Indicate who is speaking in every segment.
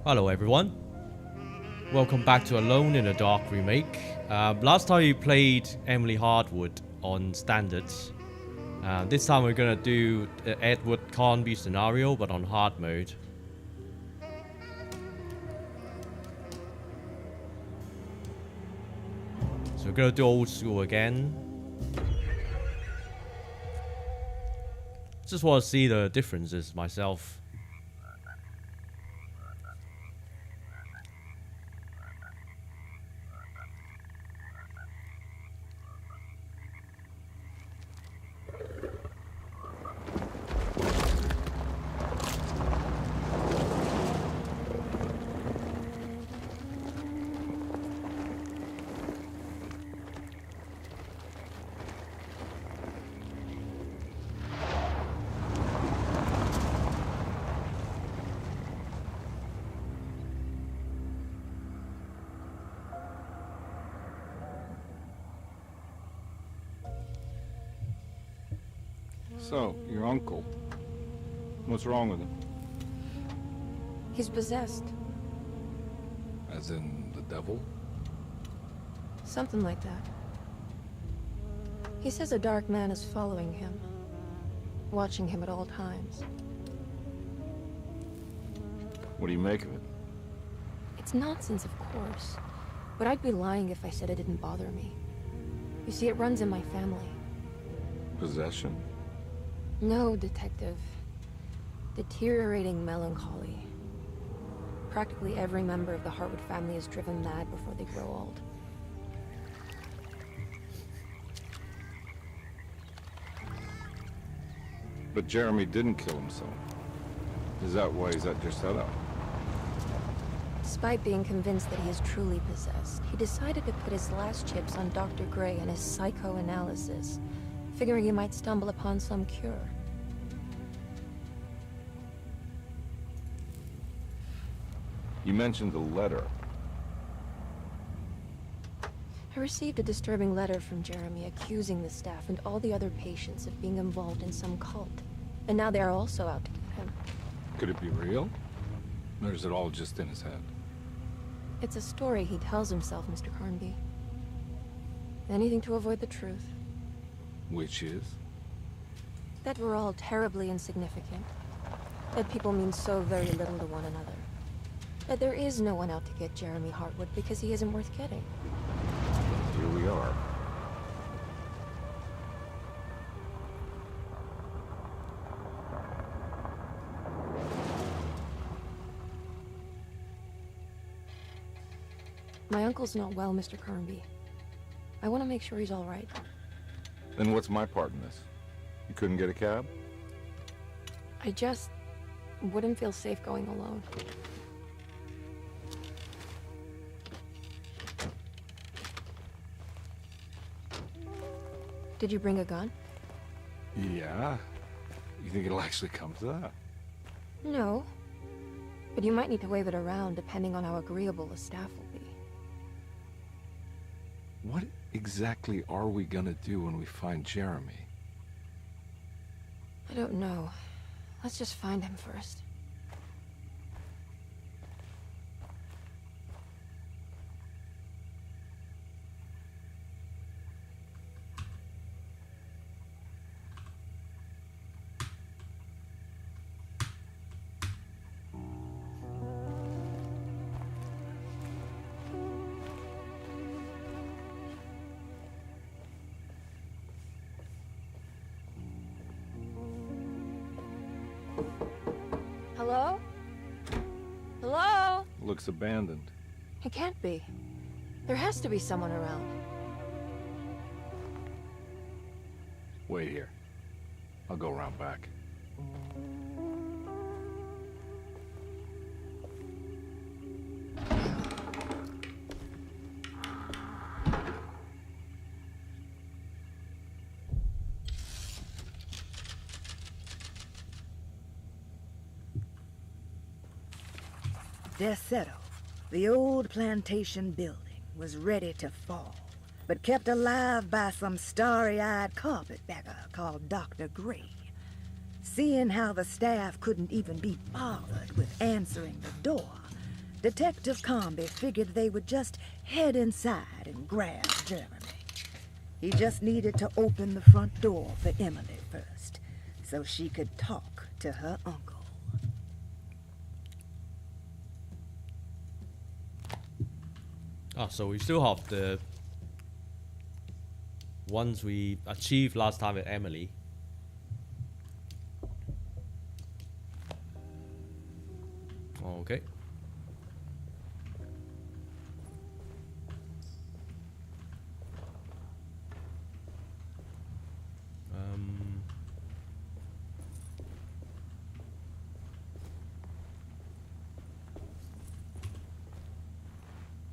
Speaker 1: Hello everyone, welcome back to Alone in the Dark Remake. Last time we played Emily Hardwood on Standards. This time we're gonna do the Edward Carnby scenario but on hard mode. So we're gonna do old school again. Just want to see the differences myself.
Speaker 2: So, your uncle. What's wrong with him?
Speaker 3: He's possessed.
Speaker 2: As in the devil?
Speaker 3: Something like that. He says a dark man is following him, watching him at all times.
Speaker 2: What do you make of it?
Speaker 3: It's nonsense, of course. But I'd be lying if I said it didn't bother me. You see, it runs in my family.
Speaker 2: Possession?
Speaker 3: No, Detective. Deteriorating melancholy. Practically every member of the Hartwood family is driven mad before they grow old.
Speaker 2: But Jeremy didn't kill himself. Is that why he's at your setup?
Speaker 3: Despite being convinced that he is truly possessed, he decided to put his last chips on Dr. Gray and his psychoanalysis, figuring he might stumble upon some cure.
Speaker 2: You mentioned the letter.
Speaker 3: I received a disturbing letter from Jeremy accusing the staff and all the other patients of being involved in some cult. And now they are also out to get him.
Speaker 2: Could it be real? Or is it all just in his head?
Speaker 3: It's a story he tells himself, Mr. Carnby. Anything to avoid the truth.
Speaker 2: Which is?
Speaker 3: That we're all terribly insignificant. That people mean so very little to one another. That there is no one out to get Jeremy Hartwood because he isn't worth getting.
Speaker 2: Here we are.
Speaker 3: My uncle's not well, Mr. Carnby. I want to make sure he's all right.
Speaker 2: Then what's my part in this? You couldn't get a cab?
Speaker 3: I just wouldn't feel safe going alone. Did you bring a gun?
Speaker 2: Yeah. You think it'll actually come to that?
Speaker 3: No. But you might need to wave it around depending on how agreeable the staff will be.
Speaker 2: What exactly are we gonna do when we find Jeremy?
Speaker 3: I don't know. Let's just find him first. Hello? Hello?
Speaker 2: Looks abandoned.
Speaker 3: It can't be. There has to be someone around.
Speaker 2: Wait here. I'll go around back.
Speaker 4: Desetto, the old plantation building, was ready to fall, but kept alive by some starry-eyed carpetbagger called Dr. Gray. Seeing how the staff couldn't even be bothered with answering the door, Detective Carnby figured they would just head inside and grab Jeremy. He just needed to open the front door for Emily first, so she could talk to her uncle.
Speaker 1: Oh, so we still have the ones we achieved last time with Emily. Okay.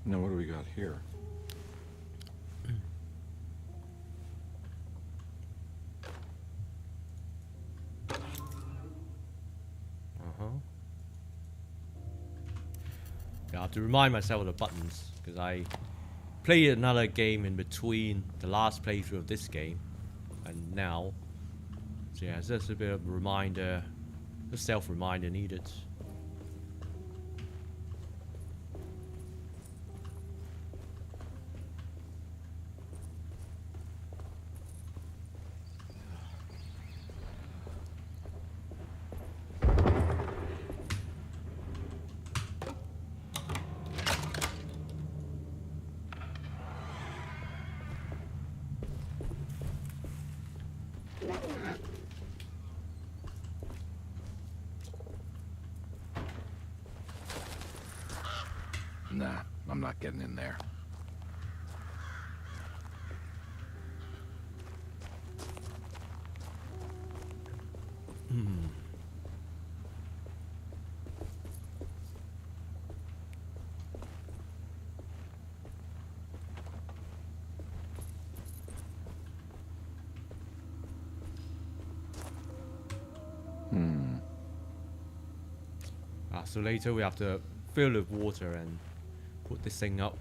Speaker 2: Now what do we got here?
Speaker 1: Yeah, I have to remind myself of the buttons because I played another game in between the last playthrough of this game and now. So yeah, it's just a bit of a reminder, a self-reminder needed.
Speaker 2: Nah, I'm not getting in there.
Speaker 1: So later we have to fill it with water and put this thing up.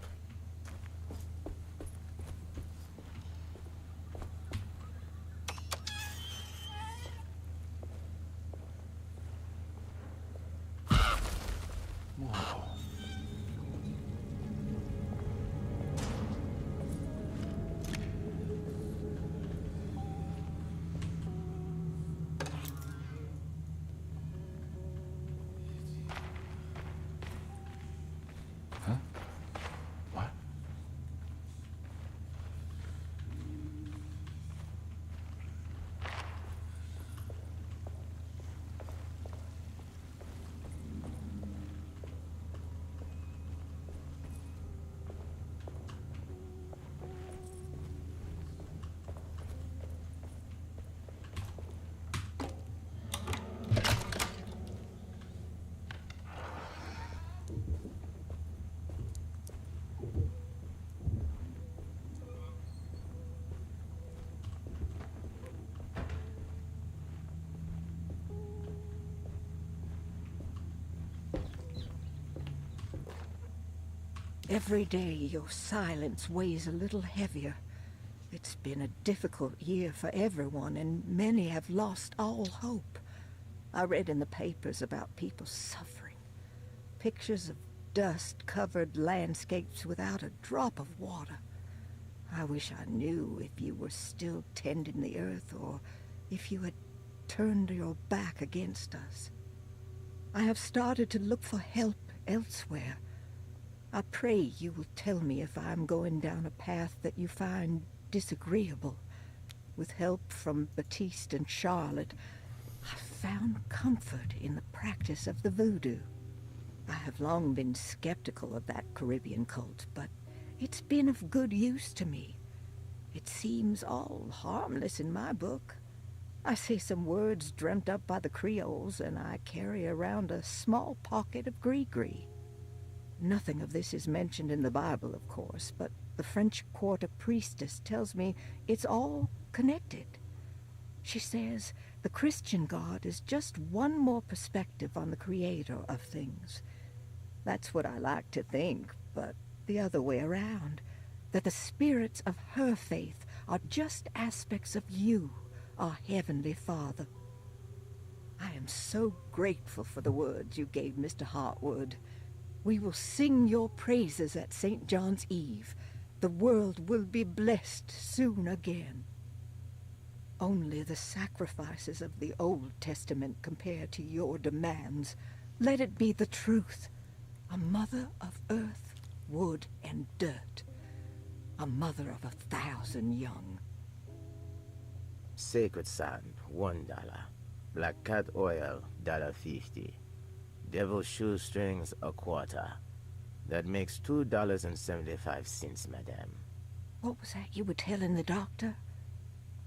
Speaker 4: Every day your silence weighs a little heavier. It's been a difficult year for everyone, and many have lost all hope. I read in the papers about people suffering. Pictures of dust-covered landscapes without a drop of water. I wish I knew if you were still tending the earth, or if you had turned your back against us. I have started to look for help elsewhere. I pray you will tell me if I'm going down a path that you find disagreeable. With help from Baptiste and Charlotte, I found comfort in the practice of the voodoo. I have long been skeptical of that Caribbean cult, but it's been of good use to me. It seems all harmless in my book. I say some words dreamt up by the Creoles, and I carry around a small pocket of gris-gris. Nothing of this is mentioned in the Bible, of course, but the French quarter priestess tells me it's all connected. She says the Christian God is just one more perspective on the creator of things. That's what I like to think, but the other way around, that the spirits of her faith are just aspects of you, our Heavenly Father. I am so grateful for the words you gave Mr. Hartwood. We will sing your praises at St. John's Eve. The world will be blessed soon again. Only the sacrifices of the Old Testament compare to your demands. Let it be the truth. A mother of earth, wood, and dirt. A mother of 1,000 young.
Speaker 5: Sacred sand, $1. Black cat oil, $1.50. Devil shoestrings, a quarter. That makes $2.75, madame.
Speaker 4: What was that you were telling the doctor?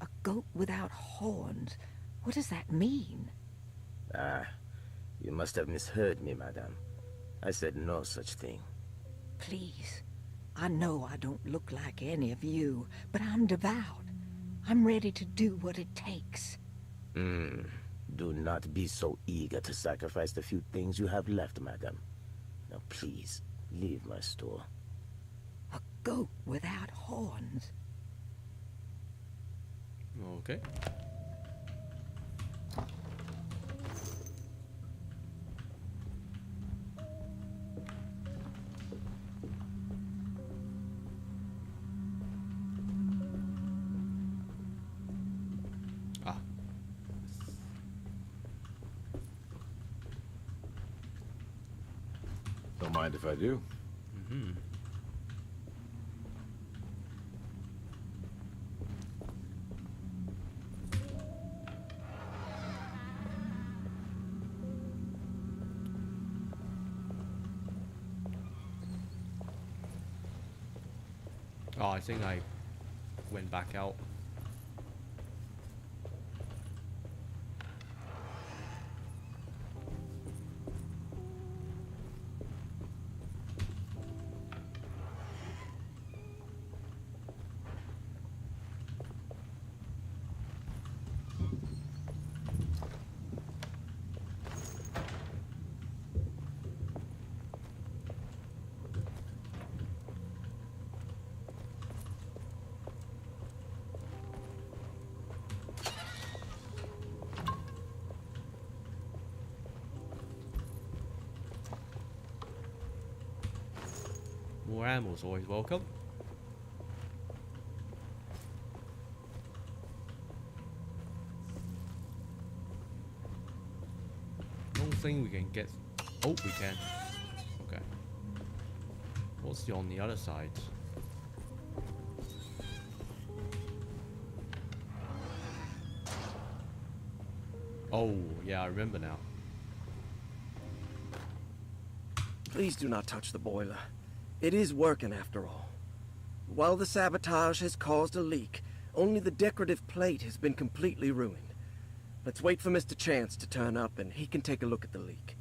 Speaker 4: A goat without horns. What does that mean?
Speaker 5: Ah, you must have misheard me, madame. I said no such thing.
Speaker 4: Please. I know I don't look like any of you, but I'm devout. I'm ready to do what it takes.
Speaker 5: Do not be so eager to sacrifice the few things you have left, madame. Now please, leave my store.
Speaker 4: A goat without horns.
Speaker 1: Okay. Ah.
Speaker 2: Don't mind if I do.
Speaker 1: Mm-hmm. Oh, I think I went back out. More ammo's always welcome. Don't think we can get. Oh, we can. Okay. What's on the other side? Oh, yeah, I remember now.
Speaker 6: Please do not touch the boiler. It is working after all. While the sabotage has caused a leak, only the decorative plate has been completely ruined. Let's wait for Mr. Chance to turn up and he can take a look at the leak.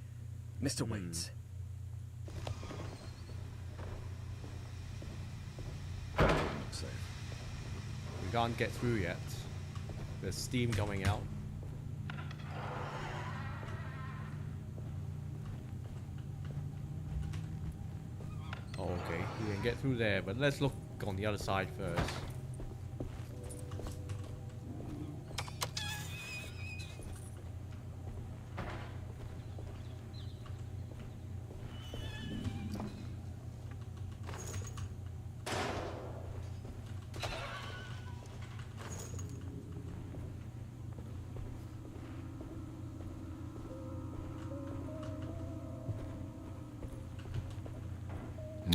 Speaker 6: Mr. Waits.
Speaker 2: Looks safe.
Speaker 1: We can't get through yet. There's steam coming out. Oh, okay, we can get through there, but let's look on the other side first.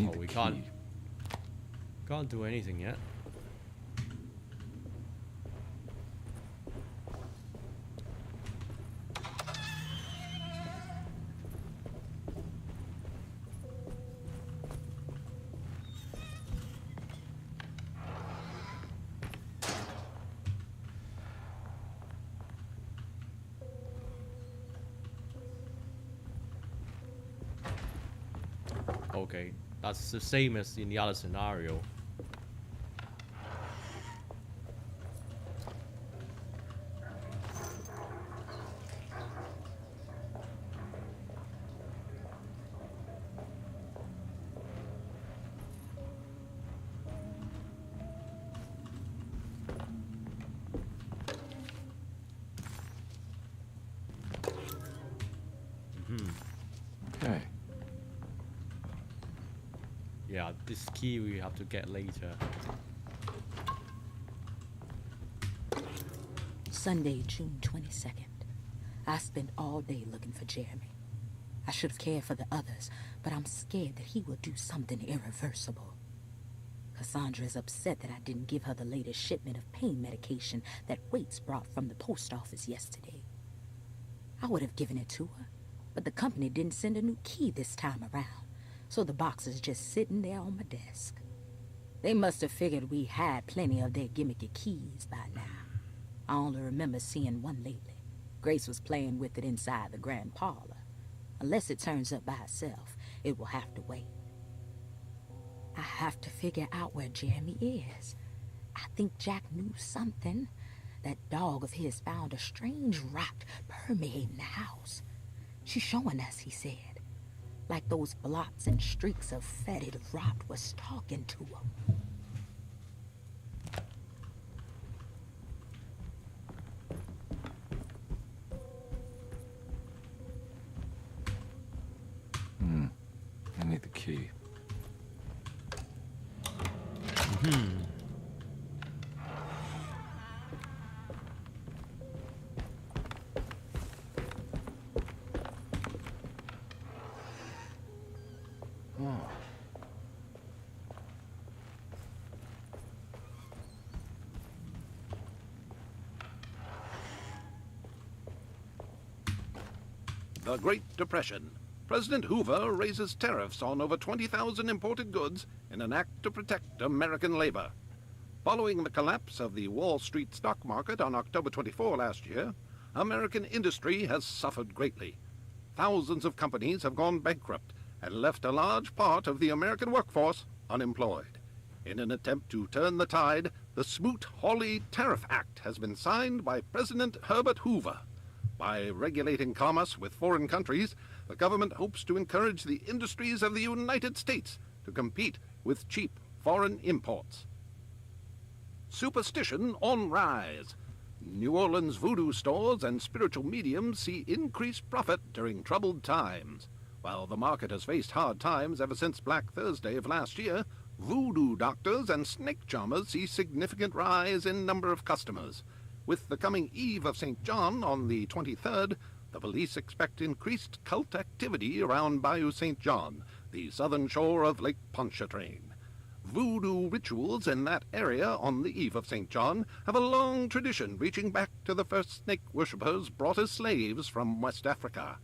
Speaker 1: Oh, we can't do anything yet. Okay, that's the same as in the other scenario.
Speaker 2: Okay.
Speaker 1: this key we have to get later.
Speaker 7: Sunday, June 22nd. I spent all day looking for Jeremy. I should have cared for the others, but I'm scared that he will do something irreversible. Cassandra is upset that I didn't give her the latest shipment of pain medication that Waits brought from the post office yesterday. I would have given it to her, but the company didn't send a new key this time around, so the box is just sitting there on my desk. They must have figured we had plenty of their gimmicky keys by now. I only remember seeing one lately. Grace was playing with it inside the grand parlor. Unless it turns up by itself, it will have to wait. I have to figure out where Jeremy is. I think Jack knew something. That dog of his found a strange rot permeating the house. She's showing us, he said. Like those blots and streaks of fetid rot was talking to him.
Speaker 2: I need the key.
Speaker 8: The Great Depression. President Hoover raises tariffs on over 20,000 imported goods in an act to protect American labor. Following the collapse of the Wall Street stock market on October 24 last year, American industry has suffered greatly. Thousands of companies have gone bankrupt and left a large part of the American workforce unemployed. In an attempt to turn the tide, the Smoot-Hawley Tariff Act has been signed by President Herbert Hoover. By regulating commerce with foreign countries, the government hopes to encourage the industries of the United States to compete with cheap foreign imports. Superstition on rise. New Orleans voodoo stores and spiritual mediums see increased profit during troubled times. While the market has faced hard times ever since Black Thursday of last year, voodoo doctors and snake charmers see significant rise in number of customers. With the coming Eve of St. John on the 23rd, the police expect increased cult activity around Bayou St. John, the southern shore of Lake Pontchartrain. Voodoo rituals in that area on the Eve of St. John have a long tradition reaching back to the first snake worshippers brought as slaves from West Africa.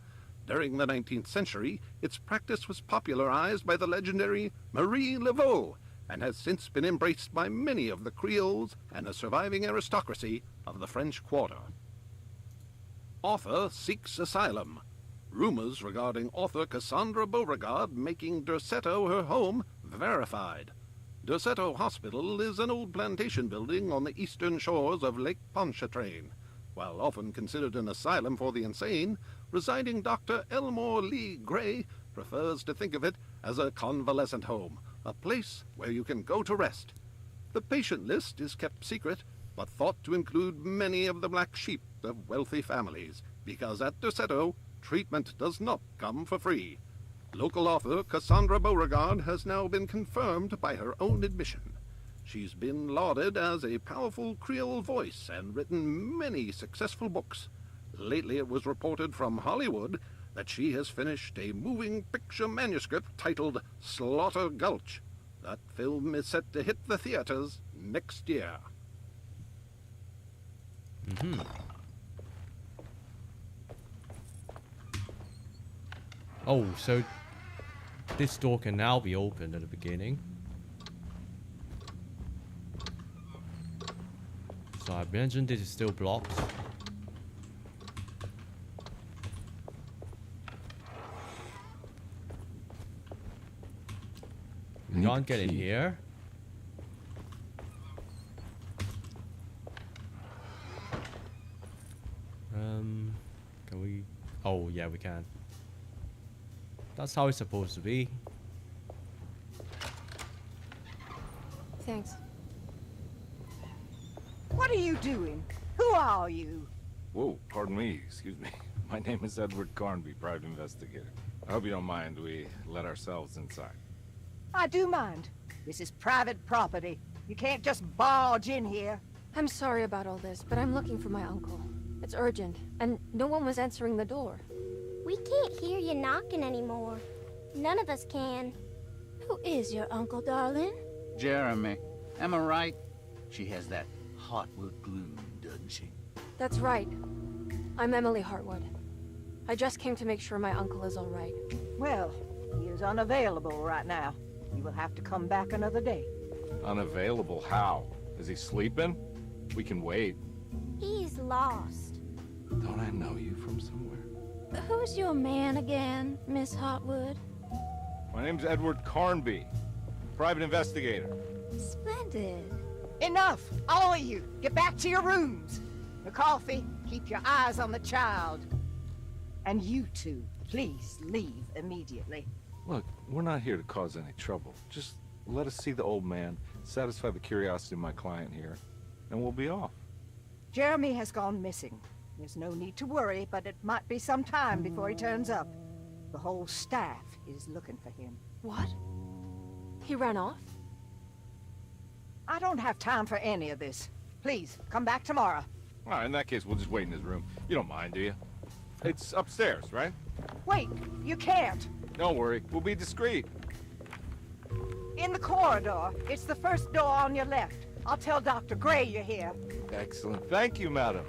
Speaker 8: During the 19th century, its practice was popularized by the legendary Marie Laveau, and has since been embraced by many of the Creoles and the surviving aristocracy of the French Quarter. Author seeks asylum. Rumors regarding author Cassandra Beauregard making Derceto her home verified. Derceto Hospital is an old plantation building on the eastern shores of Lake Pontchartrain. While often considered an asylum for the insane, residing Dr. Elmore Lee Gray prefers to think of it as a convalescent home, a place where you can go to rest. The patient list is kept secret, but thought to include many of the black sheep of wealthy families, because at Derceto, treatment does not come for free. Local author Cassandra Beauregard has now been confirmed by her own admission. She's been lauded as a powerful Creole voice and written many successful books. Lately it was reported from Hollywood that she has finished a moving picture manuscript titled Slaughter Gulch. That film is set to hit the theaters next year.
Speaker 1: Oh, so this door can now be opened at the beginning. So I mentioned this is still blocked. We can't get in here. Can we? Oh yeah, we can. That's how it's supposed to be.
Speaker 3: Thanks.
Speaker 4: What are you doing? Who are you?
Speaker 2: Whoa, pardon me, excuse me. My name is Edward Carnby, private investigator. I hope you don't mind we let ourselves inside.
Speaker 4: I do mind. This is private property. You can't just barge in here.
Speaker 3: I'm sorry about all this, but I'm looking for my uncle. It's urgent, and no one was answering the door.
Speaker 9: We can't hear you knocking anymore. None of us can. Who is your uncle, darling?
Speaker 10: Jeremy. Am I right? She has that Heartwood gloom, doesn't she?
Speaker 3: That's right. I'm Emily Hartwood. I just came to make sure my uncle is all right.
Speaker 4: Well, he is unavailable right now. You will have to come back another day.
Speaker 2: Unavailable how? Is he sleeping? We can wait.
Speaker 9: He's lost.
Speaker 2: Don't I know you from somewhere?
Speaker 9: Who's your man again, Miss Hartwood?
Speaker 2: My name's Edward Carnby. Private investigator.
Speaker 9: Splendid.
Speaker 4: Enough! All of you! Get back to your rooms! McCarthy, keep your eyes on the child. And you two, please leave immediately.
Speaker 2: Look, we're not here to cause any trouble. Just let us see the old man, satisfy the curiosity of my client here, and we'll be off.
Speaker 4: Jeremy has gone missing. There's no need to worry, but it might be some time before he turns up. The whole staff is looking for him.
Speaker 3: What? He ran off?
Speaker 4: I don't have time for any of this. Please, come back tomorrow.
Speaker 2: All right, in that case, we'll just wait in his room. You don't mind, do you? It's upstairs, right?
Speaker 4: Wait, you can't.
Speaker 2: Don't worry, we'll be discreet.
Speaker 4: In the corridor. It's the first door on your left. I'll tell Dr. Gray you're here.
Speaker 2: Excellent. Thank you, madam.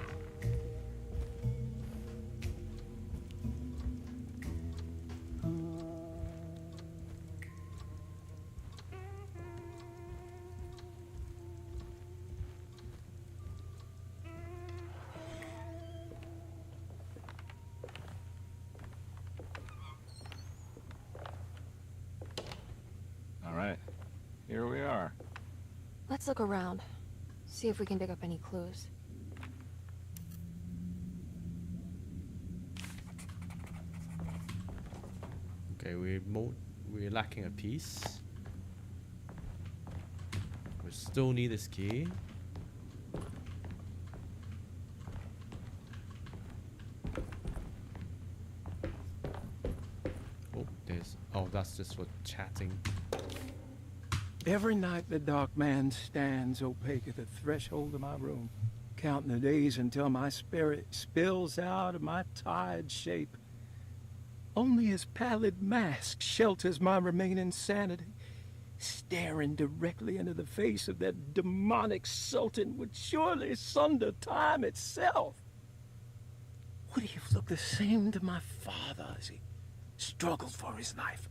Speaker 2: All right, here we are.
Speaker 3: Let's look around. See if we can dig up any clues.
Speaker 1: Okay, we're lacking a piece. We still need this key. Oh, that's just for chatting.
Speaker 11: Every night the dark man stands opaque at the threshold of my room, counting the days until my spirit spills out of my tired shape. Only his pallid mask shelters my remaining sanity. Staring directly into the face of that demonic sultan would surely sunder time itself. Would he have looked the same to my father as he struggled for his life?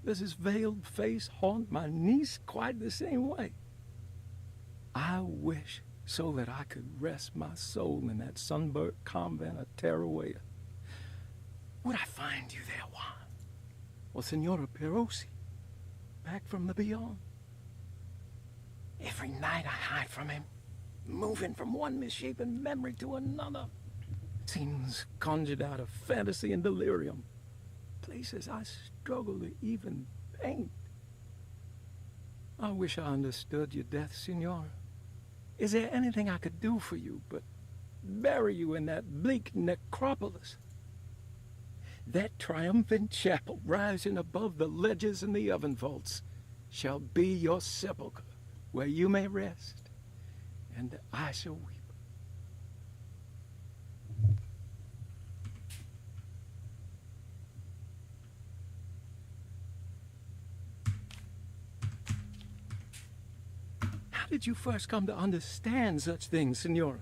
Speaker 11: Does his veiled face haunt my niece quite the same way? I wish so that I could rest my soul in that sunburnt convent of Tarawea. Would I find you there, Juan? Or Senora Perosi, back from the beyond? Every night I hide from him, moving from one misshapen memory to another. Scenes conjured out of fantasy and delirium. Places I struggle to even paint. I wish I understood your death, Senora. Is there anything I could do for you but bury you in that bleak necropolis? That triumphant chapel rising above the ledges and the oven vaults shall be your sepulchre, where you may rest, and I shall weep. How did you first come to understand such things, Senora?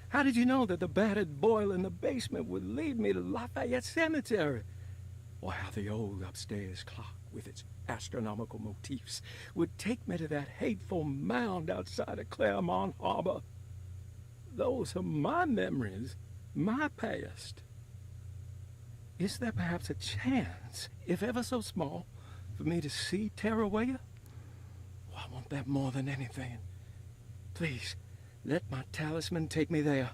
Speaker 11: How did you know that the battered boiler in the basement would lead me to Lafayette Cemetery? Or how the old upstairs clock, with its astronomical motifs, would take me to that hateful mound outside of Claremont Harbor? Those are my memories, my past. Is there perhaps a chance, if ever so small, for me to see Tarawea? Oh, I want that more than anything. Please, let my talisman take me there.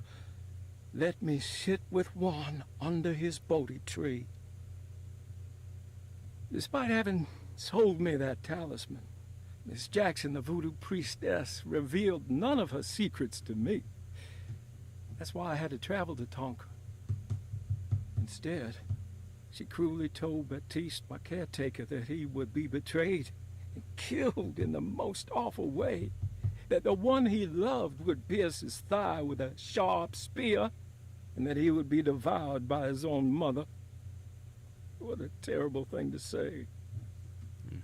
Speaker 11: Let me sit with Juan under his Bodhi tree. Despite having sold me that talisman, Miss Jackson, the voodoo priestess, revealed none of her secrets to me. That's why I had to travel to Tonka. Instead, She cruelly told Baptiste, my caretaker, that he would be betrayed and killed in the most awful way. That the one he loved would pierce his thigh with a sharp spear, and that he would be devoured by his own mother. What a terrible thing to say.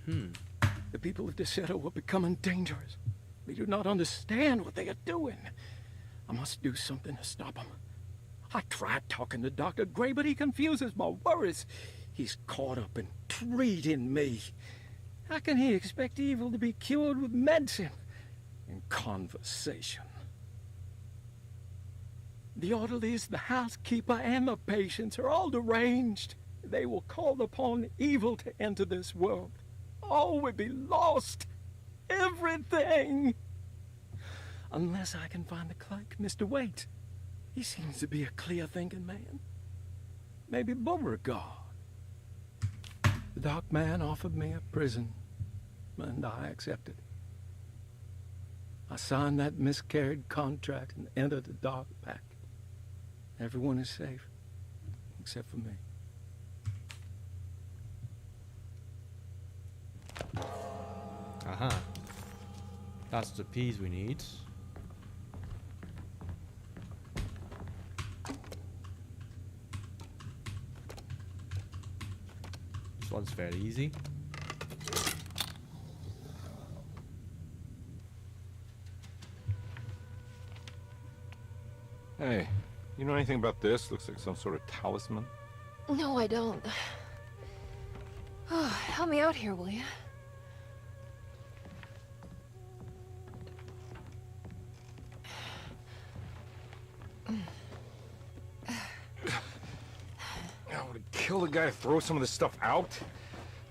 Speaker 11: The people of Deseto are becoming dangerous. They do not understand what they are doing. I must do something to stop them. I tried talking to Dr. Gray, but he confuses my worries. He's caught up in treating me. How can he expect evil to be cured with medicine and conversation? The orderlies, the housekeeper, and the patients are all deranged. They will call upon evil to enter this world. All will be lost. Everything. Unless I can find the clerk, Mr. Waite. He seems to be a clear-thinking man. Maybe Beauregard. The dark man offered me a prison, and I accepted. I signed that miscarried contract and entered the dark pact. Everyone is safe, except for me.
Speaker 1: Aha. That's the piece we need. This one's fairly easy.
Speaker 2: Hey, you know anything about this? Looks like some sort of talisman.
Speaker 3: No, I don't. Oh, help me out here, will you?
Speaker 2: I would kill the guy to throw some of this stuff out.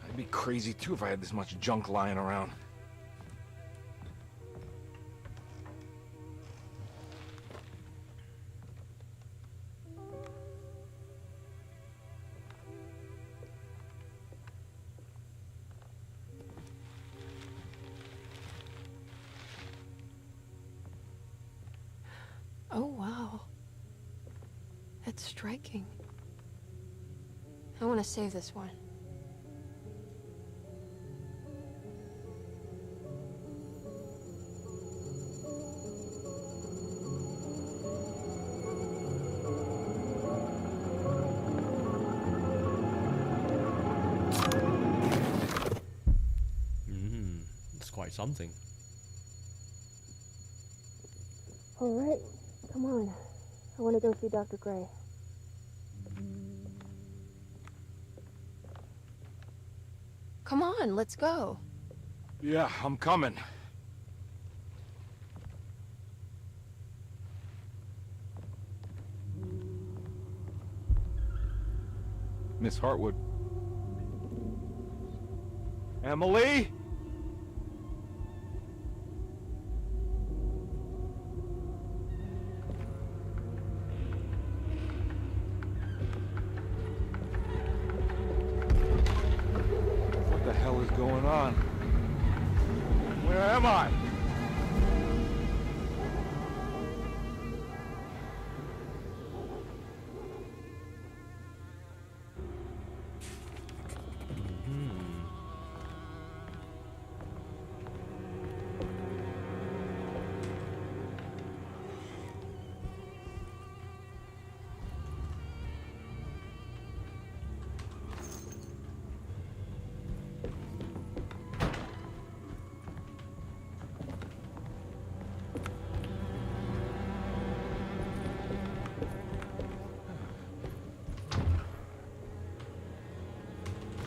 Speaker 2: I'd be crazy too if I had this much junk lying around.
Speaker 3: Oh, wow. That's striking. I want to save this one.
Speaker 1: It's quite something.
Speaker 3: All right, come on. I want to go see Dr. Gray. Come on, let's go.
Speaker 2: Yeah, I'm coming. Miss Hartwood. Emily? What the hell is going on? Where am I?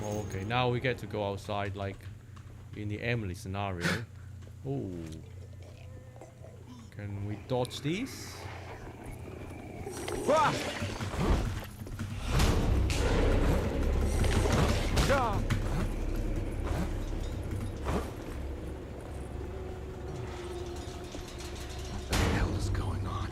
Speaker 1: Okay, now we get to go outside like in the Emily scenario. Oh. Can we dodge these?
Speaker 2: Ah! Ah! What the hell is going on?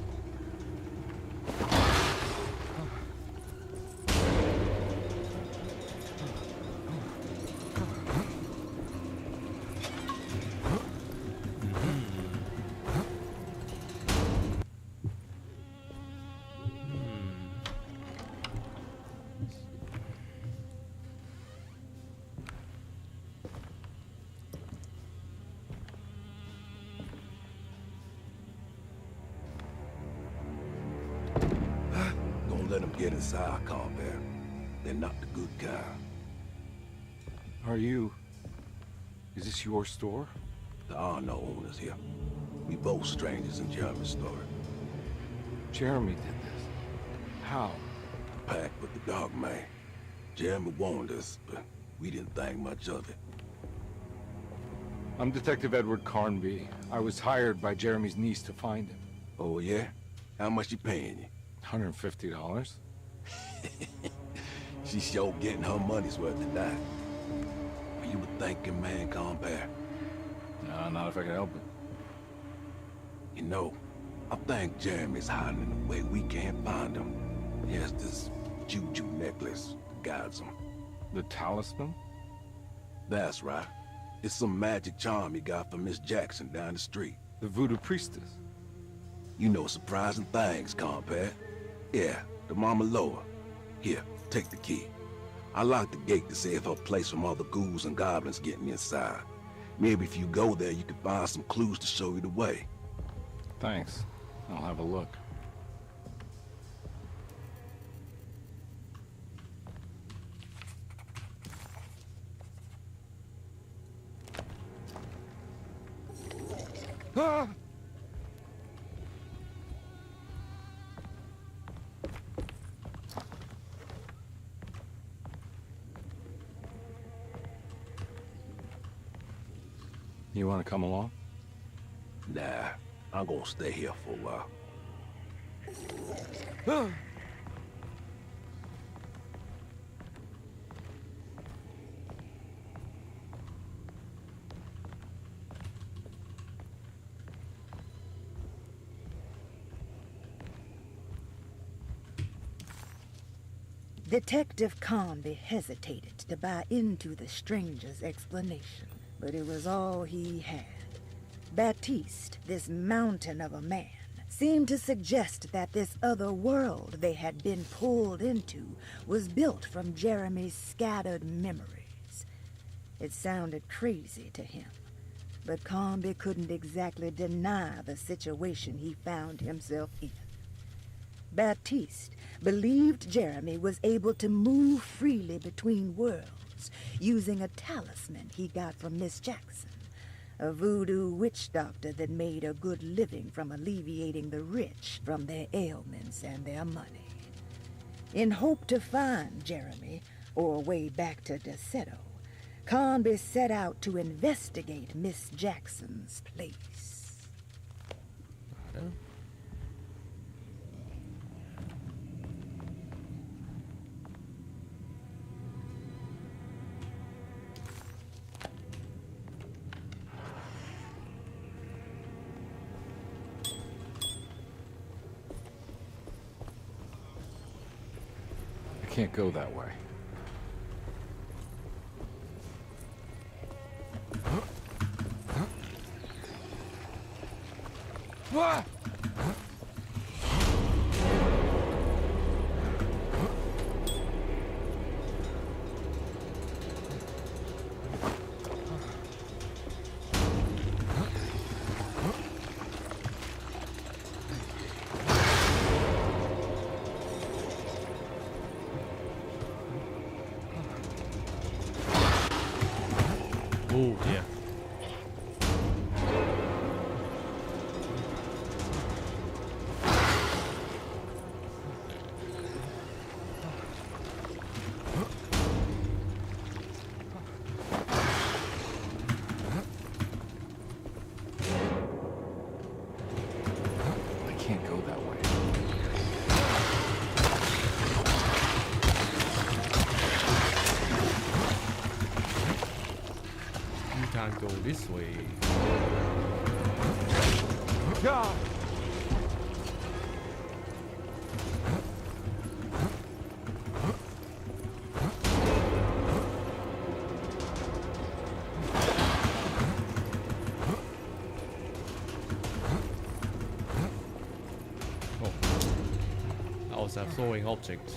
Speaker 12: let them get inside, Carnby. They're not the good kind.
Speaker 2: Is this your store?
Speaker 12: There are no owners here. We both strangers in Jeremy's store.
Speaker 2: Jeremy did this. How?
Speaker 12: Pact with the dog man. Jeremy warned us, but we didn't think much of it.
Speaker 2: I'm Detective Edward Carnby. I was hired by Jeremy's niece to find him.
Speaker 12: Oh, yeah? How much she paying you?
Speaker 2: $150.
Speaker 12: She's sure getting her money's worth tonight. Are you a thinking man, Carnby?
Speaker 2: No, not if I can help it.
Speaker 12: You know, I think Jeremy's hiding in a way we can't find him. He has this juju necklace that guides him.
Speaker 2: The talisman?
Speaker 12: That's right. It's some magic charm he got from Miss Jackson down the street.
Speaker 2: The voodoo priestess?
Speaker 12: You know surprising things, Carnby. Yeah, the Mama Loa. Here, take the key. I locked the gate to save her place from all the ghouls and goblins getting inside. Maybe if you go there, you can find some clues to show you the way.
Speaker 2: Thanks. I'll have a look. Ah! You want to come along?
Speaker 12: Nah, I'm gonna stay here for a while.
Speaker 4: Detective Carnby hesitated to buy into the stranger's explanation, but it was all he had. Baptiste, this mountain of a man, seemed to suggest that this other world they had been pulled into was built from Jeremy's scattered memories. It sounded crazy to him, but Carnby couldn't exactly deny the situation he found himself in. Baptiste believed Jeremy was able to move freely between worlds using a talisman he got from Miss Jackson, a voodoo witch doctor that made a good living from alleviating the rich from their ailments and their money. In hope to find Jeremy, or a way back to Derceto, Carnby set out to investigate Miss Jackson's place.
Speaker 2: I can't go that way. What?
Speaker 1: Oh, yeah.
Speaker 2: I can't go that way.
Speaker 1: You can't go this way.
Speaker 2: God!
Speaker 1: Oh. That was a throwing object.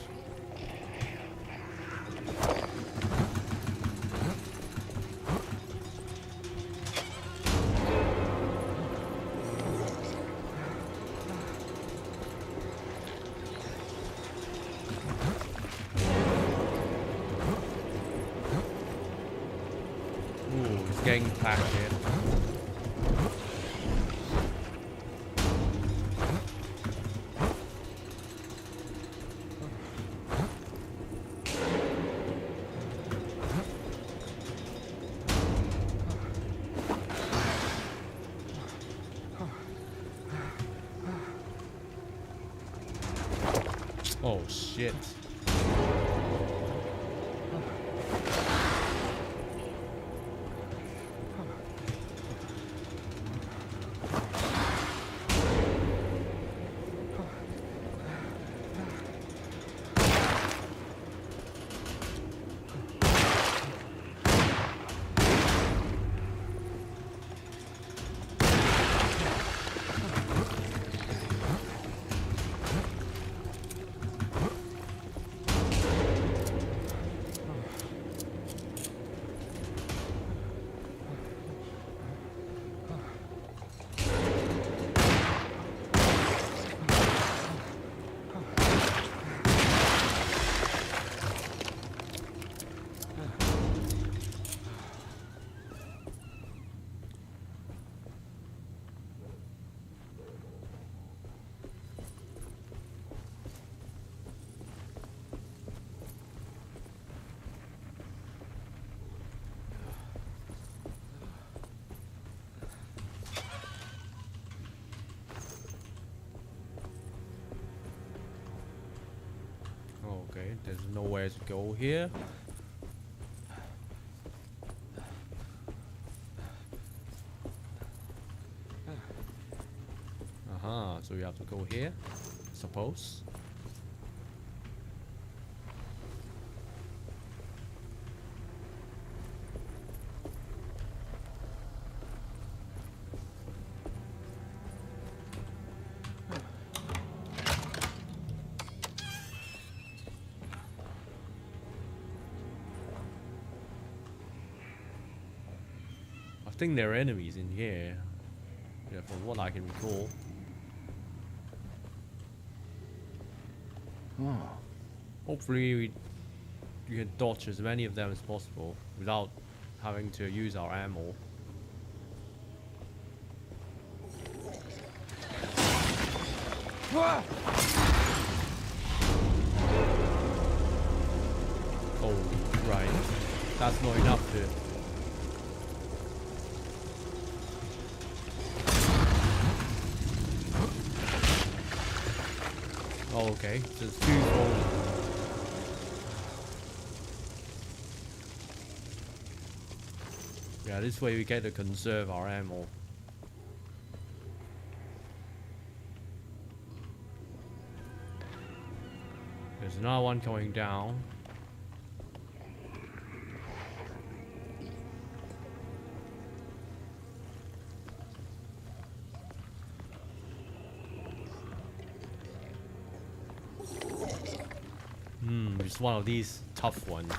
Speaker 1: gang pack here. Oh shit. Okay, there's nowhere to go here. So we have to go here, suppose. I think there are enemies in here. Yeah, from what I can recall. Hopefully we can dodge as many of them as possible without having to use our ammo. Oh, right. That's not enough to... Oh, okay. So it's 2 more. Yeah, this way we get to conserve our ammo. There's another one going down. It's one of these tough ones.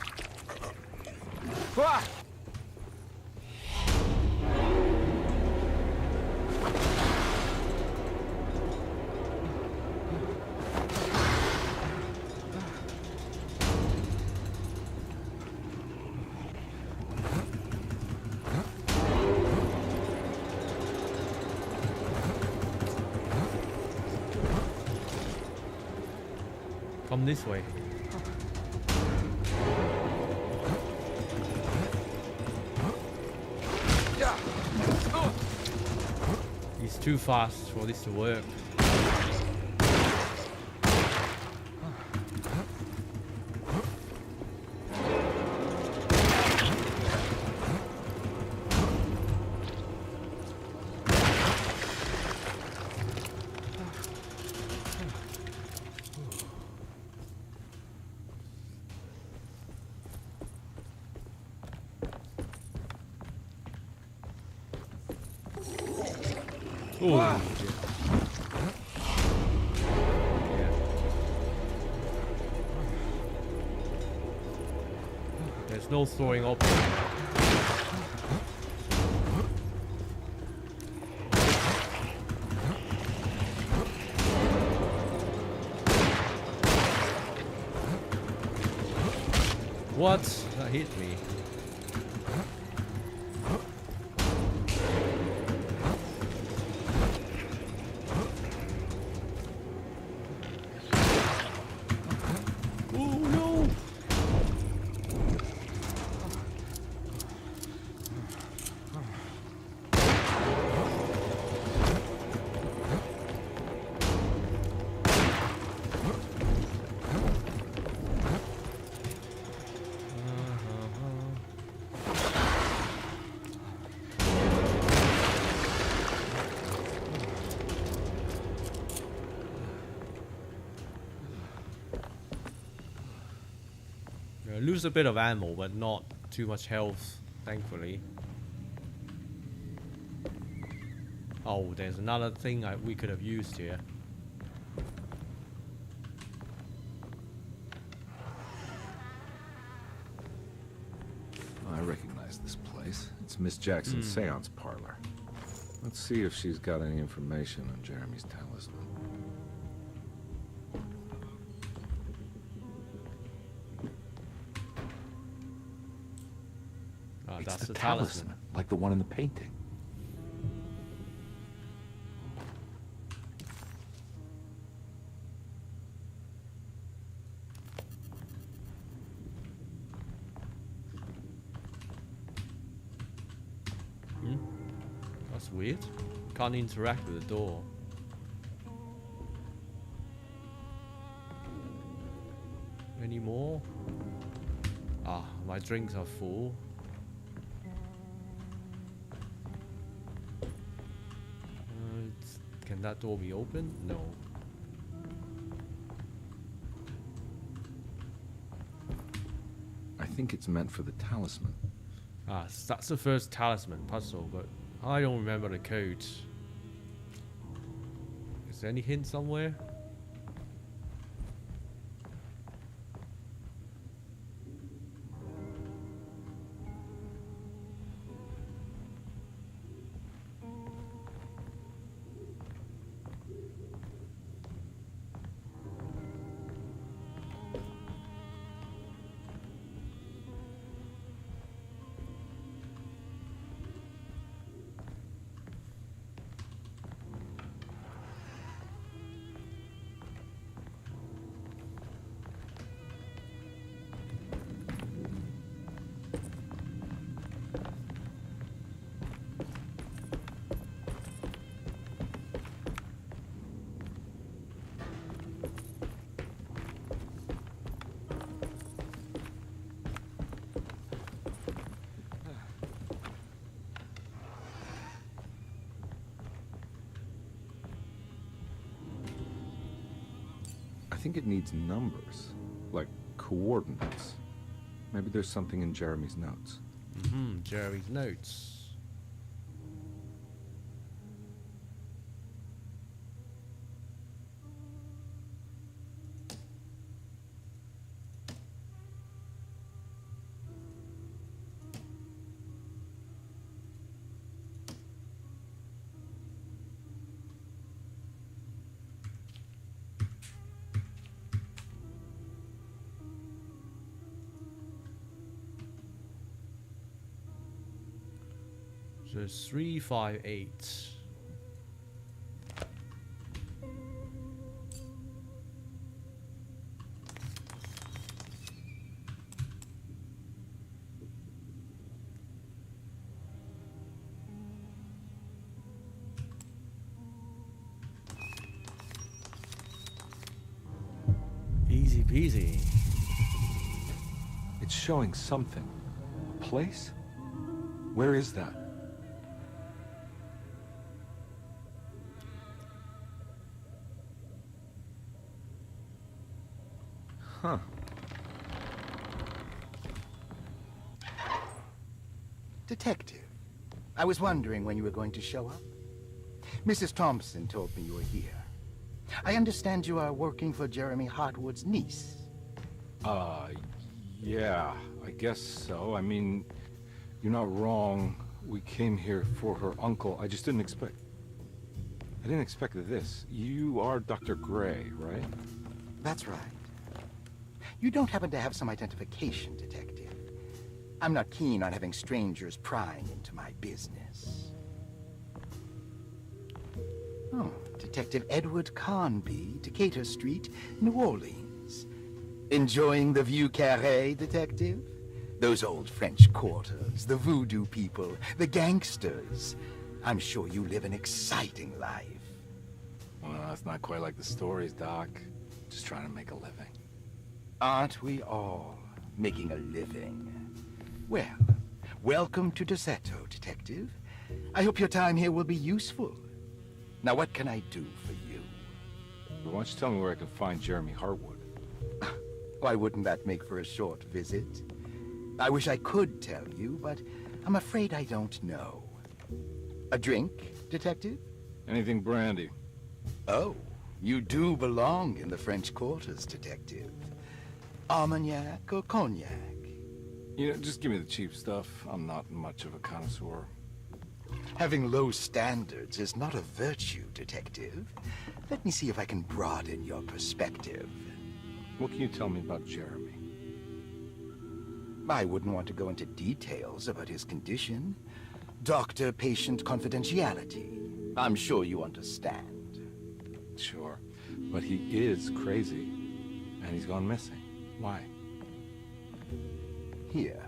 Speaker 1: Come this way. He's too fast for this to work. Oh, yeah. There's no throwing up. What? That hit me. lose a bit of ammo, but not too much health, thankfully. Oh, there's another thing we could have used here.
Speaker 2: I recognize this place. It's Miss Jackson's seance parlor. Let's see if she's got any information on Jeremy's talisman.
Speaker 1: Oh,
Speaker 2: It's
Speaker 1: that's
Speaker 2: the
Speaker 1: the
Speaker 2: talisman, like the one in the painting.
Speaker 1: That's weird. Can't interact with the door. Any more? Ah, my drinks are full. Can that door be open? No.
Speaker 2: I think it's meant for the talisman.
Speaker 1: Ah, that's the first talisman puzzle, but I don't remember the code. Is there any hint somewhere?
Speaker 2: I think it needs numbers, like coordinates. Maybe there's something in Jeremy's notes.
Speaker 1: Jeremy's notes. So it's 358. Easy peasy.
Speaker 2: It's showing something. A place? Where is that? Huh.
Speaker 10: Detective, I was wondering when you were going to show up. Mrs. Thompson told me you were here. I understand you are working for Jeremy Hartwood's niece.
Speaker 2: Yeah, I guess so. I mean, you're not wrong. We came here for her uncle. I just didn't expect... I didn't expect this. You are Dr. Gray, right?
Speaker 10: That's right. You don't happen to have some identification, Detective. I'm not keen on having strangers prying into my business. Oh, Detective Edward Carnby, Decatur Street, New Orleans. Enjoying the Vieux Carré, Detective? Those old French quarters, the voodoo people, the gangsters. I'm sure you live an exciting life.
Speaker 2: Well, that's not quite like the stories, Doc. Just trying to make a living.
Speaker 10: Aren't we all making a living? Well, welcome to Deseto, Detective. I hope your time here will be useful. Now, what can I do for you?
Speaker 2: Why don't you tell me where I can find Jeremy Hartwood?
Speaker 10: Why wouldn't that make for a short visit? I wish I could tell you, but I'm afraid I don't know. A drink, Detective?
Speaker 2: Anything brandy.
Speaker 10: Oh, you do belong in the French quarters, Detective. Armagnac or cognac?
Speaker 2: You know, just give me the cheap stuff. I'm not much of a connoisseur.
Speaker 10: Having low standards is not a virtue, Detective. Let me see if I can broaden your perspective.
Speaker 2: What can you tell me about Jeremy?
Speaker 10: I wouldn't want to go into details about his condition. Doctor-patient confidentiality. I'm sure you understand.
Speaker 2: Sure, but he is crazy, and he's gone missing. Why?
Speaker 10: Here,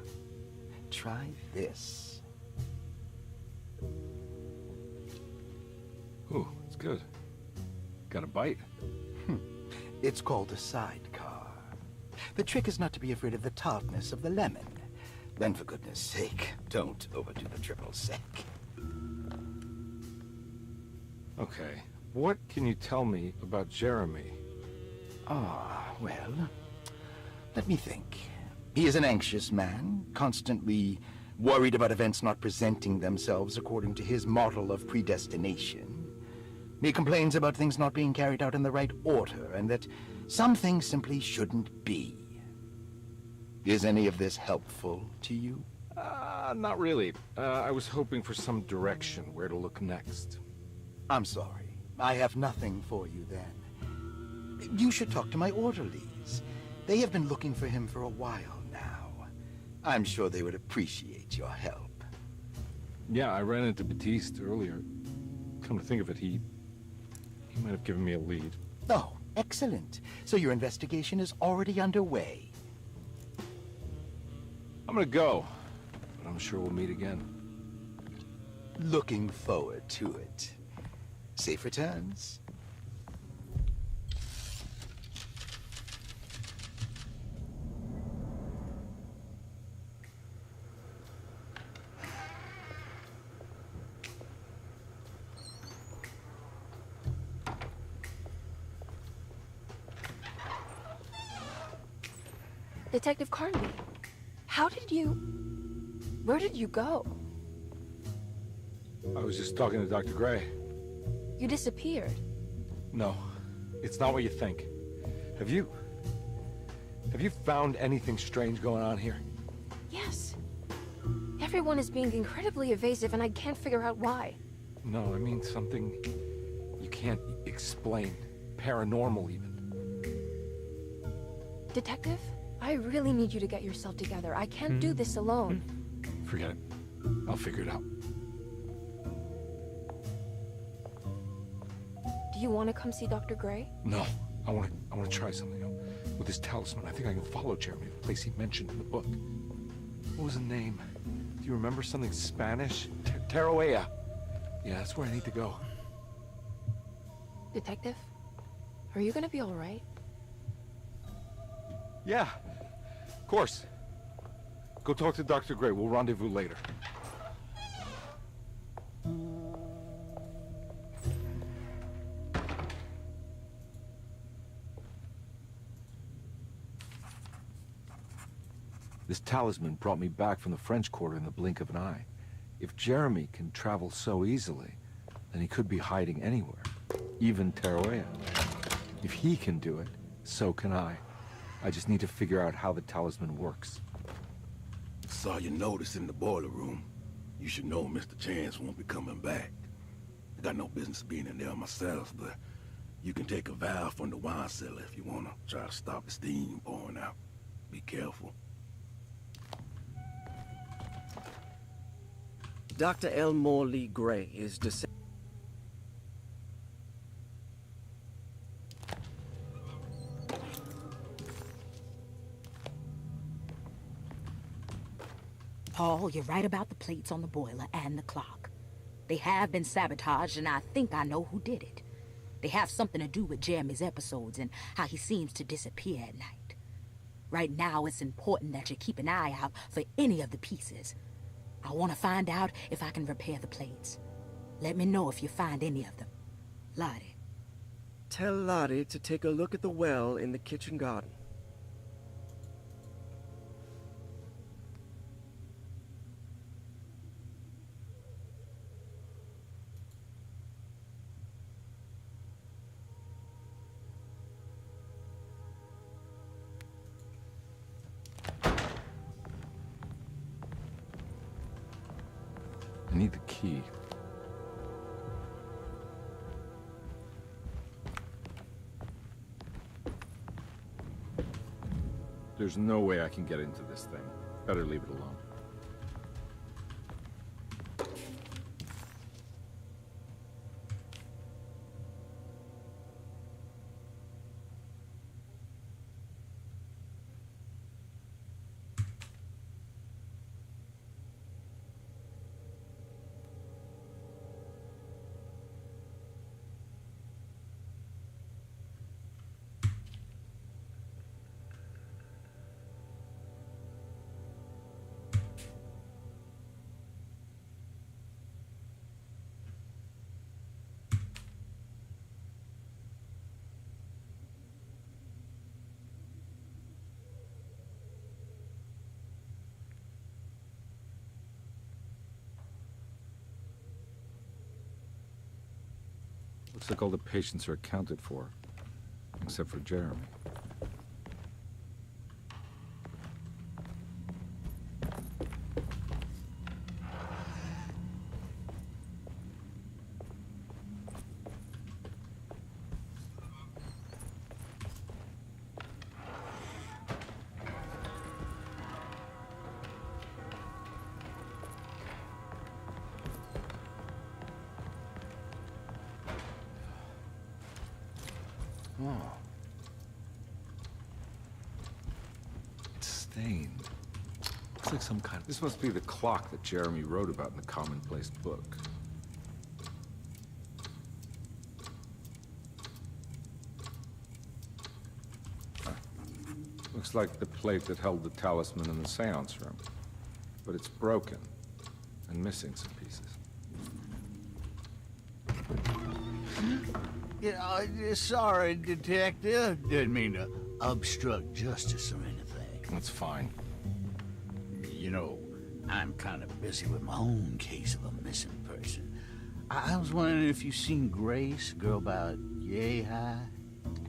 Speaker 10: try this.
Speaker 2: Ooh, it's good. Got a bite?
Speaker 10: It's called a sidecar. The trick is not to be afraid of the tartness of the lemon. Then, for goodness sake, don't overdo the triple sec.
Speaker 2: Okay, what can you tell me about Jeremy?
Speaker 10: Well, let me think. He is an anxious man, constantly worried about events not presenting themselves according to his model of predestination. He complains about things not being carried out in the right order, and that some things simply shouldn't be. Is any of this helpful to you?
Speaker 2: Not really. I was hoping for some direction where to look next.
Speaker 10: I'm sorry. I have nothing for you then. You should talk to my orderlies. They have been looking for him for a while now. I'm sure they would appreciate your help.
Speaker 2: Yeah, I ran into Batiste earlier. Come to think of it, he might have given me a lead.
Speaker 10: Oh, excellent. So your investigation is already underway.
Speaker 2: I'm gonna go, but I'm sure we'll meet again.
Speaker 10: Looking forward to it. Safe returns.
Speaker 3: Detective Carnby, where did you go?
Speaker 2: I was just talking to Dr. Gray.
Speaker 3: You disappeared.
Speaker 2: No, it's not what you think. Have you found anything strange going on here?
Speaker 3: Yes. Everyone is being incredibly evasive and I can't figure out why.
Speaker 2: No, I mean something you can't explain. Paranormal, even.
Speaker 3: Detective, I really need you to get yourself together. I can't do this alone.
Speaker 2: Forget it. I'll figure it out.
Speaker 3: Do you want to come see Dr. Gray?
Speaker 2: No, I want to try something. With this talisman, I think I can follow Jeremy to the place he mentioned in the book. What was the name? Do you remember something Spanish? Tarawea. Yeah, that's where I need to go.
Speaker 3: Detective, are you gonna be all right?
Speaker 2: Yeah, of course. Go talk to Dr. Gray. We'll rendezvous later. This talisman brought me back from the French Quarter in the blink of an eye. If Jeremy can travel so easily, then he could be hiding anywhere, even Tarawea. If he can do it, so can I. I just need to figure out how the talisman works.
Speaker 12: Saw your notice in the boiler room. You should know Mr. Chance won't be coming back. I got no business being in there myself, but you can take a valve from the wine cellar if you want to try to stop the steam pouring out. Be careful.
Speaker 6: Dr. Elmore Lee Gray is disabled.
Speaker 7: Paul, you're right about the plates on the boiler and the clock. They have been sabotaged, and I think I know who did it. They have something to do with Jeremy's episodes and how he seems to disappear at night. Right now, it's important that you keep an eye out for any of the pieces. I want to find out if I can repair the plates. Let me know if you find any of them. Lottie.
Speaker 6: Tell Lottie to take a look at the well in the kitchen garden.
Speaker 2: need the key. There's no way I can get into this thing. Better leave it alone. Looks like all the patients are accounted for, except for Jeremy. Oh. It's stained. Looks like some kind of... This must be the clock that Jeremy wrote about in the commonplace book. Looks like the plate that held the talisman in the seance room. But it's broken and missing some pieces.
Speaker 13: Yeah, sorry, Detective. Didn't mean to obstruct justice or anything.
Speaker 2: That's fine.
Speaker 13: You know, I'm kind of busy with my own case of a missing person. I was wondering if you've seen Grace, a girl about yay high?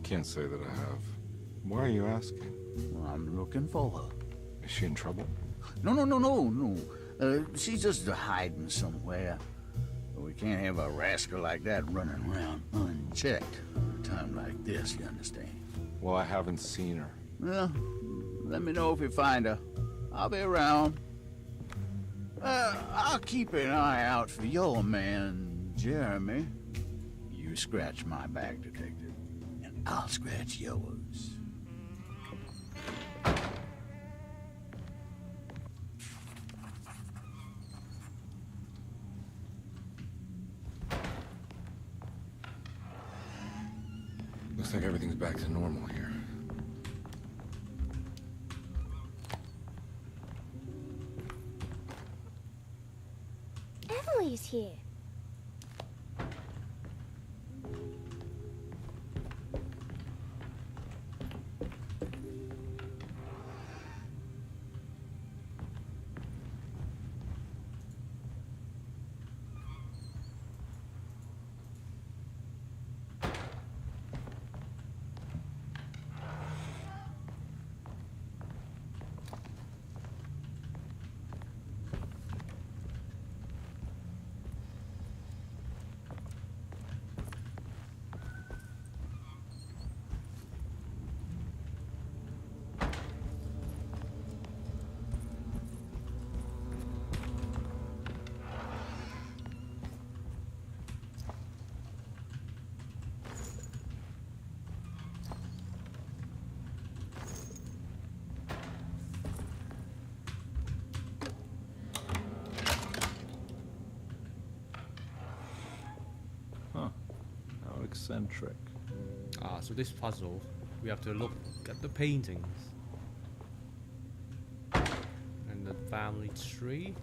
Speaker 2: Can't say that I have. Why are you asking?
Speaker 13: Well, I'm looking for her.
Speaker 2: Is she in trouble?
Speaker 13: No. She's just hiding somewhere. We can't have a rascal like that running around unchecked at a time like this, you understand?
Speaker 2: Well, I haven't seen her.
Speaker 13: Well, let me know if you find her. I'll be around. I'll keep an eye out for your man, Jeremy. You scratch my back, Detective, and I'll scratch yours.
Speaker 2: Looks like everything's back to normal here.
Speaker 9: Emily's here.
Speaker 2: Eccentric.
Speaker 1: So this puzzle, we have to look at the paintings and the family tree.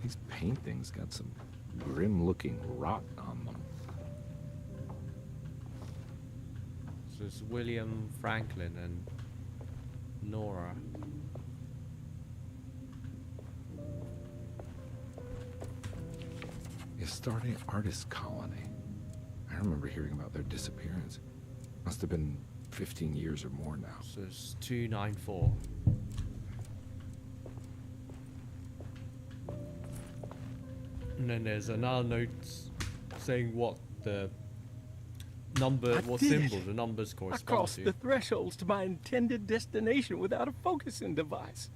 Speaker 2: These paintings got some grim-looking rot on them.
Speaker 1: So it's William Franklin and Nora.
Speaker 2: Starting artist colony. I remember hearing about their disappearance. Must have been 15 years or more now.
Speaker 1: So it's 294. And then there's another note saying what the number, what symbol the numbers
Speaker 11: I
Speaker 1: correspond
Speaker 11: crossed
Speaker 1: to.
Speaker 11: the thresholds to my intended destination without a focusing device.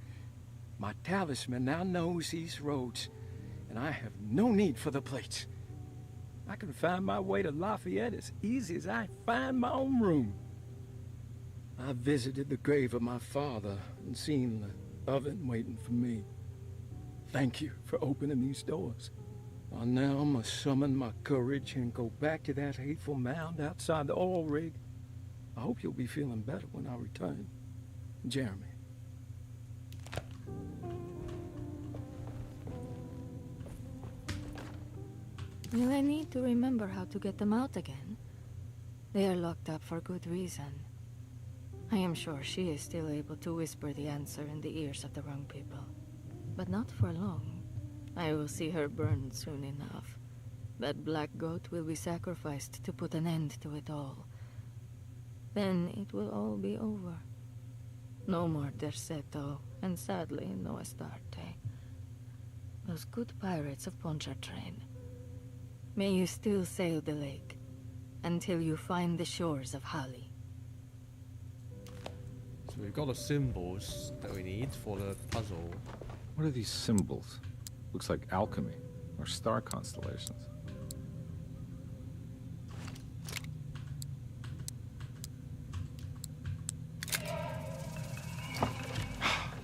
Speaker 11: My talisman now knows these roads, and I have no need for the plates. I can find my way to Lafayette as easy as I find my own room. I visited the grave of my father and seen the oven waiting for me. Thank you for opening these doors. I now must summon my courage and go back to that hateful mound outside the oil rig. I hope you'll be feeling better when I return. Jeremy.
Speaker 3: Will I need to remember how to get them out again? They are locked up for good reason. I am sure she is still able to whisper the answer in the ears of the wrong people. But not for long. I will see her burned soon enough. That black goat will be sacrificed to put an end to it all. Then it will all be over. No more Derceto, and sadly no Astarte. Those good pirates of Pontchartrain. May you still sail the lake, until you find the shores of Hali.
Speaker 1: So we've got the symbols that we need for the puzzle.
Speaker 2: What are these symbols? Looks like alchemy, or star constellations.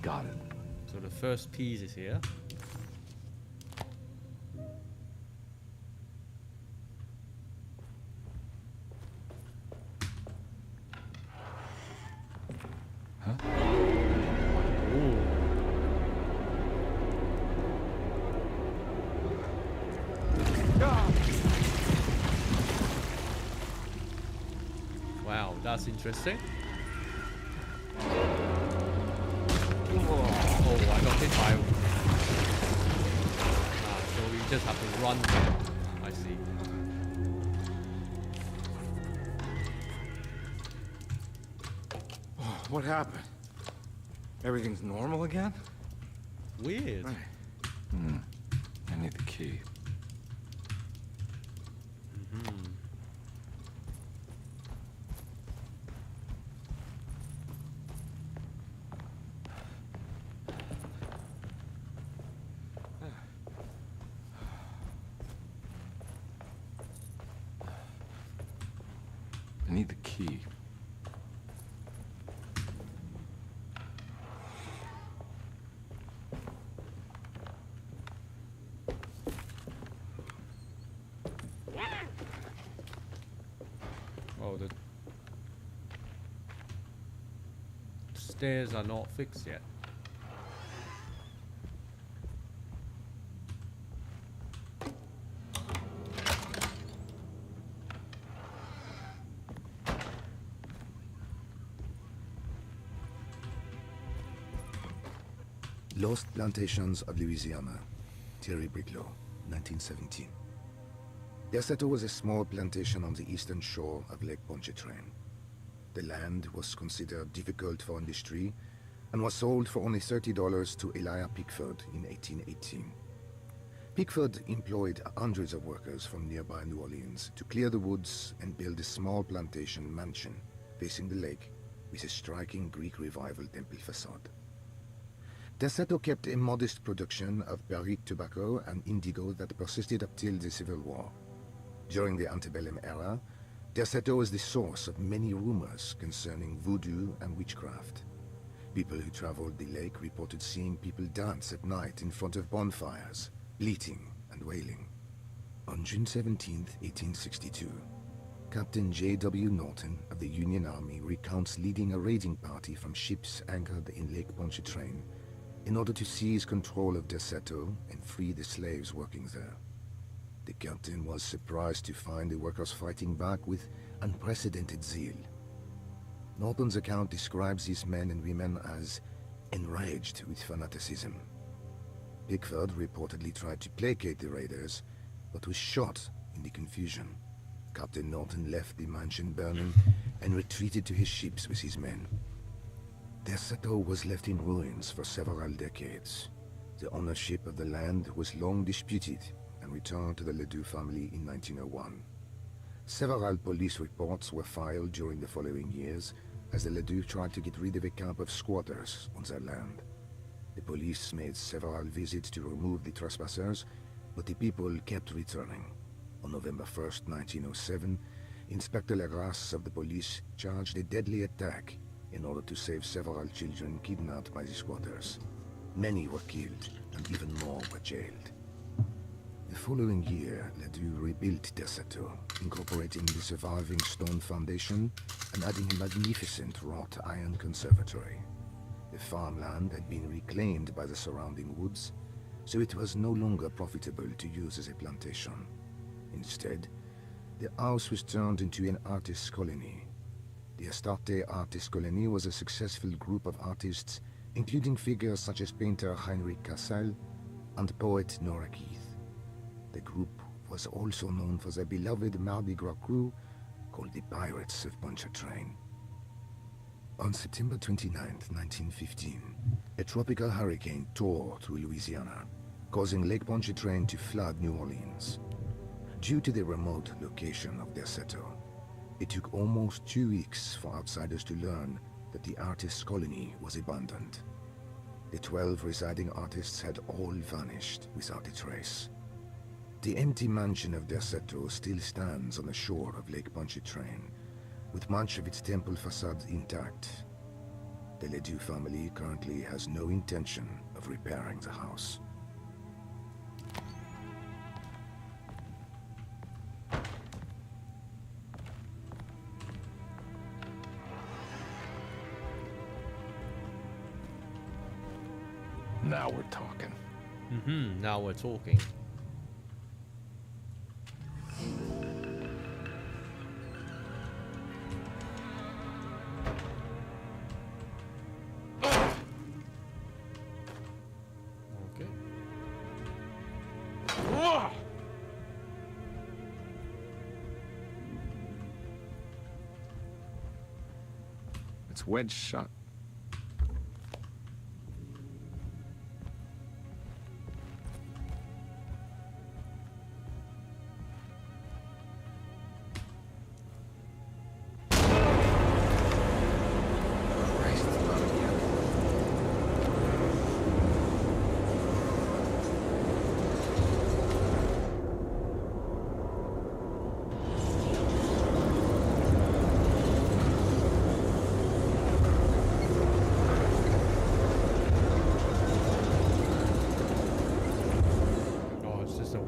Speaker 2: Got it.
Speaker 1: So the first piece is here. Wow, that's interesting. Oh, I got hit by... so we just have to run there. I see.
Speaker 2: What happened? Everything's normal again?
Speaker 1: Weird.
Speaker 2: Right. I need the key. I need the key.
Speaker 1: Oh, the stairs are not fixed yet.
Speaker 14: Lost Plantations of Louisiana, Thierry Briglow, 1917. Derceto was a small plantation on the eastern shore of Lake Pontchartrain. The land was considered difficult for industry and was sold for only $30 to Elijah Pickford in 1818. Pickford employed hundreds of workers from nearby New Orleans to clear the woods and build a small plantation mansion facing the lake with a striking Greek Revival temple facade. Derceto kept a modest production of barrique tobacco and indigo that persisted up till the Civil War. During the antebellum era, Derceto was the source of many rumors concerning voodoo and witchcraft. People who traveled the lake reported seeing people dance at night in front of bonfires, bleating and wailing. On June 17, 1862, Captain J.W. Norton of the Union Army recounts leading a raiding party from ships anchored in Lake Pontchartrain in order to seize control of Derceto and free the slaves working there. The captain was surprised to find the workers fighting back with unprecedented zeal. Norton's account describes these men and women as enraged with fanaticism. Pickford reportedly tried to placate the raiders, but was shot in the confusion. Captain Norton left the mansion burning and retreated to his ships with his men. Derceto was left in ruins for several decades. The ownership of the land was long disputed and returned to the Ledoux family in 1901. Several police reports were filed during the following years as the Ledoux tried to get rid of a camp of squatters on their land. The police made several visits to remove the trespassers, but the people kept returning. On November 1st, 1907, Inspector Legras of the police charged a deadly attack in order to save several children kidnapped by the squatters. Many were killed, and even more were jailed. The following year, Ledoux rebuilt Derceto, incorporating the surviving stone foundation and adding a magnificent wrought iron conservatory. The farmland had been reclaimed by the surrounding woods, so it was no longer profitable to use as a plantation. Instead, the house was turned into an artist's colony. The Astarte Artist Colony was a successful group of artists, including figures such as painter Heinrich Cassel and poet Nora Keith. The group was also known for their beloved Mardi Gras crew called the Pirates of Pontchartrain. On September 29, 1915, a tropical hurricane tore through Louisiana, causing Lake Pontchartrain to flood New Orleans. Due to the remote location of Derceto, it took almost 2 weeks for outsiders to learn that the artist's colony was abandoned. The 12 residing artists had all vanished without a trace. The empty mansion of Derceto still stands on the shore of Lake Pontchartrain, with much of its temple facade intact. The Ledoux family currently has no intention of repairing the house.
Speaker 2: Now we're talking.
Speaker 1: Now we're talking. Okay.
Speaker 2: It's wedged shut.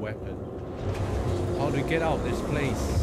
Speaker 1: Weapon. How to get out of this place?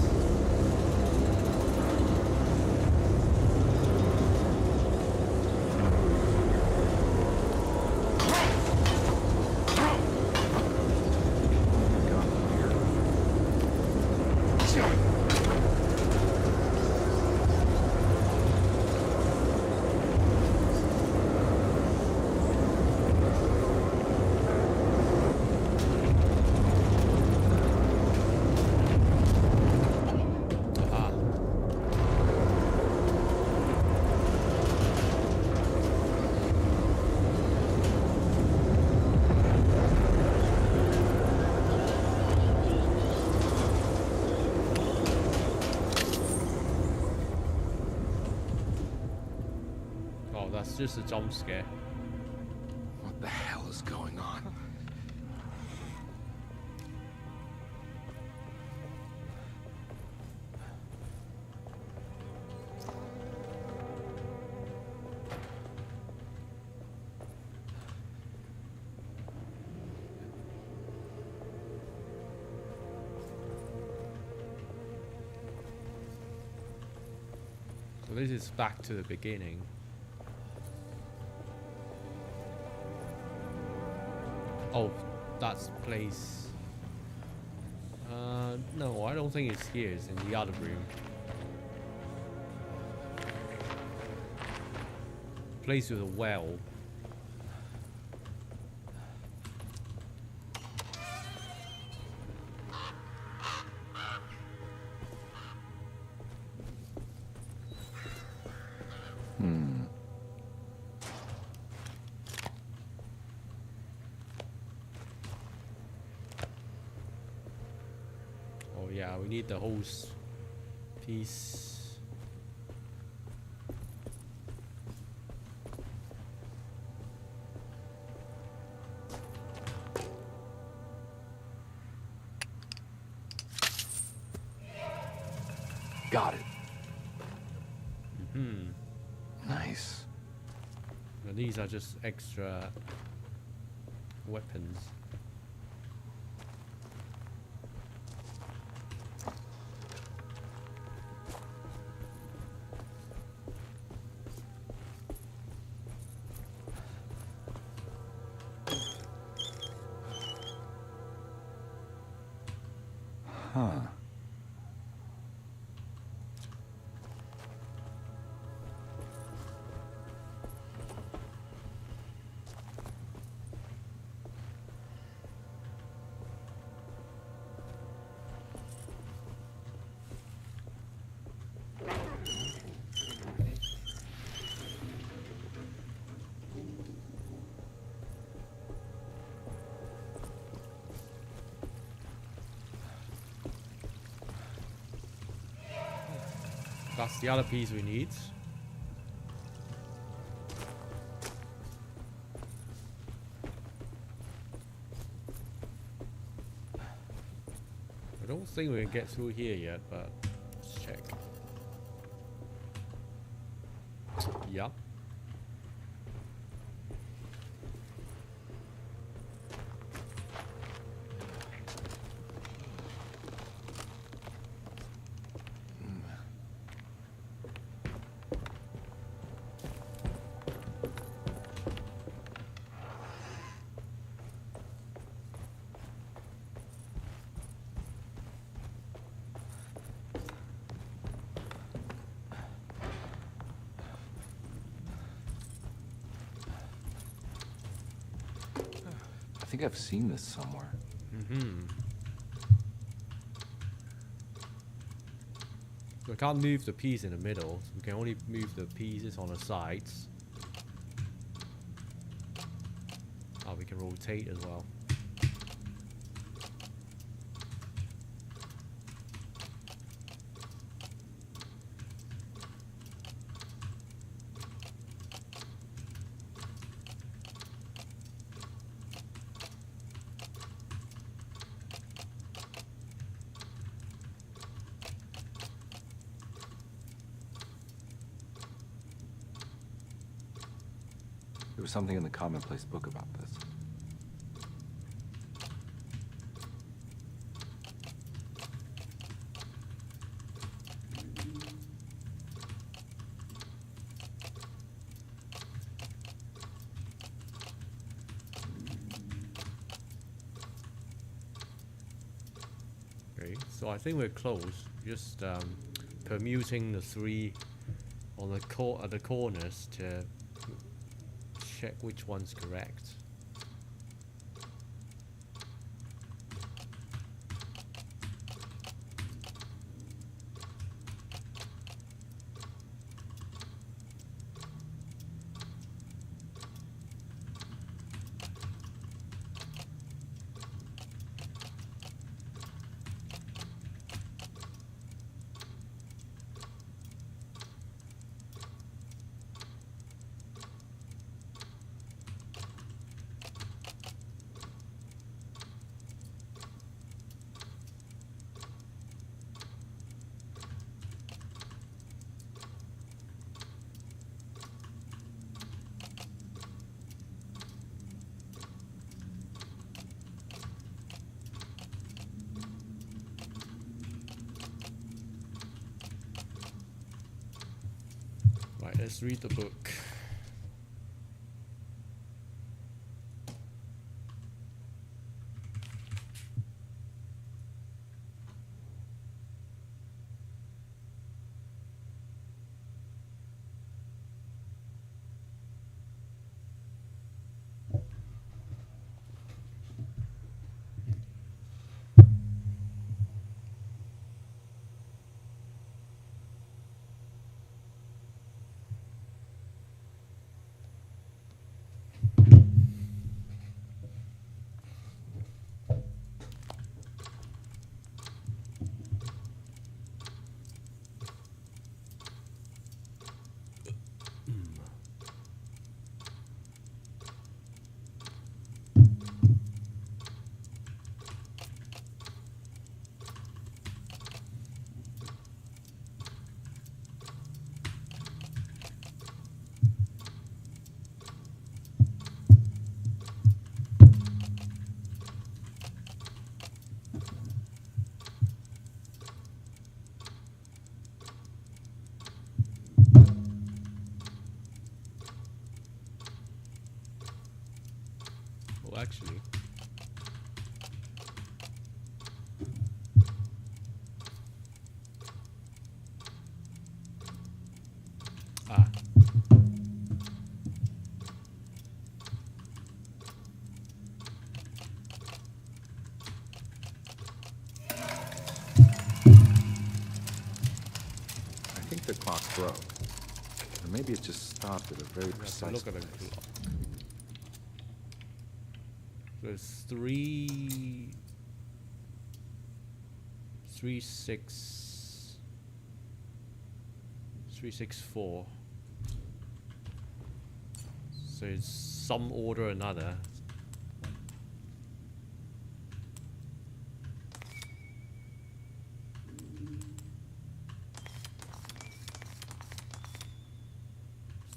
Speaker 1: That's just a jump scare.
Speaker 2: What the hell is going on?
Speaker 1: So this is back to the beginning. Oh, that's the place. No, I don't think it's here. It's in the other room. Place with a well. yeah, we need the hose piece.
Speaker 2: Got it.
Speaker 1: Hmm.
Speaker 2: Nice.
Speaker 1: Now these are just extra weapons.
Speaker 2: Huh.
Speaker 1: That's the other piece we need. I don't think we can get through here yet, but let's check. Yup.
Speaker 2: I think I've seen this somewhere.
Speaker 1: Mm-hmm. We can't move the piece in the middle, so we can only move the pieces on the sides. Oh, we can rotate as well.
Speaker 2: There was something in the commonplace book about this.
Speaker 1: Okay, so I think we're close. Just permuting the three on the corners to check which one's correct. Right, let's read the book. actually. Ah.
Speaker 2: I think the clock broke. Or maybe it just stopped at a very precise
Speaker 1: Look at the
Speaker 2: place.
Speaker 1: clock. So it's 3, 6, 364. So it's some order or another.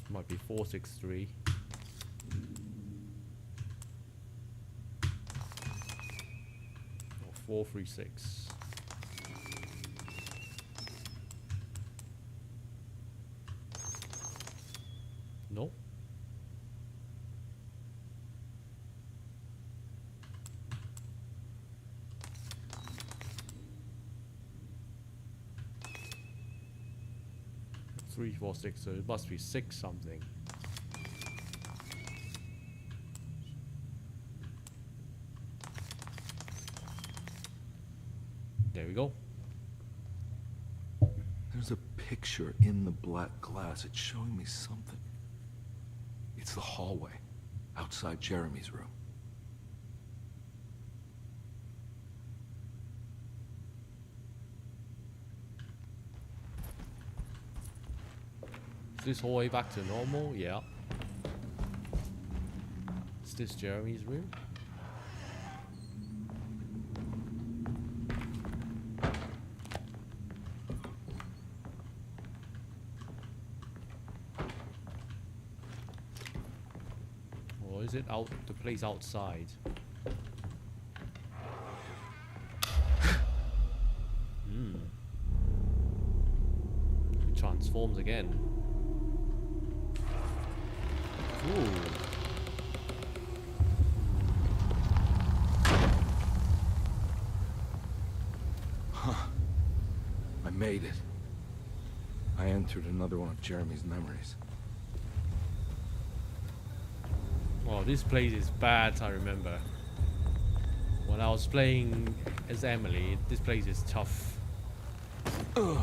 Speaker 1: Might be 463. Or 436. No. Three, 4, 6, so it must be 6 something. There we go.
Speaker 2: There's a picture in the black glass. It's showing me something. It's the hallway outside Jeremy's room.
Speaker 1: Is this hallway back to normal? Yeah. Is this Jeremy's room? Or is it out the place outside? It transforms again. Ooh.
Speaker 2: Huh. I made it. I entered another one of Jeremy's memories.
Speaker 1: Oh, this place is bad, I remember. When I was playing as Emily, this place is tough.
Speaker 2: Ugh.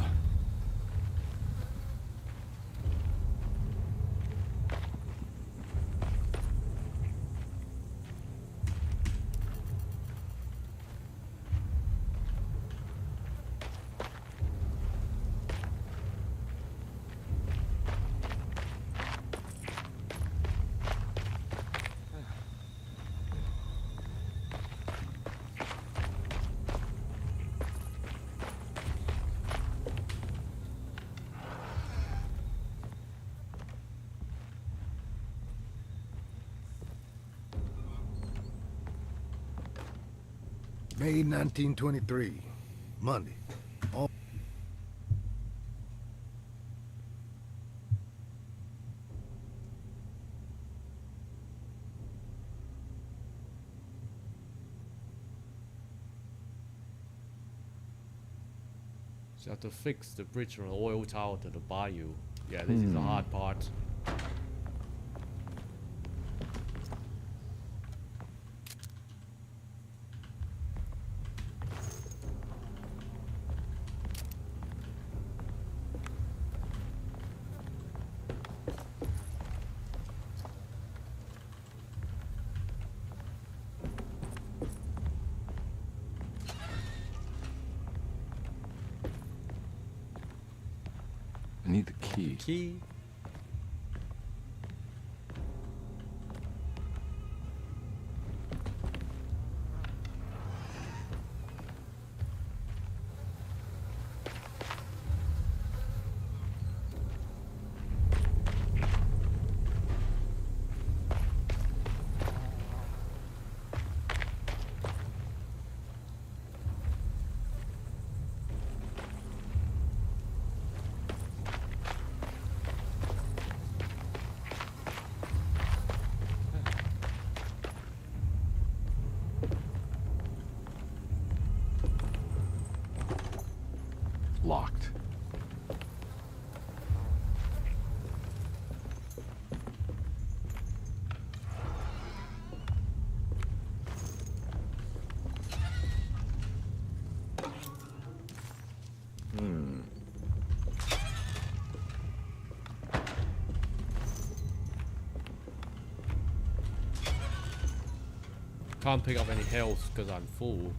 Speaker 14: May 1923, Monday. All
Speaker 1: So you have to fix the bridge from the oil tower to the bayou. Yeah, this is the hard part.
Speaker 2: I need the key.
Speaker 1: Key.
Speaker 2: Locked.
Speaker 1: Can't pick up any health because I'm full.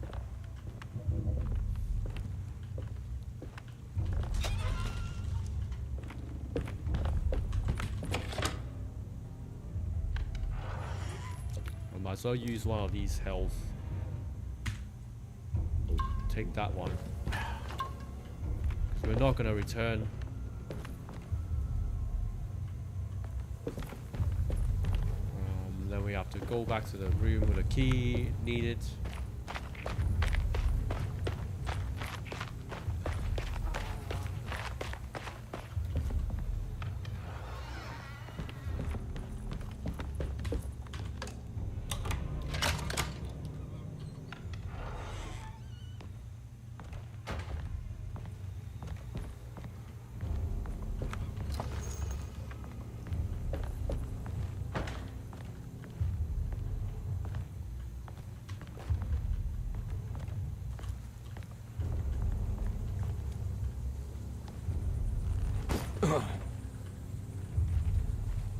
Speaker 1: I might as well use one of these health. Take that one. 'Cause we're not gonna return. Then we have to go back to the room with a key needed.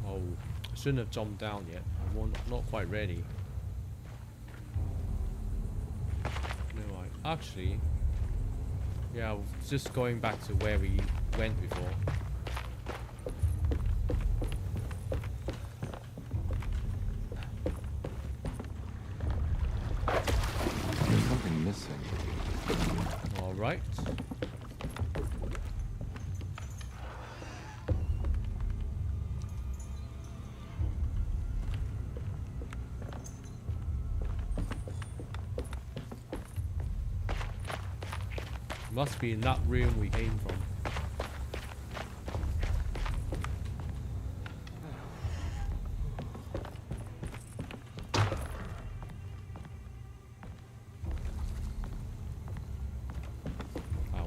Speaker 1: Oh, I shouldn't have jumped down yet. I'm not quite ready. No, actually, yeah, I was just going back to where we went before.
Speaker 2: There's something missing.
Speaker 1: All right. Must be in that room we came from.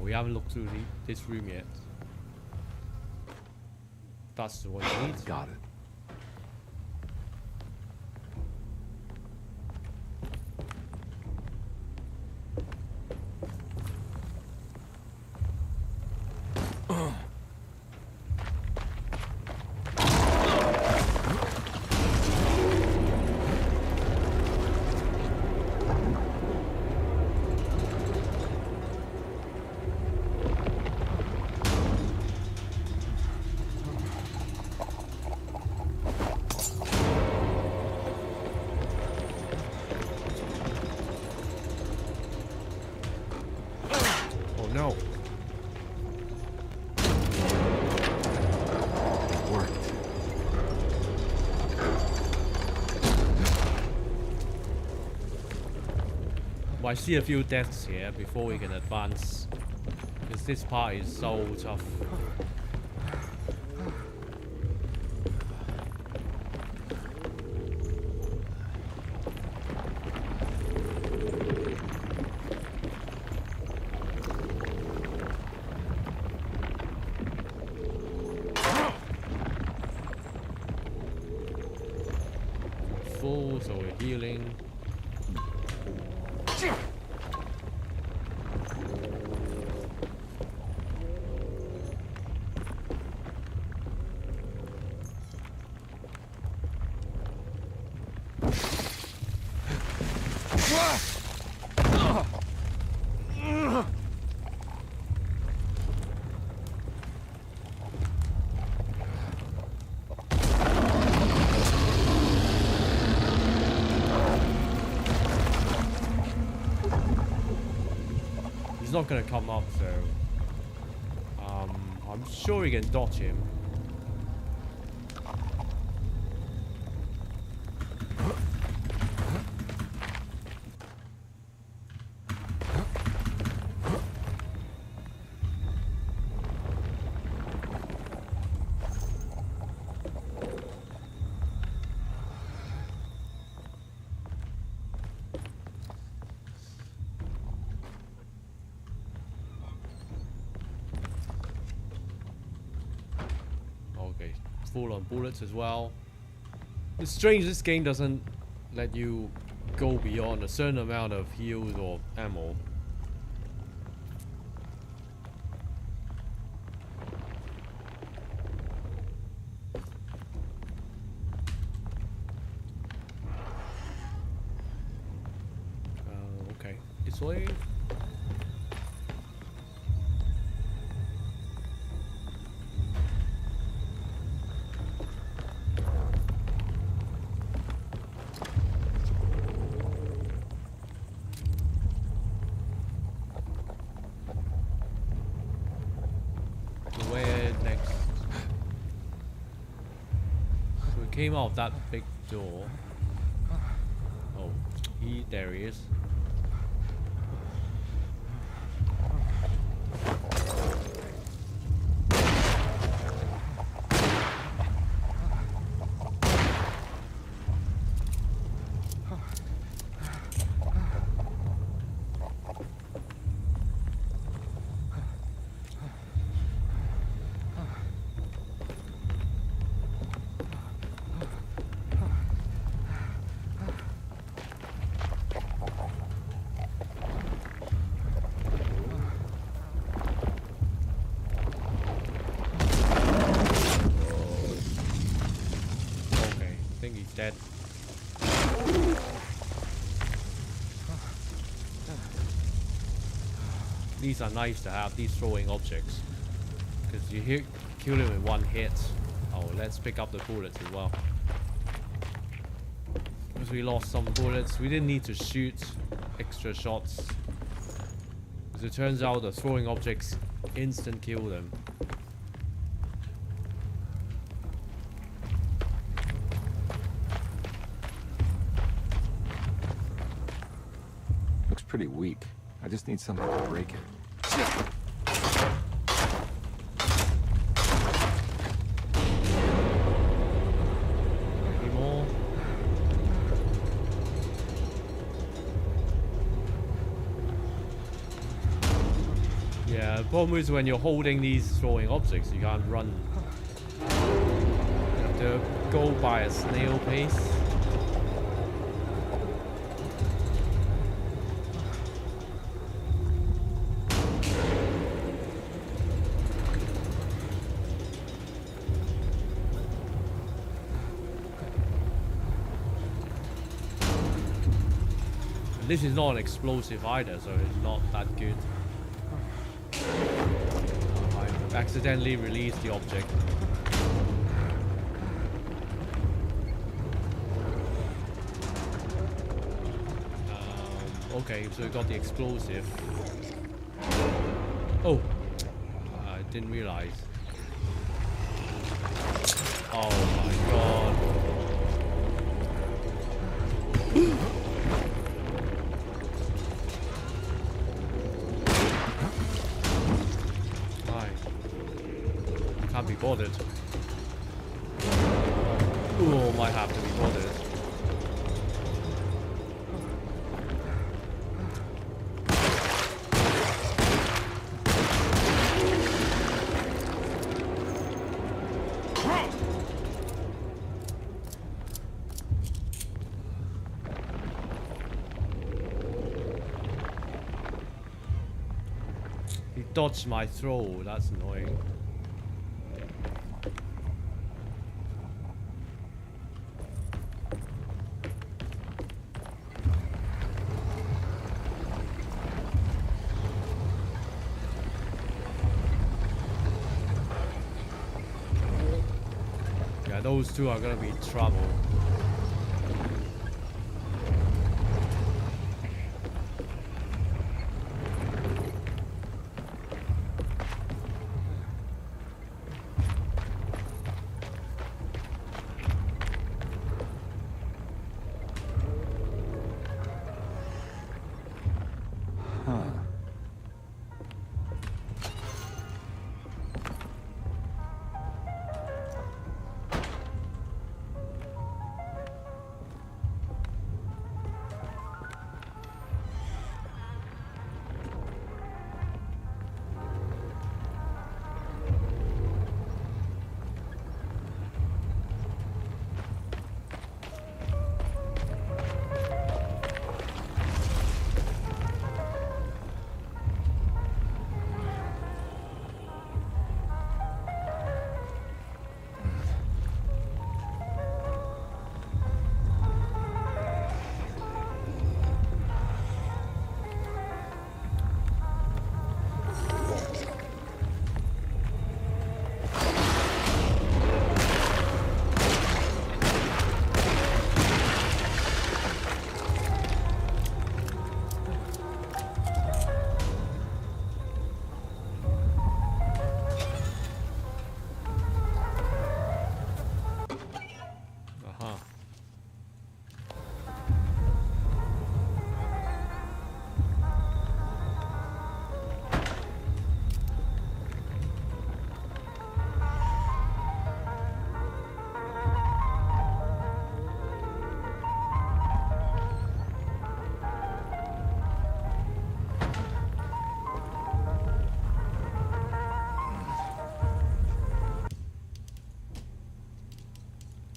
Speaker 1: We haven't looked through this room yet. That's the one we need.
Speaker 2: Got it.
Speaker 1: No.
Speaker 2: It worked.
Speaker 1: Well, I see a few deaths here before we can advance. Because this part is so tough. Full, so we're healing. He's not gonna come up, so I'm sure we can dodge him. full on bullets as well. It's strange this game doesn't let you go beyond a certain amount of heals or ammo. Okay, this way. Where next? So we came out of that big door. Oh, there he is. Dead. These are nice to have, these throwing objects, because you kill them with one hit. Oh, let's pick up the bullets as well, because we lost some bullets. We didn't need to shoot extra shots, because it turns out the throwing objects instant kill them.
Speaker 2: Pretty weak. I just need something to break it.
Speaker 1: Any more? Yeah, the problem is when you're holding these throwing objects, you can't run. You have to go by a snail pace. This is not an explosive either, so it's not that good. I accidentally released the object. Okay, so we got the explosive. Oh, I didn't realize. Oh my god. Can't be bothered. Oh, might have to be bothered. He dodged my throw, that's annoying. Those two are gonna be trouble.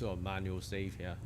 Speaker 1: do a manual save here.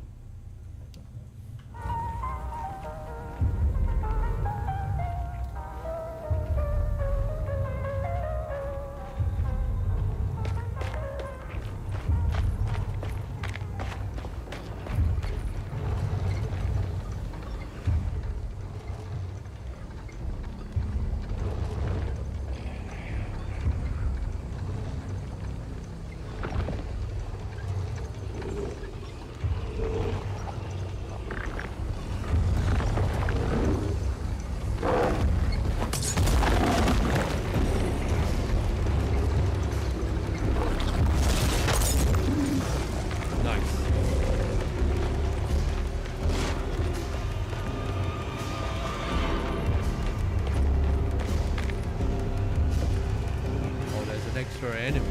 Speaker 1: Extra enemy.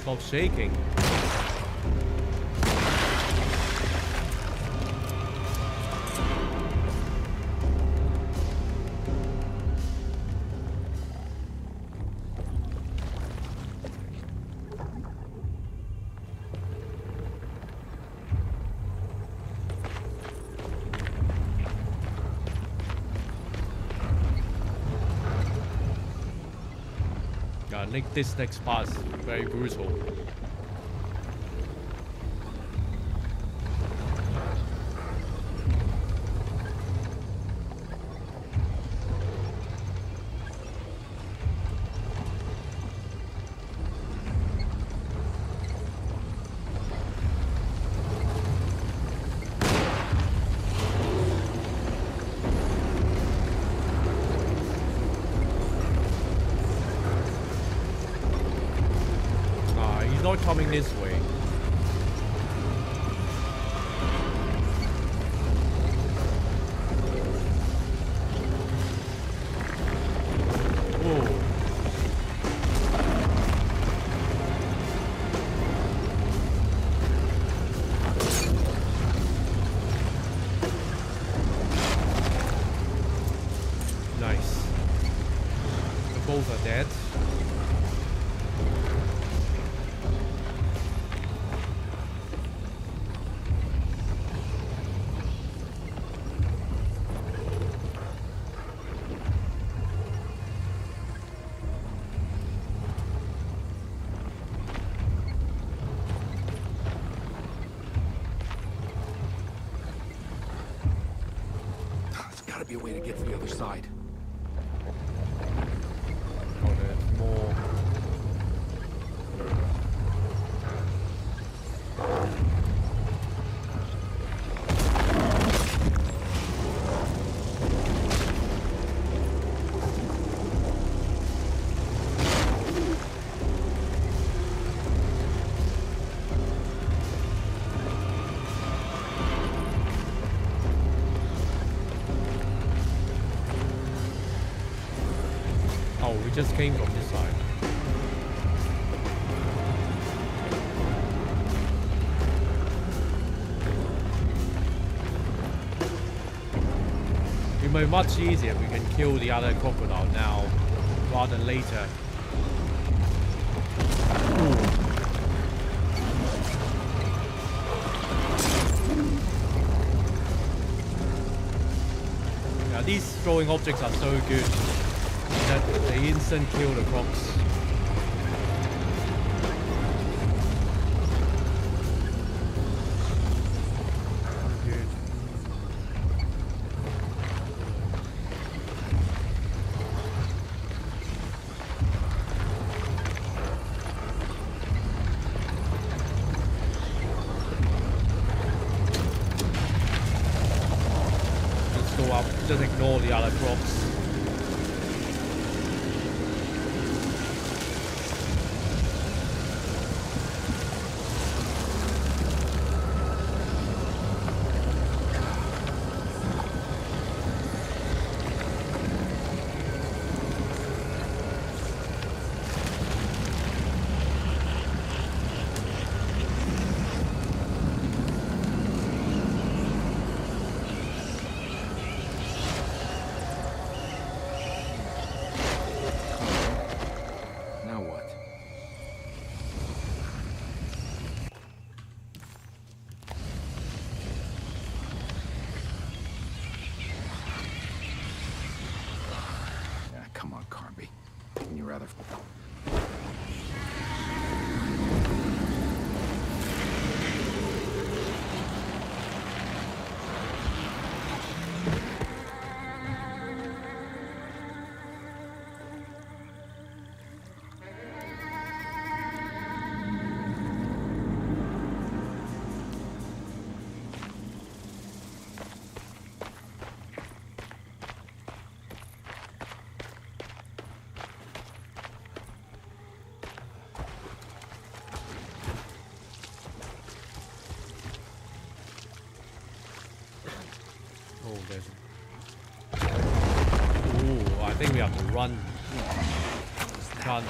Speaker 1: Stop shaking. This next part is very brutal. Not coming this way. Whoa. Nice. Both are dead.
Speaker 12: Be a way to get to the other side.
Speaker 1: Oh, there's more. Just came from this side. It might be much easier if we can kill the other crocodile now rather than later. Now these throwing objects are so good. They instant kill the crocs. Good. Let's go up. Just ignore the other crocs.
Speaker 2: Come on, Carnby. Can you rather...
Speaker 1: Oh, there's... Ooh, I think we have to run. Can't...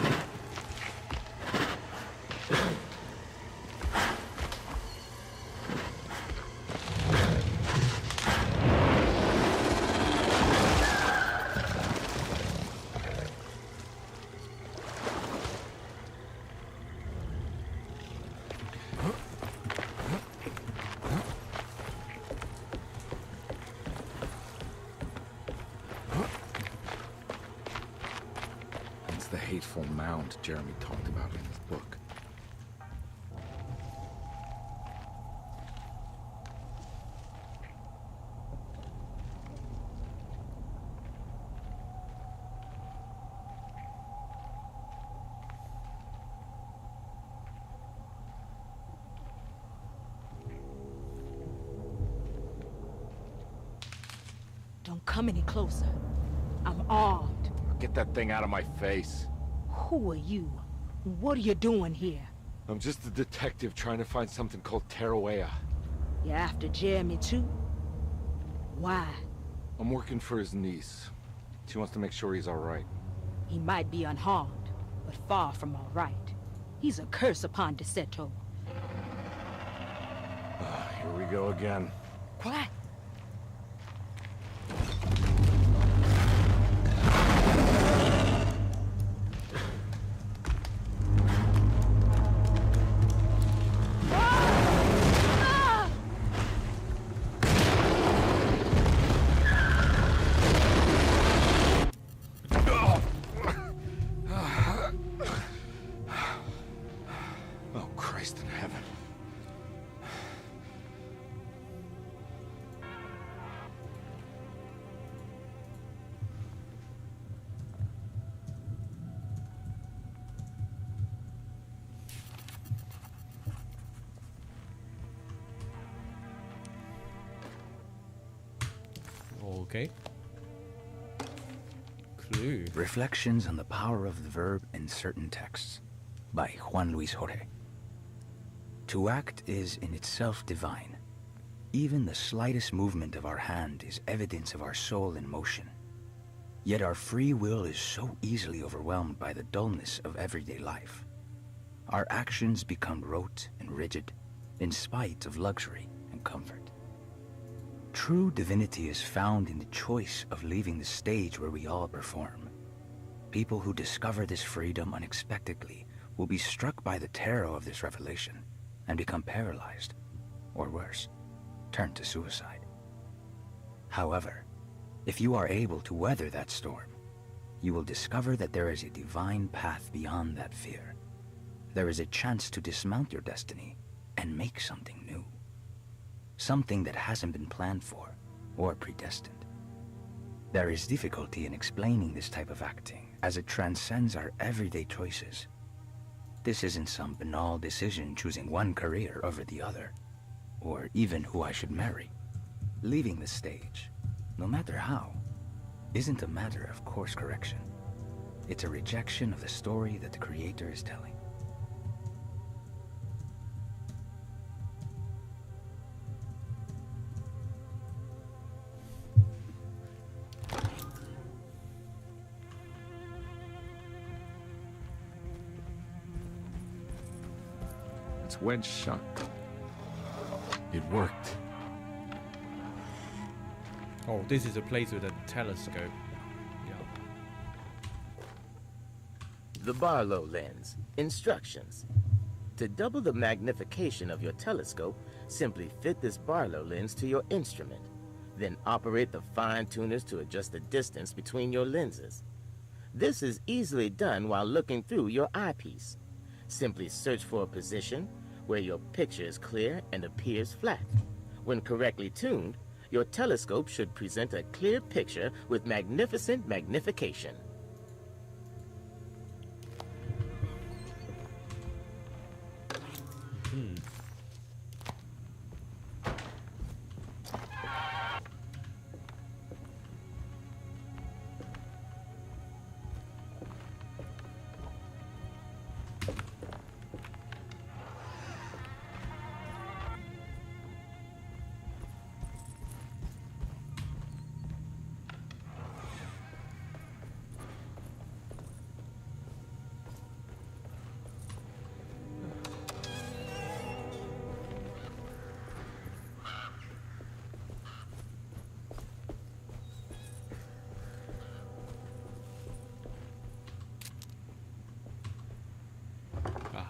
Speaker 2: The hateful mound Jeremy talked about in his book.
Speaker 7: Don't come any closer. I'm armed.
Speaker 2: Get that thing out of my face.
Speaker 7: Who are you? What are you doing here?
Speaker 2: I'm just a detective trying to find something called Teruea.
Speaker 7: You're after Jeremy too? Why?
Speaker 2: I'm working for his niece. She wants to make sure he's alright.
Speaker 7: He might be unharmed, but far from alright. He's a curse upon Deseto.
Speaker 2: Here we go again.
Speaker 7: What?
Speaker 2: Oh, Christ in heaven.
Speaker 1: Okay. Clue.
Speaker 15: Reflections on the Power of the Verb in Certain Texts by Juan Luis Jorge. To act is in itself divine. Even the slightest movement of our hand is evidence of our soul in motion. Yet our free will is so easily overwhelmed by the dullness of everyday life. Our actions become rote and rigid, in spite of luxury and comfort. True divinity is found in the choice of leaving the stage where we all perform. People who discover this freedom unexpectedly will be struck by the terror of this revelation and become paralyzed, or worse, turn to suicide. However, if you are able to weather that storm, you will discover that there is a divine path beyond that fear. There is a chance to dismount your destiny and make something new. Something that hasn't been planned for or predestined. There is difficulty in explaining this type of acting as it transcends our everyday choices. This isn't some banal decision choosing one career over the other, or even who I should marry. Leaving the stage, no matter how, isn't a matter of course correction. It's a rejection of the story that the creator is telling.
Speaker 2: It's wedge shut. It worked.
Speaker 1: Oh, this is a place with a telescope. Yeah.
Speaker 5: The Barlow lens. Instructions. To double the magnification of your telescope, simply fit this Barlow lens to your instrument. Then operate the fine tuners to adjust the distance between your lenses. This is easily done while looking through your eyepiece. Simply search for a position where your picture is clear and appears flat. When correctly tuned, your telescope should present a clear picture with magnificent magnification.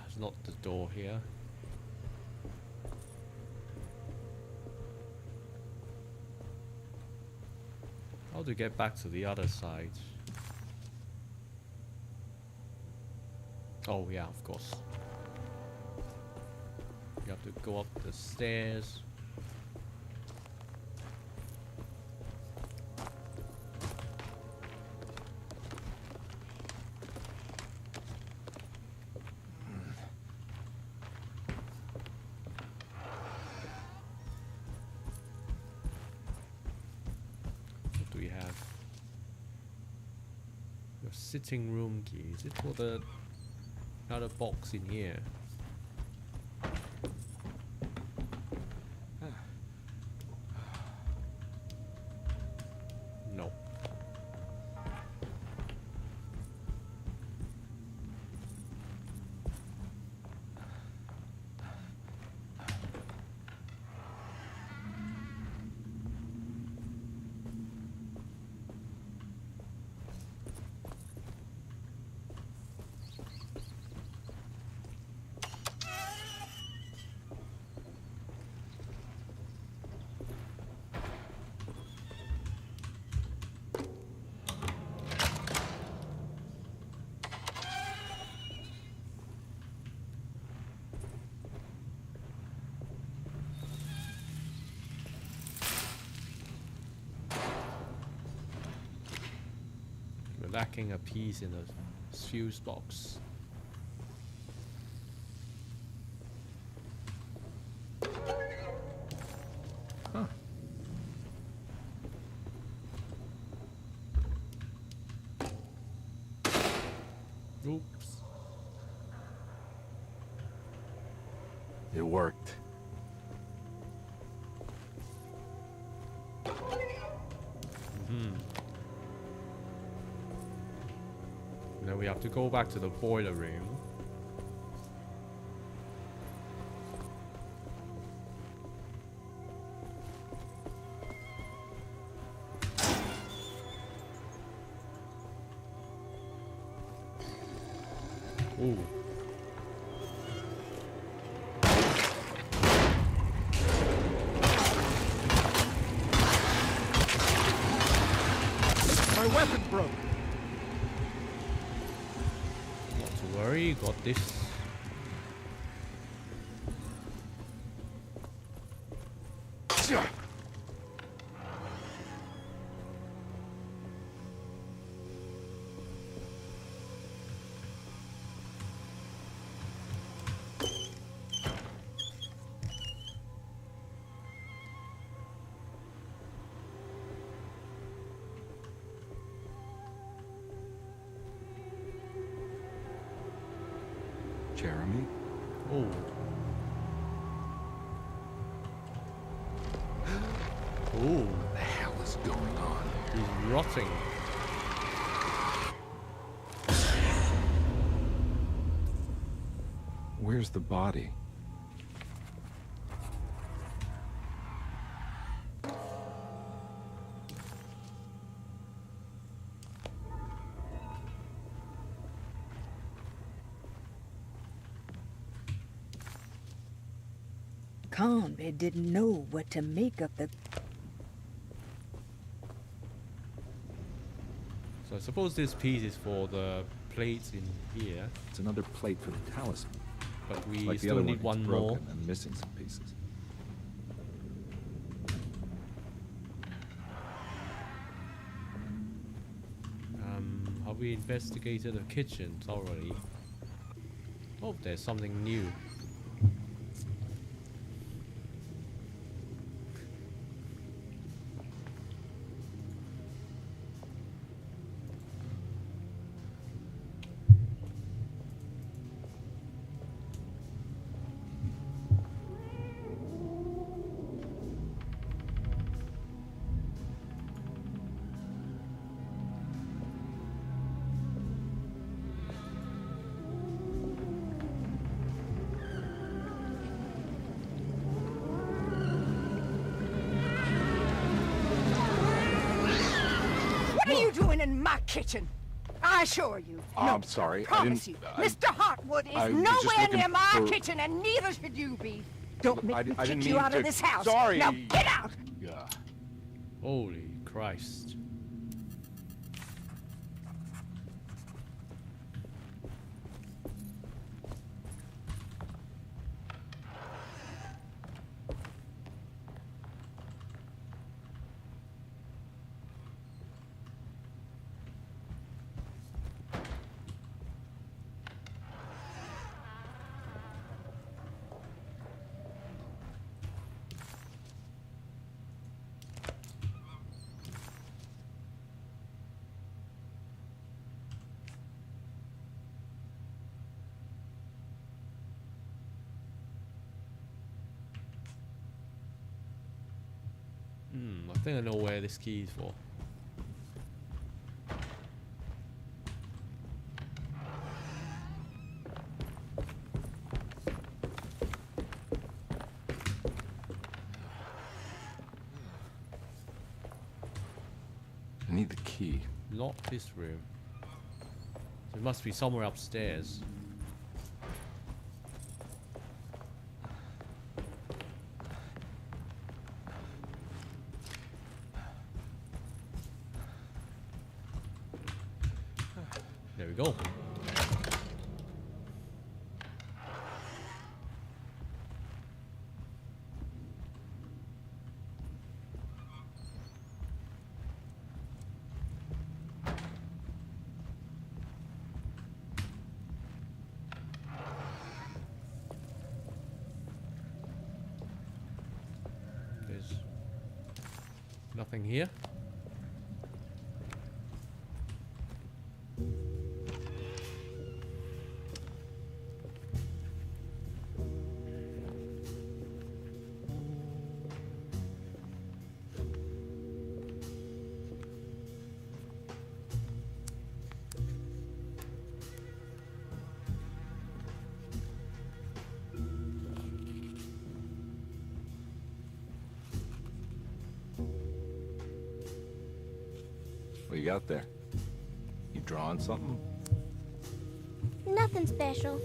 Speaker 1: It's not the door here. How to get back to the other side? Oh yeah, of course. You have to go up the stairs. Sitting room key. Is it for the other box in here? No. Lacking a piece in the fuse box.
Speaker 2: Huh.
Speaker 1: Oops.
Speaker 2: It worked.
Speaker 1: Now we have to go back to the boiler room. Ooh.
Speaker 6: My weapon broke.
Speaker 1: Not to worry, got this.
Speaker 2: Jeremy?
Speaker 1: Oh. Oh.
Speaker 12: What the hell is going on?
Speaker 1: He's rotting.
Speaker 2: Where's the body?
Speaker 4: Carnby didn't know what to make of the...
Speaker 1: So I suppose this piece is for the plates in here.
Speaker 2: It's another plate for the talisman.
Speaker 1: But we
Speaker 2: like the
Speaker 1: still
Speaker 2: other
Speaker 1: need one
Speaker 2: it's
Speaker 1: more.
Speaker 2: broken and missing some pieces.
Speaker 1: Have we investigated the kitchens already? Oh, there's something new.
Speaker 4: What are you doing in my kitchen? I assure you.
Speaker 2: Oh,
Speaker 4: no,
Speaker 2: I'm sorry.
Speaker 4: I promise you. Mr. Hartwood is nowhere near my kitchen, and neither should you be. Don't make me kick you out of this house.
Speaker 2: Sorry.
Speaker 4: Now get out!
Speaker 2: Yeah.
Speaker 1: Holy Christ. I think I know where this key is for.
Speaker 2: I need the key.
Speaker 1: Not this room. It must be somewhere upstairs. There we go. There's nothing here.
Speaker 2: What you got there? You drawing something?
Speaker 9: Nothing special.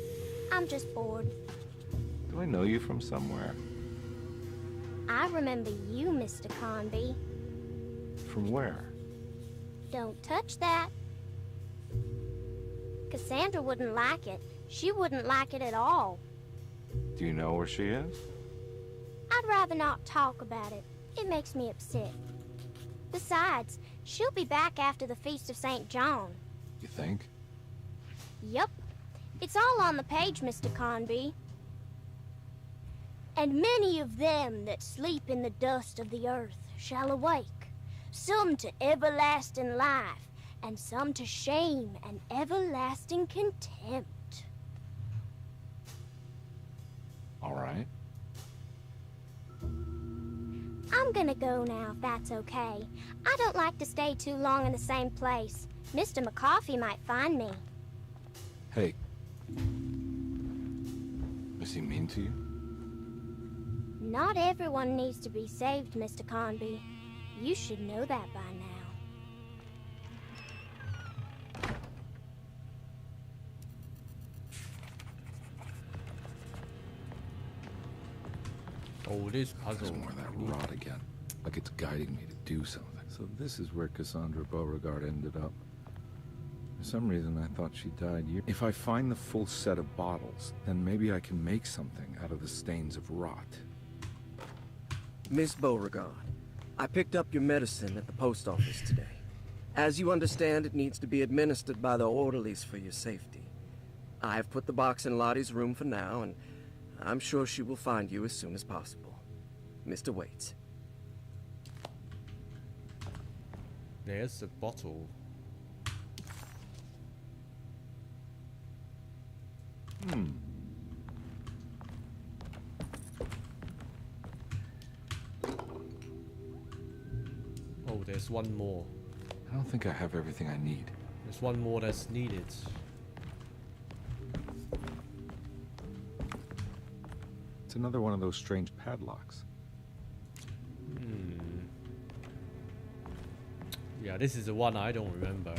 Speaker 9: I'm just bored.
Speaker 2: Do I know you from somewhere?
Speaker 9: I remember you, Mr. Carnby.
Speaker 2: From where?
Speaker 9: Don't touch that. Cassandra wouldn't like it. She wouldn't like it at all.
Speaker 2: Do you know where she is?
Speaker 9: I'd rather not talk about it. It makes me upset. Besides, she'll be back after the Feast of St. John.
Speaker 2: You think?
Speaker 9: Yup. It's all on the page, Mr. Carnby. And many of them that sleep in the dust of the earth shall awake, some to everlasting life, and some to shame and everlasting contempt.
Speaker 2: All right.
Speaker 9: I'm gonna go now, if that's okay. I don't like to stay too long in the same place. Mr. McCoffey might find me.
Speaker 2: Hey. Is he mean to you?
Speaker 9: Not everyone needs to be saved, Mr. Carnby. You should know that by now.
Speaker 1: Oh, this puzzle.
Speaker 2: There's more of that rot again. Like it's guiding me to do something. So this is where Cassandra Beauregard ended up. For some reason, I thought she died years. If I find the full set of bottles, then maybe I can make something out of the stains of rot.
Speaker 6: Miss Beauregard, I picked up your medicine at the post office today. As you understand, it needs to be administered by the orderlies for your safety. I have put the box in Lottie's room for now, and I'm sure she will find you as soon as possible. Mr. Waits.
Speaker 1: There's the bottle. Oh, there's one more.
Speaker 2: I don't think I have everything I need.
Speaker 1: There's one more that's needed.
Speaker 2: It's another one of those strange padlocks.
Speaker 1: Yeah, this is the one I don't remember.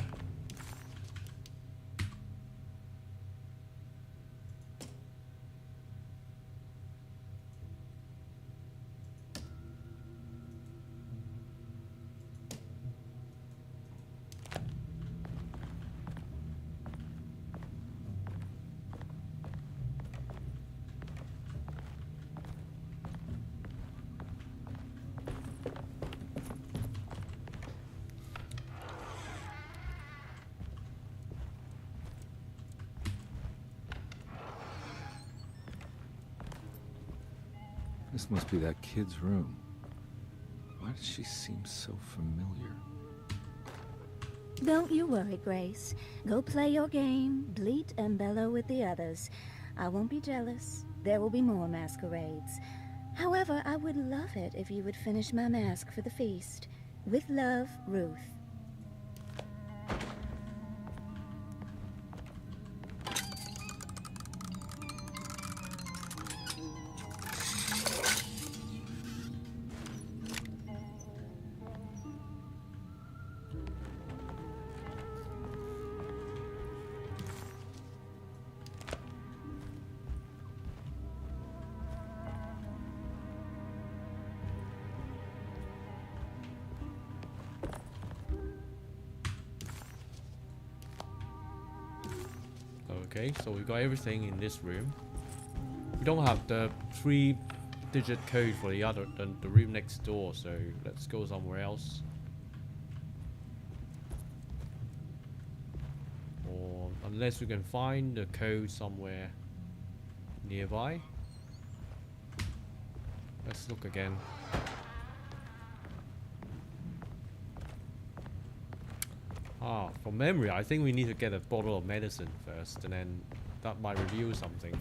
Speaker 2: This must be that kid's room. Why does she seem so familiar?
Speaker 16: Don't you worry, Grace. Go play your game, bleat and bellow with the others. I won't be jealous. There will be more masquerades. However, I would love it if you would finish my mask for the feast. With love, Ruth. Okay, so we got everything in this room. We don't have the 3-digit code for the room next door, so let's go somewhere else. Or unless we can find the code somewhere nearby. Let's look again. Ah, from memory, I think we need to get a bottle of medicine first, and then that might reveal something.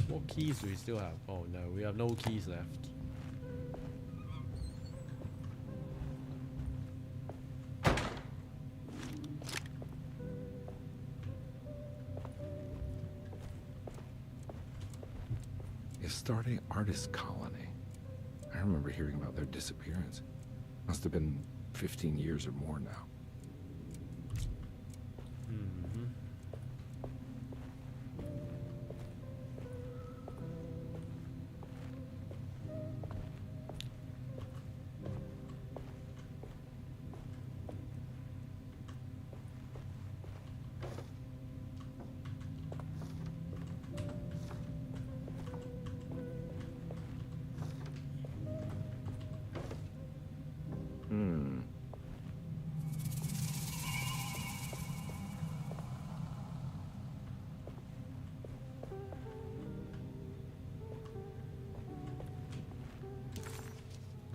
Speaker 16: What keys do we still have? Oh no, we have no keys left.
Speaker 2: Astarte Artist Colony. I remember hearing about their disappearance. Must have been 15 years or more now.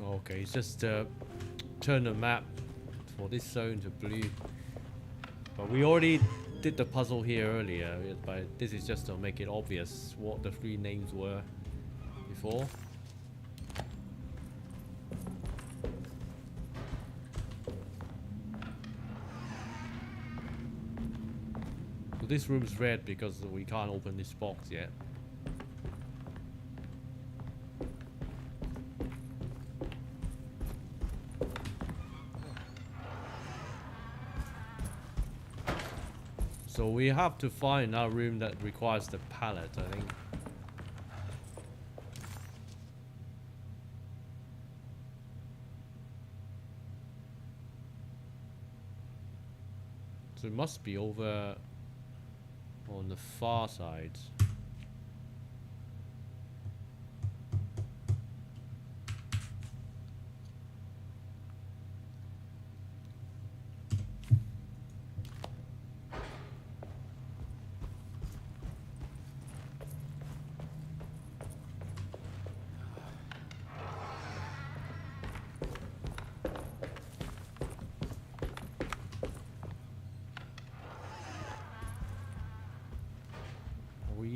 Speaker 1: Okay, it's just turn the map for this zone to blue. But we already did the puzzle here earlier, but this is just to make it obvious what the 3 names were before. So this room's red because we can't open this box yet. So we have to find a room that requires the pallet, I think. So it must be over on the far side.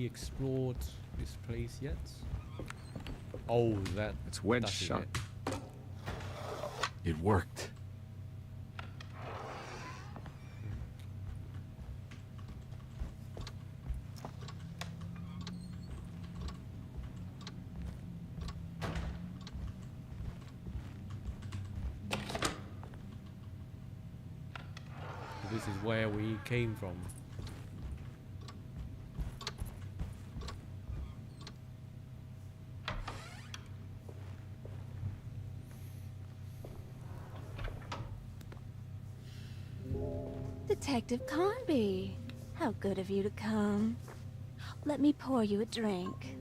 Speaker 1: Explored this place yet? Oh,
Speaker 2: it's wedged shut. It worked.
Speaker 1: So this is where we came from.
Speaker 16: Detective Carnby, how good of you to come. Let me pour you a drink.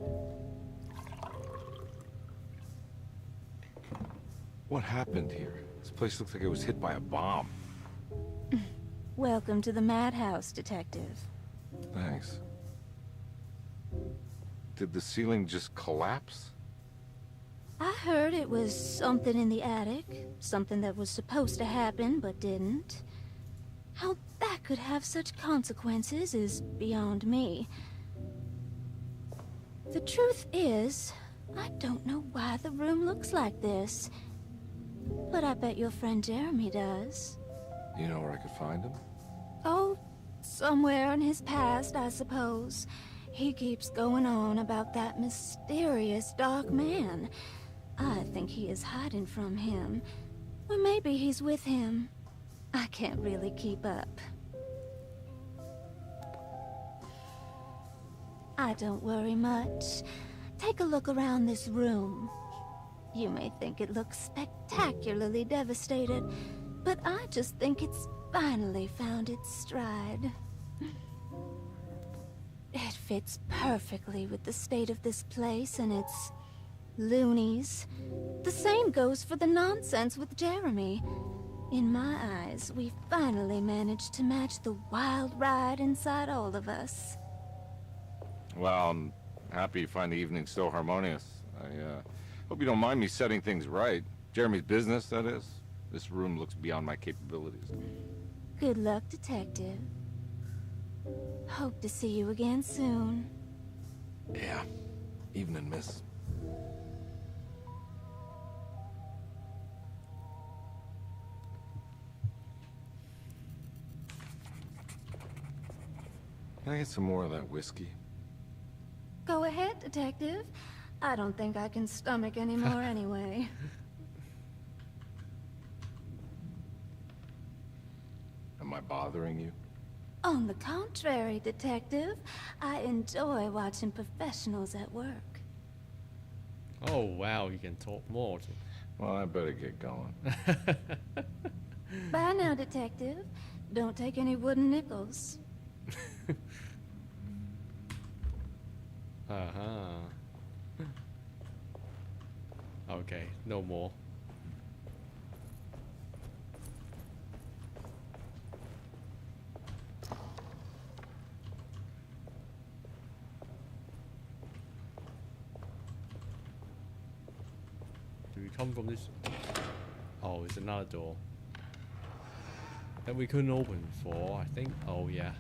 Speaker 2: What happened here? This place looks like it was hit by a bomb.
Speaker 16: Welcome to the madhouse, Detective.
Speaker 2: Thanks. Did the ceiling just collapse?
Speaker 16: I heard it was something in the attic. Something that was supposed to happen, but didn't. How that could have such consequences is beyond me. The truth is, I don't know why the room looks like this. But I bet your friend Jeremy does.
Speaker 2: You know where I could find him?
Speaker 16: Oh, somewhere in his past, I suppose. He keeps going on about that mysterious dark man. I think he is hiding from him. Or maybe he's with him. I can't really keep up. I don't worry much. Take a look around this room. You may think it looks spectacularly devastated, but I just think it's finally found its stride. It fits perfectly with the state of this place and its loonies. The same goes for the nonsense with Jeremy. In my eyes, we finally managed to match the wild ride inside all of us.
Speaker 2: Well, I'm happy you find the evening so harmonious. I hope you don't mind me setting things right. Jeremy's business, that is. This room looks beyond my capabilities.
Speaker 16: Good luck, Detective. Hope to see you again soon.
Speaker 2: Yeah. Evening, miss. Can I get some more of that whiskey?
Speaker 16: Go ahead, Detective. I don't think I can stomach any more anyway.
Speaker 2: Am I bothering you?
Speaker 16: On the contrary, Detective. I enjoy watching professionals at work.
Speaker 1: Oh wow, you can talk more.
Speaker 2: Well, I better get going.
Speaker 16: Bye now, Detective. Don't take any wooden nickels.
Speaker 1: Uh-huh. Okay, no more. Do we come from this? Oh, it's another door that we couldn't open before, I think. Oh yeah.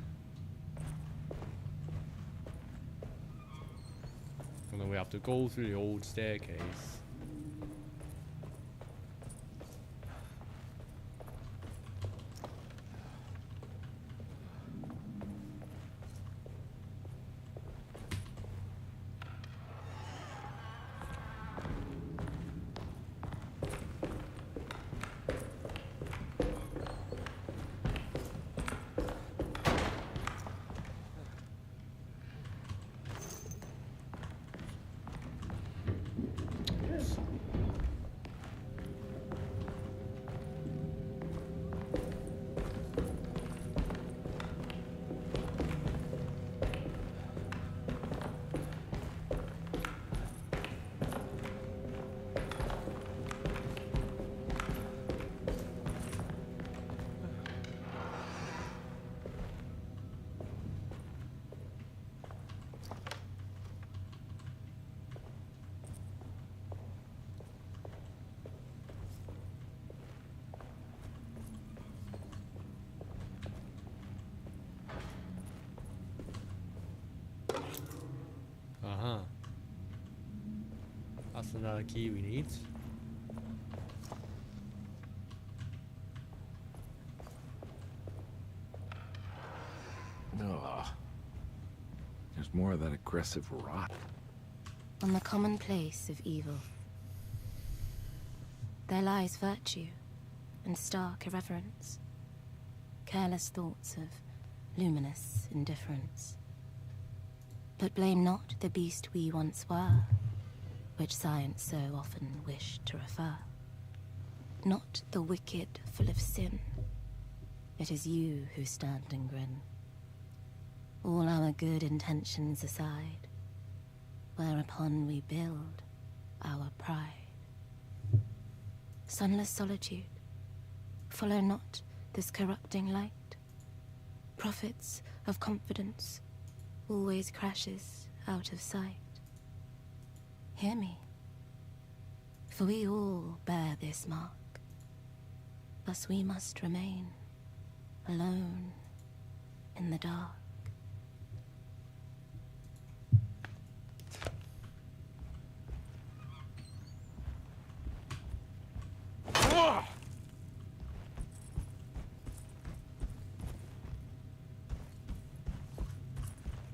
Speaker 1: And we have to go through the old staircase. Uh-huh. That's another key we need.
Speaker 2: Ugh. There's more of that aggressive rot.
Speaker 17: On the commonplace of evil, there lies virtue and stark irreverence, careless thoughts of luminous indifference. But blame not the beast we once were, which science so often wished to refer. Not the wicked full of sin, it is you who stand and grin. All our good intentions aside, whereupon we build our pride. Sunless solitude, follow not this corrupting light. Prophets of confidence, always crashes out of sight. Hear me, for we all bear this mark. Thus we must remain alone in the dark.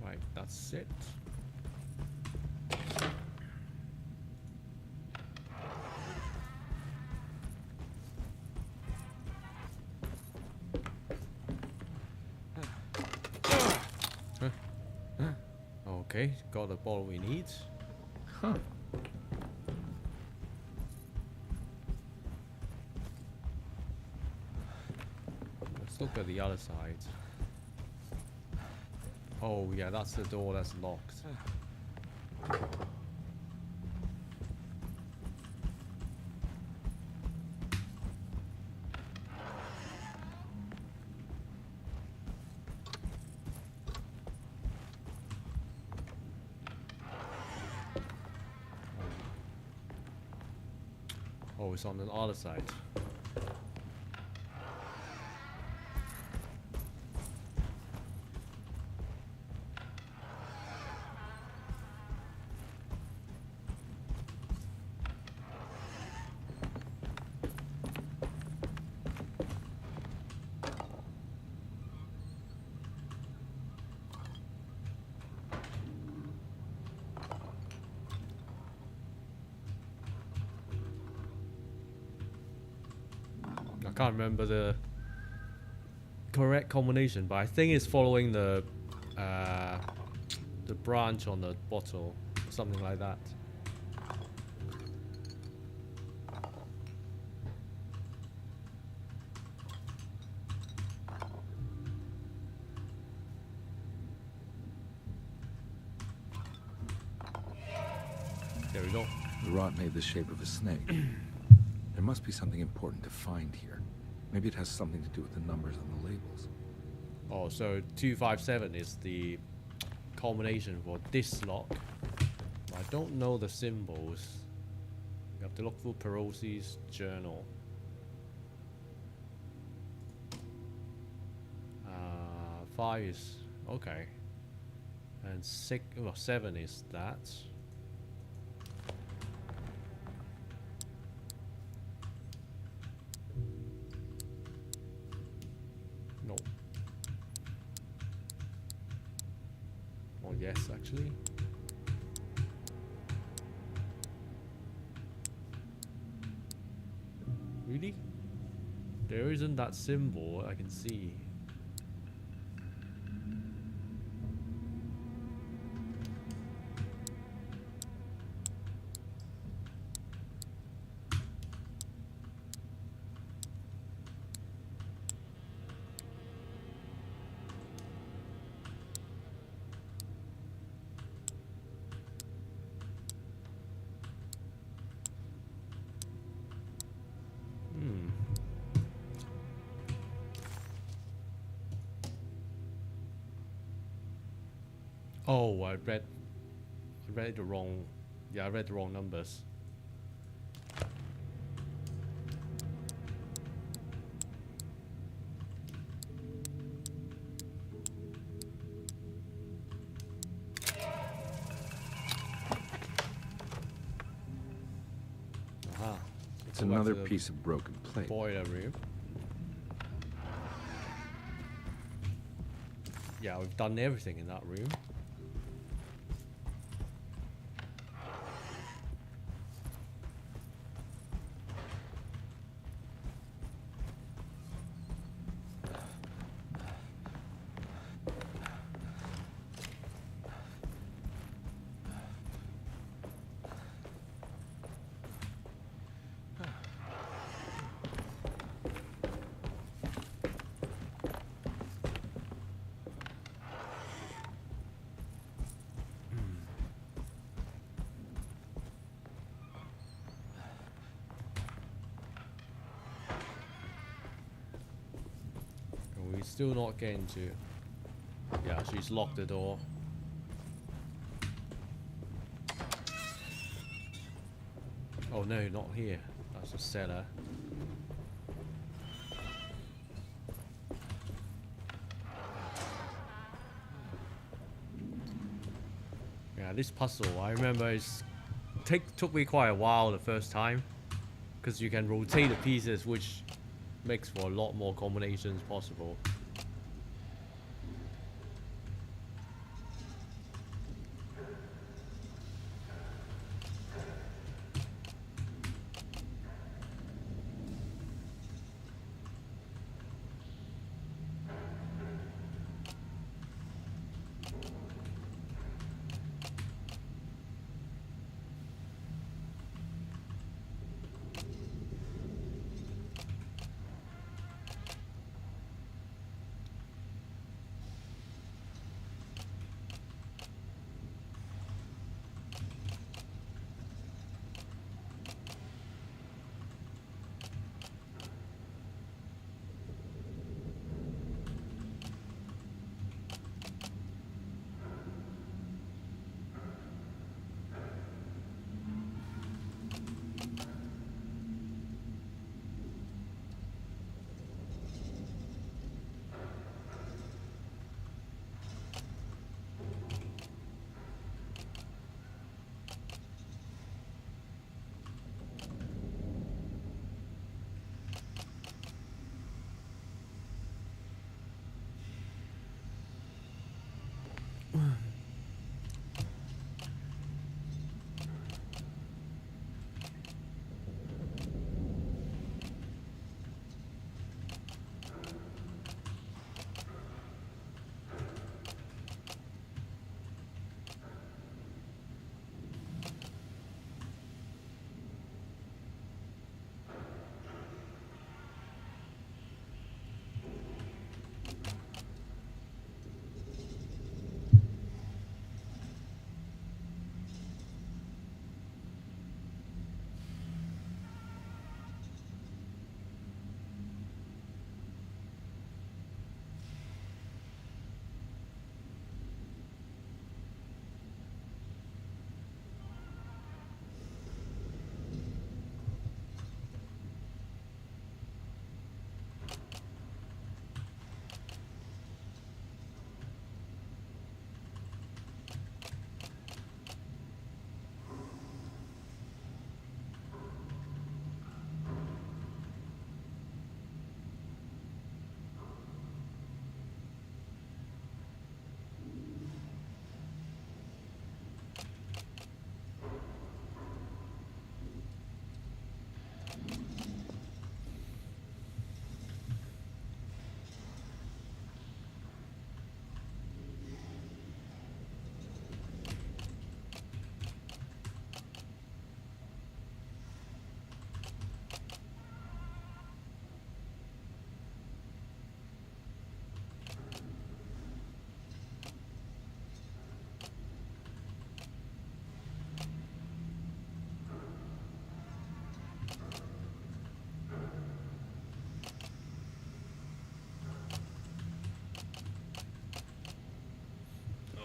Speaker 1: Right, that's it. Okay, got the ball we need.
Speaker 2: Huh.
Speaker 1: Let's look at the other side. Oh yeah, that's the door that's locked. Oh, it's on the other side. I can't remember the correct combination, but I think it's following the branch on the bottle, something like that. There we go.
Speaker 2: The rot made the shape of a snake. There must be something important to find here. Maybe it has something to do with the numbers on the labels.
Speaker 1: Oh, so 257 is the combination for this lock. I don't know the symbols. You have to look for Perosi's journal. 5 is okay, and 7 is that. Yes, actually. Really? There isn't that symbol I can see. Oh, I read the wrong. Yeah, I read the wrong numbers. Aha.
Speaker 2: It's another piece of broken plate.
Speaker 1: Boiler room. Yeah, we've done everything in that room. We're still not getting to. Yeah, she's locked the door. Oh no, not here. That's a cellar. Yeah, this puzzle, I remember took me quite a while the first time, because you can rotate the pieces, which makes for a lot more combinations possible.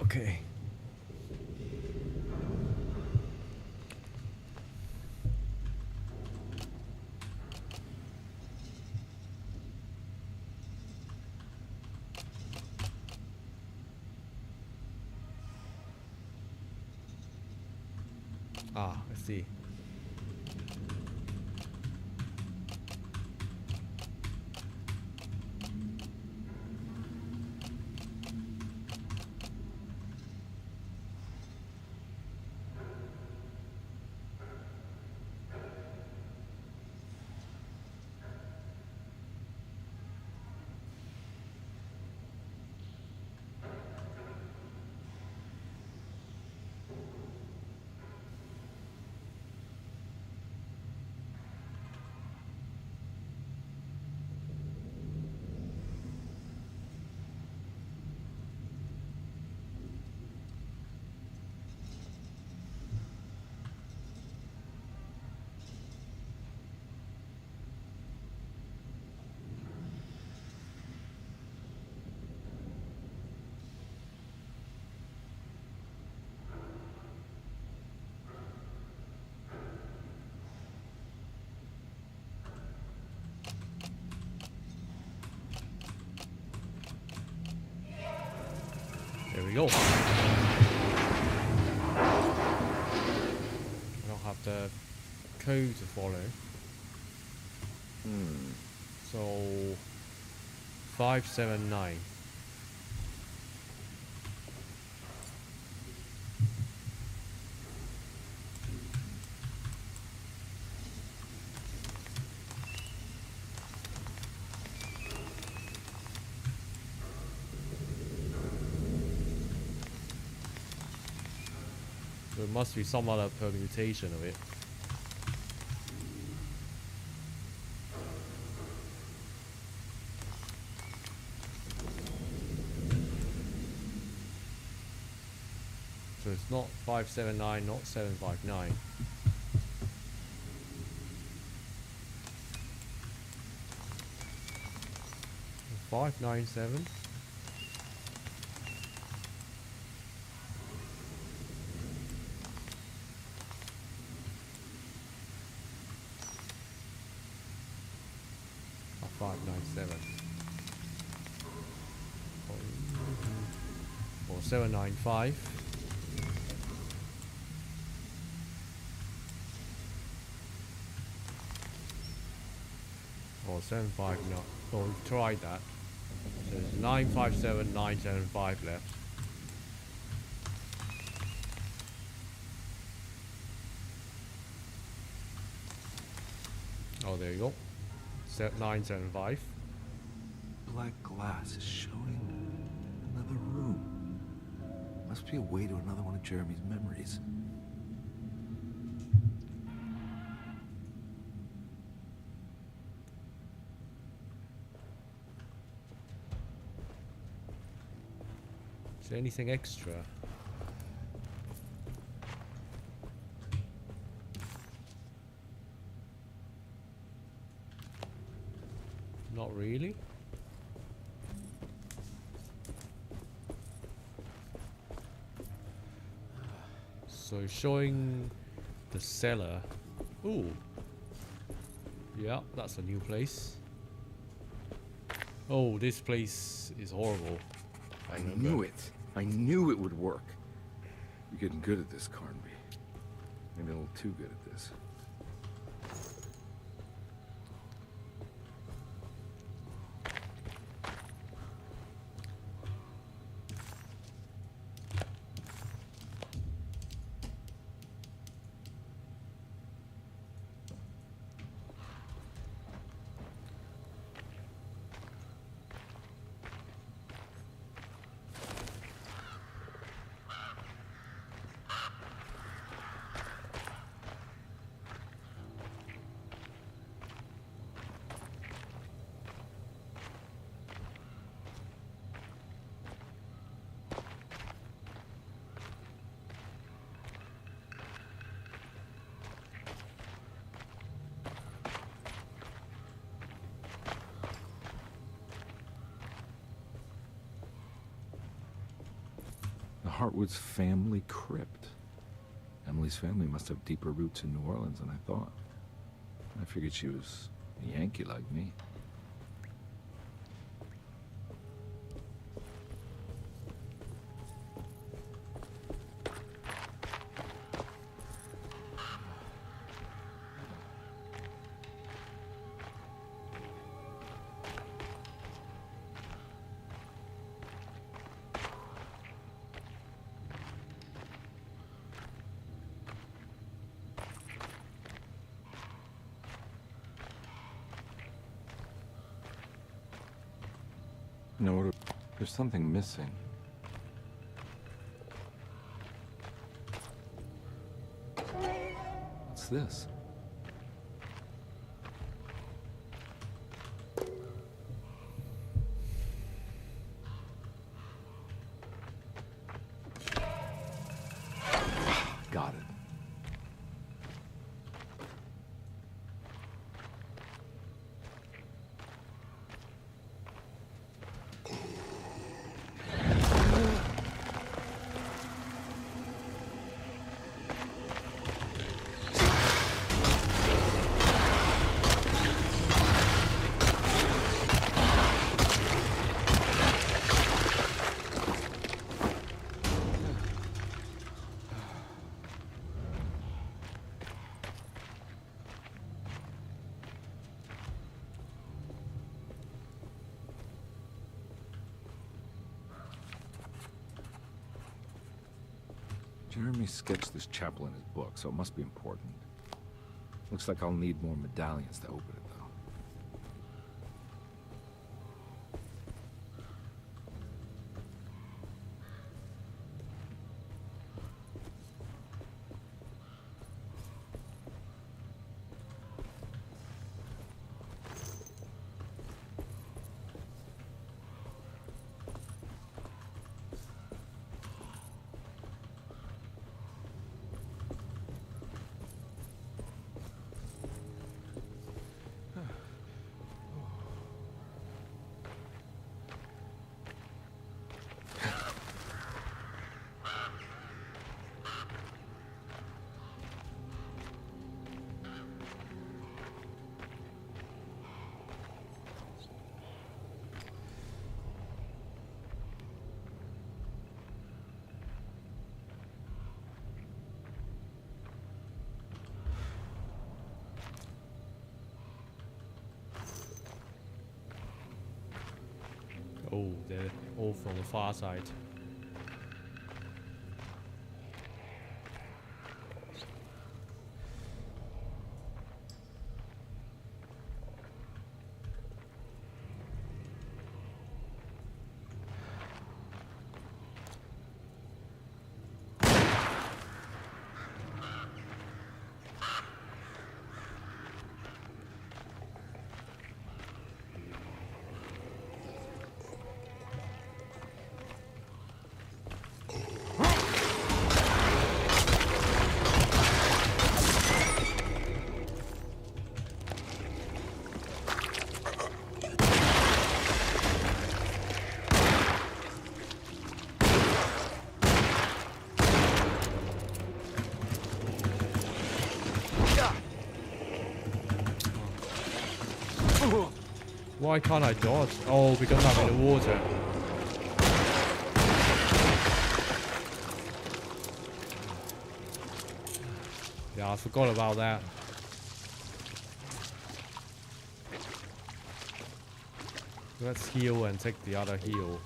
Speaker 1: Okay. Ah, I see. There we go. I don't have the code to follow. So 579. There must be some other permutation of it. So it's not 579, not 759. And 597. Or 597. Or 795. Or 759. Oh, we've tried that. So there's 957, 975 left. Oh, there you go. 975.
Speaker 18: Black glass is showing another room. Must be a way to another one of Jeremy's memories.
Speaker 1: Is there anything extra? Not really. So showing the cellar. Ooh. Yeah, that's a new place. Oh, this place is horrible.
Speaker 2: I knew it. I knew it would work.
Speaker 18: You're getting good at this, Carnby. Maybe a little too good at this.
Speaker 2: Hartwood's family crypt. Emily's family must have deeper roots in New Orleans than I thought. I figured she was a Yankee like me. No, there's something missing. What's this? Got it. Jeremy sketched this chapel in his book, so it must be important. Looks like I'll need more medallions to open it, though.
Speaker 1: Oh, they're all from the far side. Why can't I dodge? Oh, because I'm in the water. Yeah, I forgot about that. Let's heal and take the other heal.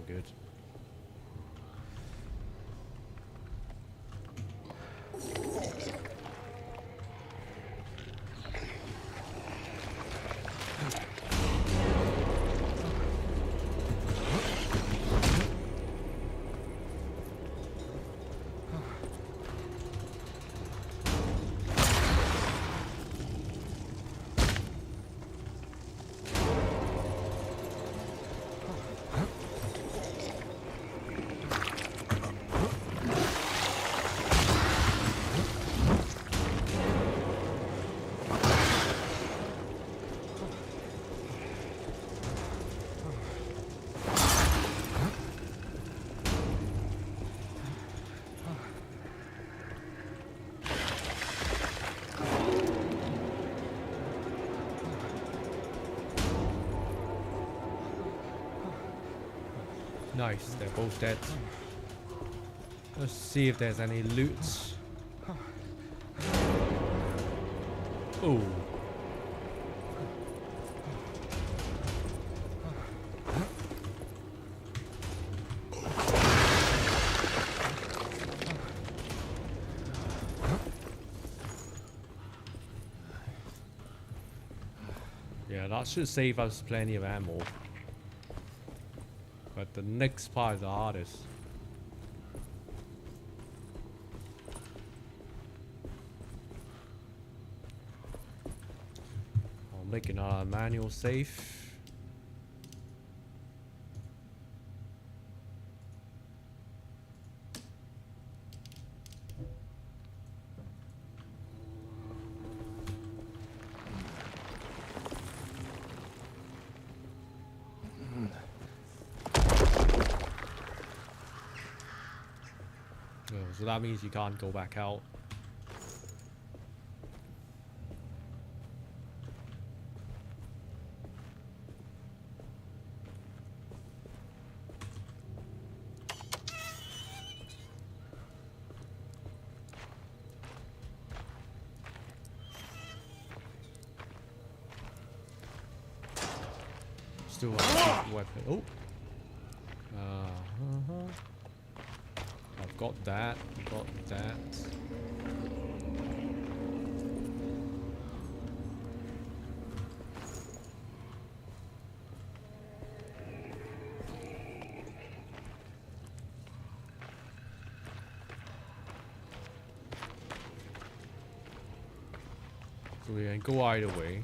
Speaker 1: good. Nice, they're both dead. Let's see if there's any loot. Oh. Yeah, that should save us plenty of ammo. But the next part is the hardest. I'll make another manual save. So that means you can't go back out. Still have a weapon. Oh. I've got that. Got that. So we can go either way.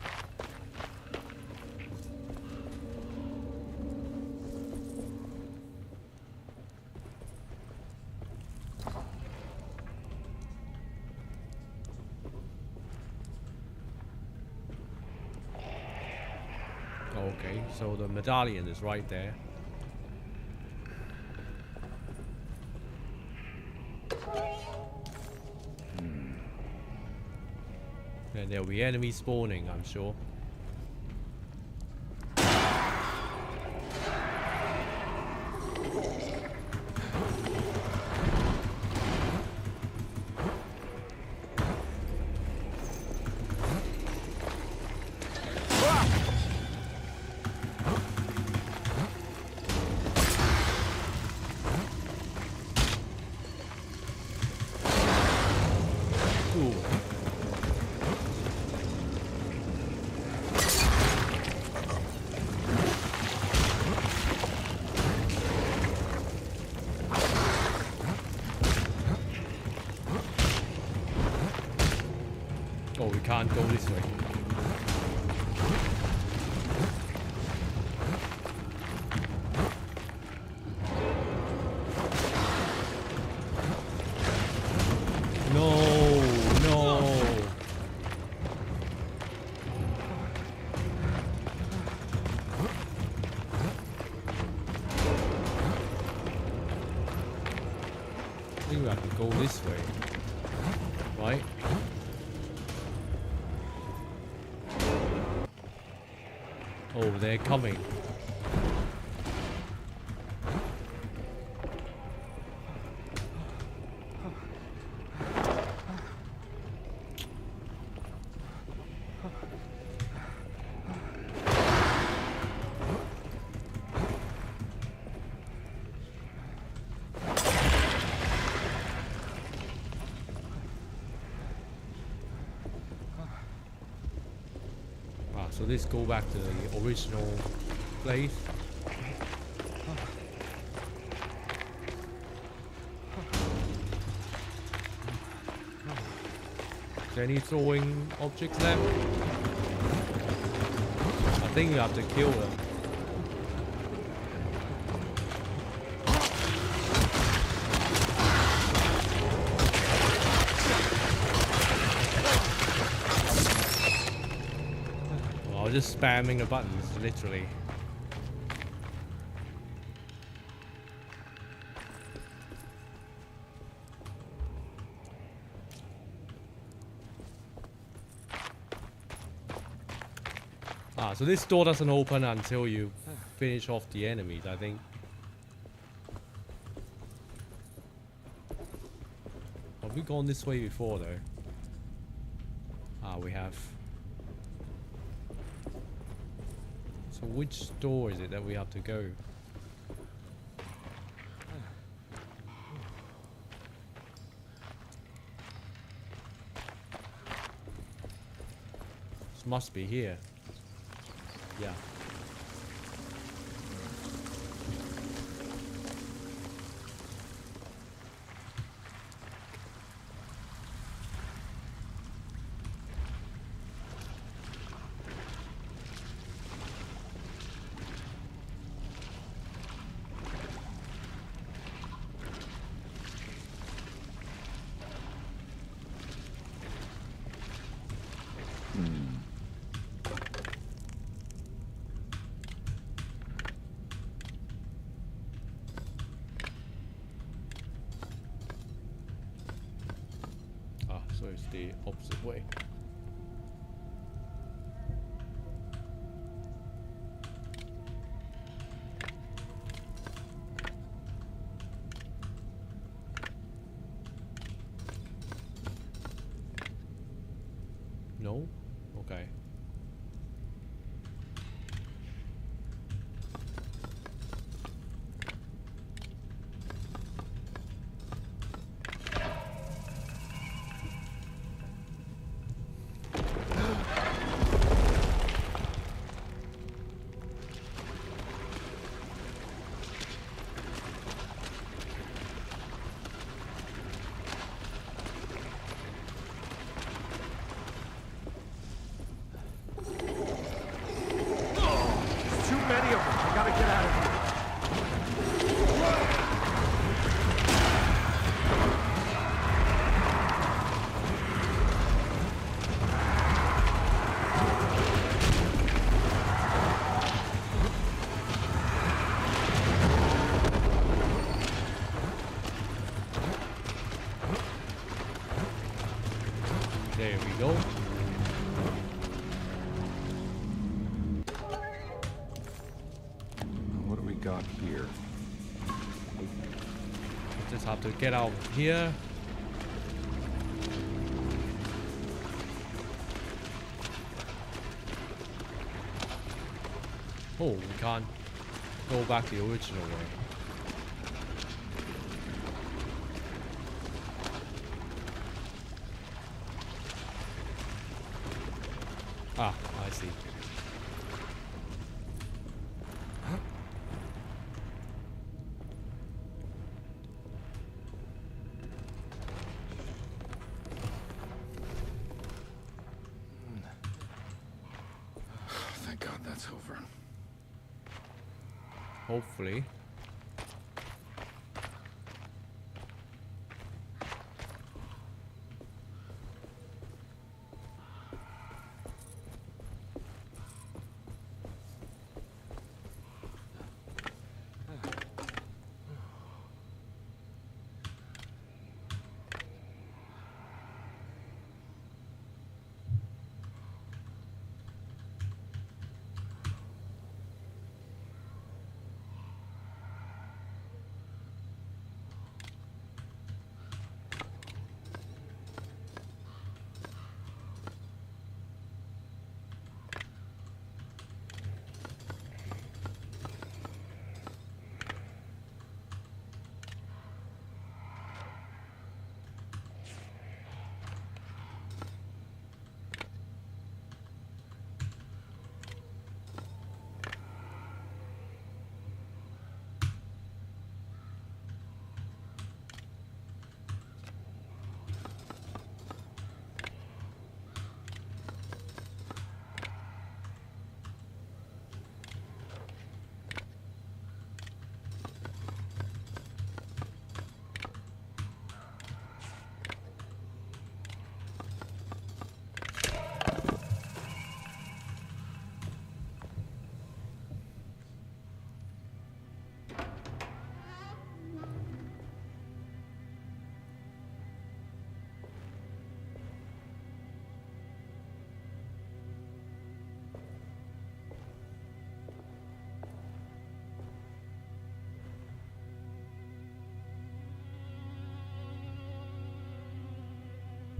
Speaker 1: Okay, so the medallion is right there. And there'll be enemies spawning, I'm sure. Oh, we can't go this way. No, no. I think we have to go this way. Right? Oh, they're coming. So let's go back to the original place. Is there any throwing objects left? I think you have to kill them. Well, just spamming the buttons, literally. So this door doesn't open until you finish off the enemies, I think. Have we gone this way before though? We have. So which door is it that we have to go? This must be here. Yeah. So it's the opposite way. No? Okay. There we go.
Speaker 2: What do we got here?
Speaker 1: Just have to get out here. Oh, we can't go back the original way. Ah, I see.
Speaker 2: Thank God that's over.
Speaker 1: Hopefully.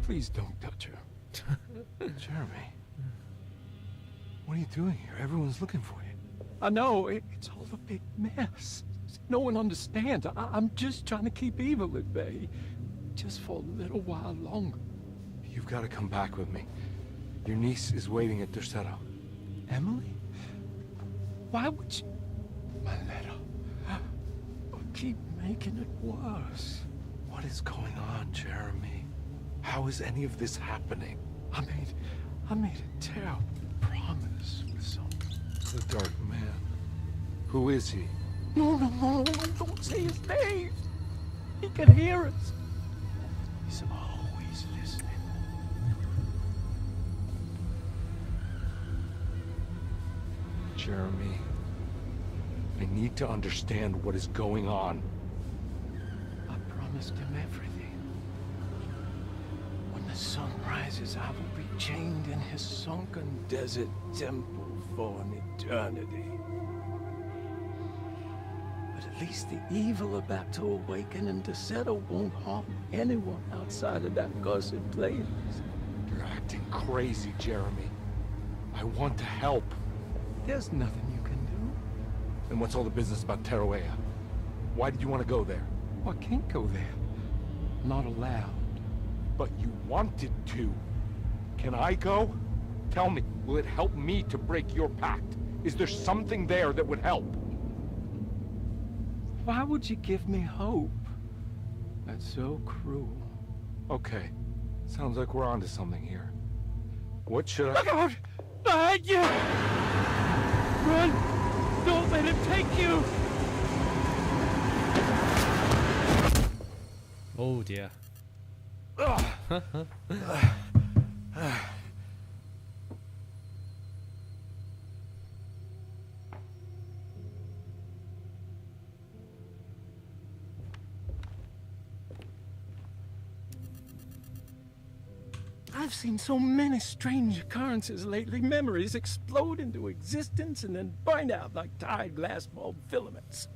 Speaker 11: Please don't touch her.
Speaker 2: Jeremy, what are you doing here? Everyone's looking for you.
Speaker 11: I know, it's all a big mess. No one understands. I'm just trying to keep evil at bay. Just for a little while longer.
Speaker 2: You've got to come back with me. Your niece is waiting at Derceto.
Speaker 11: Emily? Why would you... My letter. I'll keep making it worse.
Speaker 2: What is going on, Jeremy? How is any of this happening?
Speaker 11: I made a terrible promise with someone.
Speaker 2: The Dark Man. Who is he?
Speaker 11: No, don't say his name. He can hear us. He's always listening.
Speaker 2: Jeremy, I need to understand what is going on.
Speaker 11: I promised him everything. When the sun rises, I will be chained in his sunken desert temple for an eternity. But at least the evil about to awaken in Derceto won't harm anyone outside of that cursed place.
Speaker 2: You're acting crazy, Jeremy. I want to help.
Speaker 11: There's nothing you can do.
Speaker 2: And what's all the business about Teruea? Why did you want to go there?
Speaker 11: I can't go there. Not allowed.
Speaker 2: But you wanted to. Can I go? Tell me, will it help me to break your pact? Is there something there that would help?
Speaker 11: Why would you give me hope? That's so cruel.
Speaker 2: Okay. Sounds like we're onto something here. What should I...
Speaker 11: Look out! Behind you! Run! Don't let him take you!
Speaker 1: Oh dear.
Speaker 11: I've seen so many strange occurrences lately. Memories explode into existence and then burn out like tired glass bulb filaments.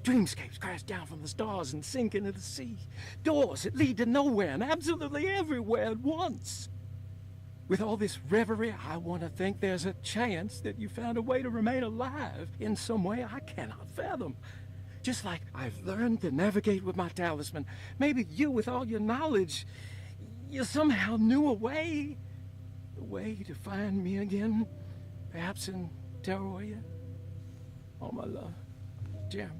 Speaker 11: Dreamscapes crash down from the stars and sink into the sea. Doors that lead to nowhere and absolutely everywhere at once. With all this reverie, I want to think there's a chance that you found a way to remain alive in some way I cannot fathom. Just like I've learned to navigate with my talisman. Maybe you, with all your knowledge, you somehow knew a way to find me again. Perhaps in Teruea. All my love, Jeremy.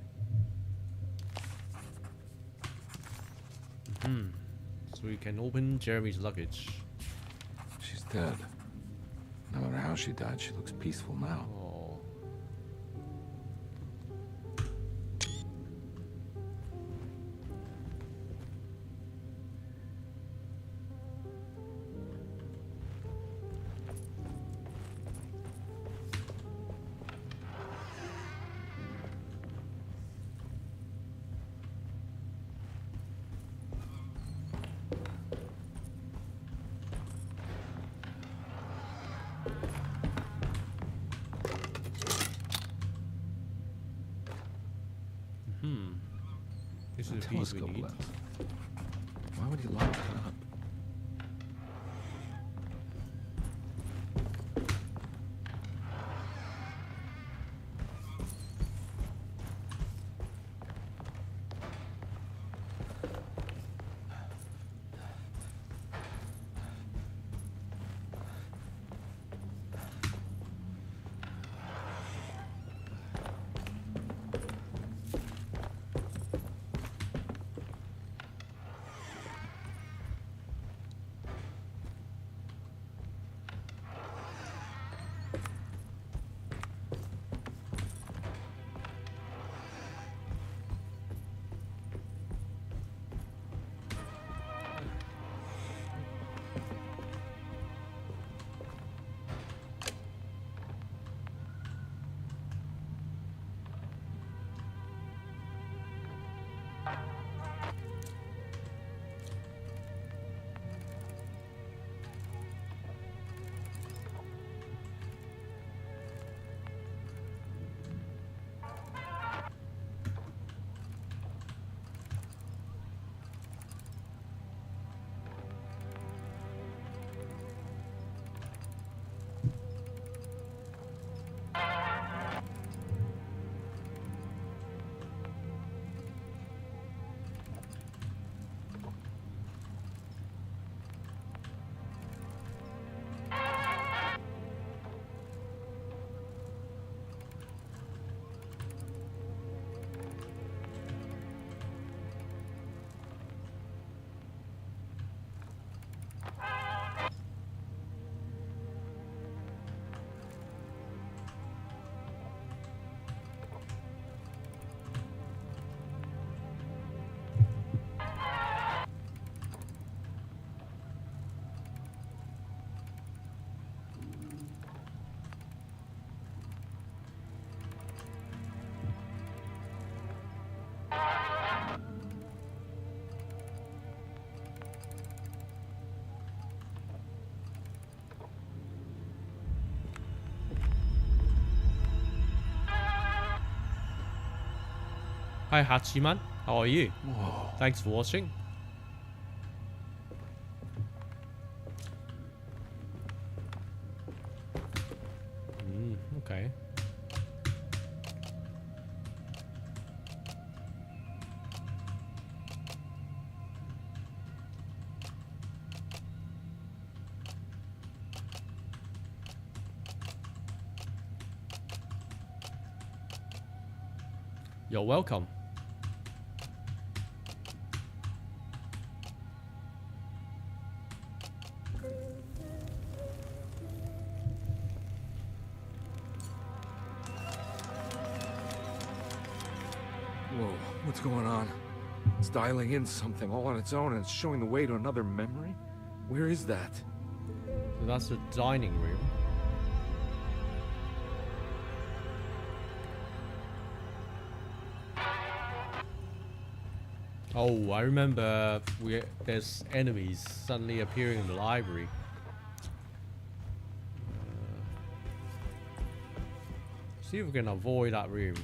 Speaker 1: So we can open Jeremy's luggage.
Speaker 2: She's dead. No matter how she died, she looks peaceful now.
Speaker 1: Oh. This is the piece we need.
Speaker 2: Left. Why would he lock that up?
Speaker 1: Hi Hachiman, how are you?
Speaker 2: Whoa.
Speaker 1: Thanks for watching. Okay. You're welcome.
Speaker 2: Whoa, what's going on? It's dialing in something all on its own and it's showing the way to another memory? Where is that?
Speaker 1: So that's the dining room. Oh, I remember there's enemies suddenly appearing in the library. See if we can avoid that room.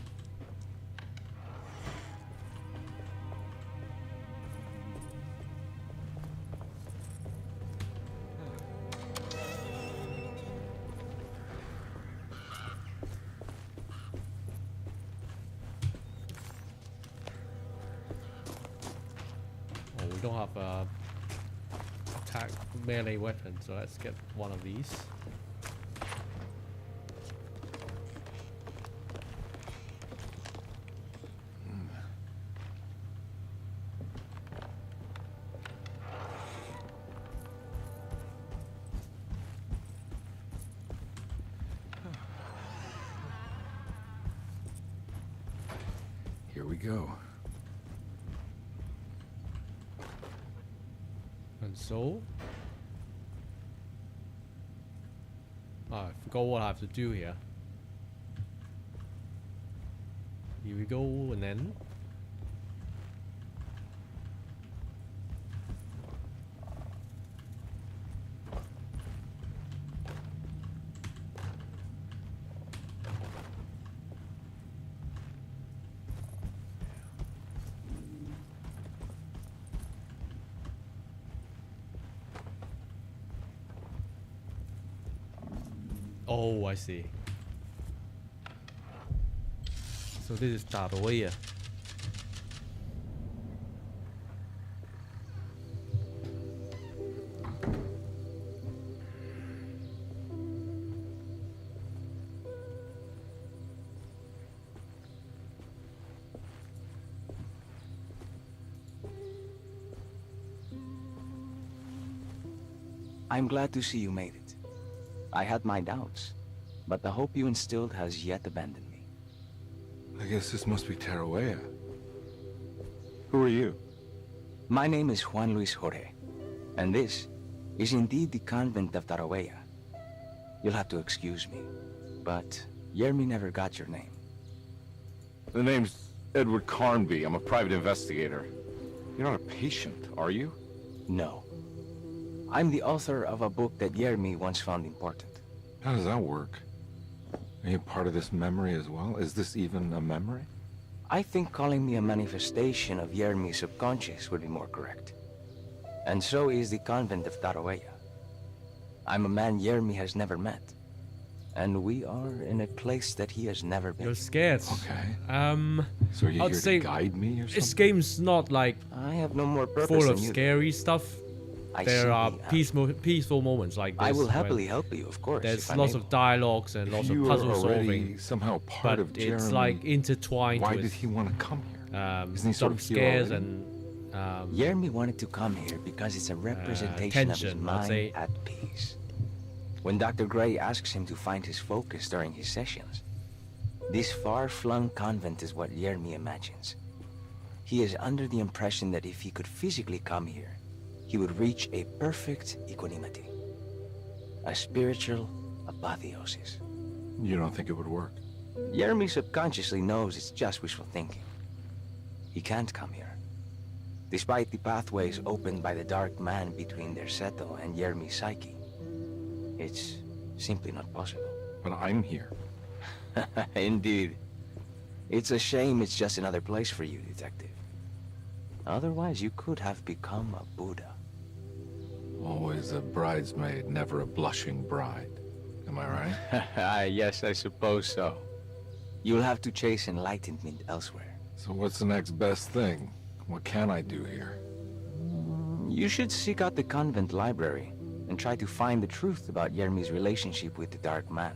Speaker 1: Oh, we don't have a attack melee weapon, so let's get one of these.
Speaker 2: Here we go.
Speaker 1: And so, I forgot what I have to do here. Here we go, and then oh, I see. So this is Taroya.
Speaker 15: I'm glad to see you made it. I had my doubts, but the hope you instilled has yet abandoned me.
Speaker 2: I guess this must be Tarawea. Who are you?
Speaker 15: My name is Juan Luis Jorge, and this is indeed the convent of Tarawea. You'll have to excuse me, but Yermi never got your name.
Speaker 2: The name's Edward Carnby. I'm a private investigator. You're not a patient, are you?
Speaker 15: No. I'm the author of a book that Yermi once found important.
Speaker 2: How does that work? Are you part of this memory as well? Is this even a memory?
Speaker 15: I think calling me a manifestation of Yermi's subconscious would be more correct. And so is the convent of Tarawea. I'm a man Yermi has never met. And we are in a place that he has never been.
Speaker 1: You're scared.
Speaker 2: Okay. So are you
Speaker 1: I'd
Speaker 2: here
Speaker 1: say
Speaker 2: to guide me or something?
Speaker 1: this game's not like
Speaker 15: I have no more purpose
Speaker 1: full of
Speaker 15: than you.
Speaker 1: scary stuff. There are peaceful moments like this.
Speaker 15: I will happily help you, of course.
Speaker 1: There's
Speaker 15: if
Speaker 1: lots
Speaker 15: I'm
Speaker 1: of dialogues and lots of
Speaker 2: You
Speaker 1: puzzle
Speaker 2: are already
Speaker 1: solving.
Speaker 2: somehow part
Speaker 1: but
Speaker 2: of Jeremy.
Speaker 1: it's like intertwined
Speaker 2: Why
Speaker 1: with
Speaker 2: did he want to come here? Isn't he sort
Speaker 1: some
Speaker 2: of here
Speaker 1: scares
Speaker 2: already?
Speaker 1: and
Speaker 15: Yermi wanted to come here because it's a representation of his
Speaker 1: tension, I'd
Speaker 15: mind
Speaker 1: say.
Speaker 15: at peace. When Dr. Gray asks him to find his focus during his sessions, this far-flung convent is what Yermi imagines. He is under the impression that if he could physically come here, he would reach a perfect equanimity. A spiritual apotheosis.
Speaker 2: You don't think it would work?
Speaker 15: Yermi subconsciously knows it's just wishful thinking. He can't come here. Despite the pathways opened by the dark man between their Seto and Yermi's psyche, it's simply not possible.
Speaker 2: But I'm here.
Speaker 15: Indeed. It's a shame it's just another place for you, Detective. Otherwise, you could have become a Buddha.
Speaker 2: Always a bridesmaid, never a blushing bride. Am I right?
Speaker 15: Yes, I suppose so. You'll have to chase enlightenment elsewhere.
Speaker 2: So what's the next best thing? What can I do here?
Speaker 15: You should seek out the convent library and try to find the truth about Yermi's relationship with the Dark Man.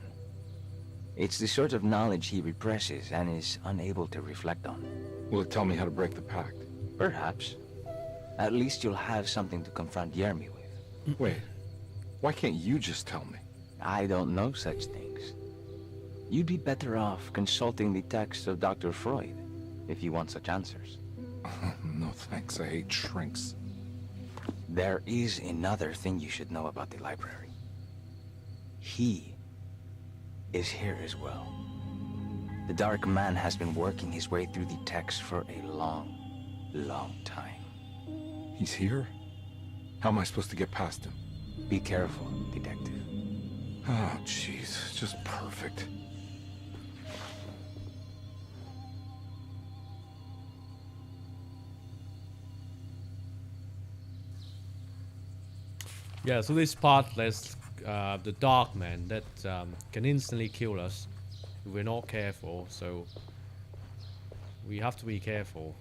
Speaker 15: It's the sort of knowledge he represses and is unable to reflect on.
Speaker 2: Will it tell me how to break the pact?
Speaker 15: Perhaps. At least you'll have something to confront Yermi with.
Speaker 2: Wait, why can't you just tell me?
Speaker 15: I don't know such things. You'd be better off consulting the texts of Dr. Freud, if you want such answers.
Speaker 2: No thanks, I hate shrinks.
Speaker 15: There is another thing you should know about the library. He is here as well. The Dark Man has been working his way through the text for a long, long time.
Speaker 2: He's here? How am I supposed to get past him?
Speaker 15: Be careful, Detective.
Speaker 2: Oh, jeez. Just perfect.
Speaker 1: Yeah, so this part, there's the Dark Man that can instantly kill us if we're not careful, so we have to be careful.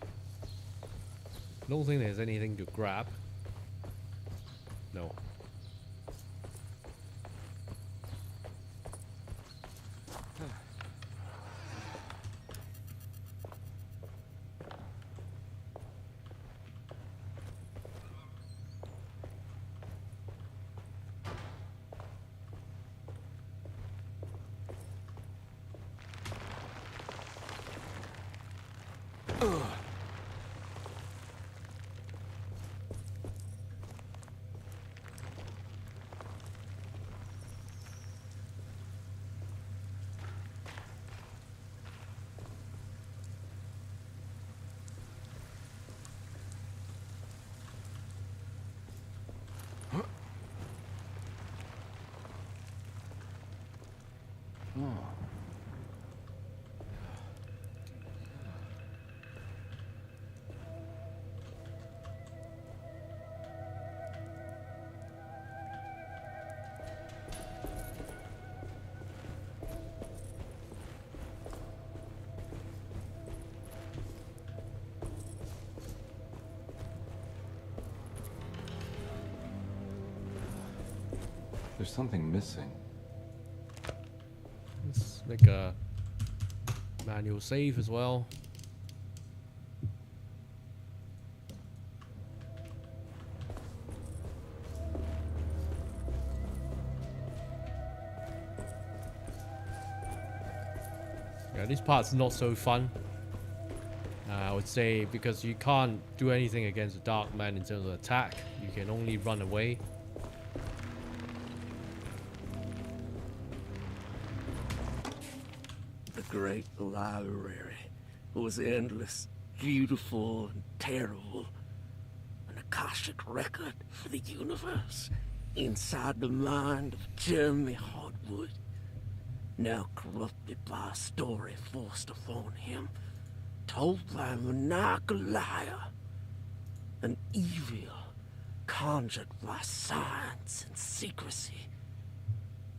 Speaker 1: I don't think there's anything to grab. No.
Speaker 2: There's something missing.
Speaker 1: Let's make a manual save as well. Yeah, this part's not so fun. I would say because you can't do anything against the Dark Man in terms of attack. You can only run away.
Speaker 6: Great library was endless, beautiful, and terrible. An Akashic record for the universe inside the mind of Jeremy Hardwood, now corrupted by a story forced upon him, told by a maniacal liar, an evil conjured by science and secrecy.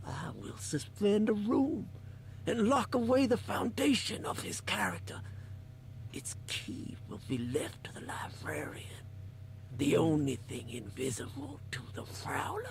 Speaker 6: I will suspend a room and lock away the foundation of his character. Its key will be left to the librarian, the only thing invisible to the Prowler.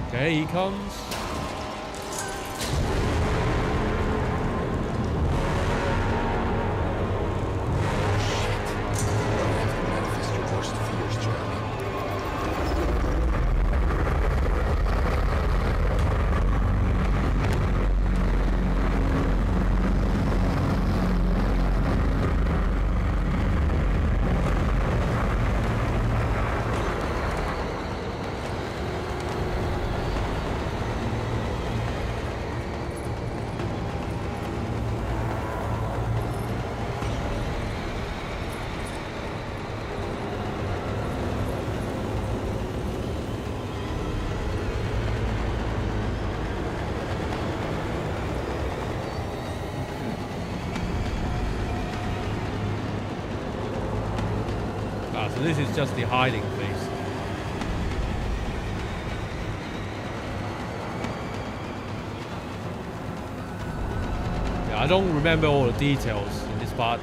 Speaker 1: Okay, he comes. So this is just the hiding place. Yeah, I don't remember all the details in this part.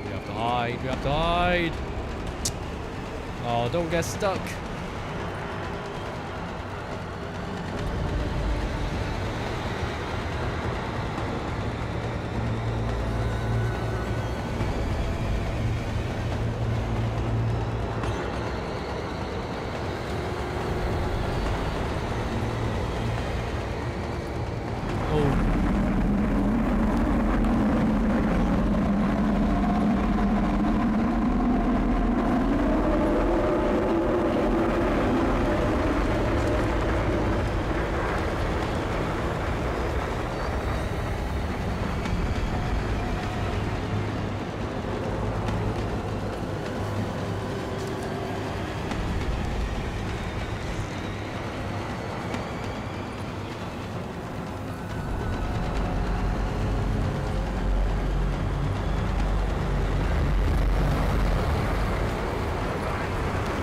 Speaker 1: We have to hide, we have to hide. Oh, don't get stuck.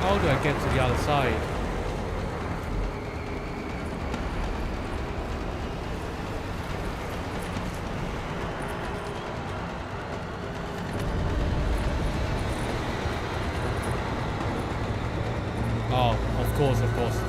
Speaker 1: How do I get to the other side? Oh, of course, of course.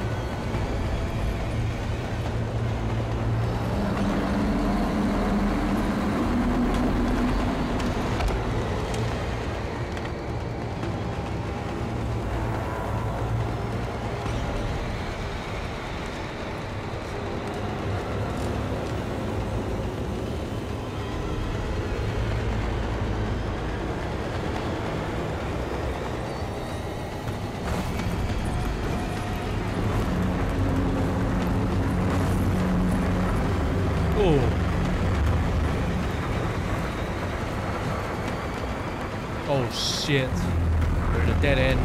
Speaker 1: Oh shit. We're at a dead end.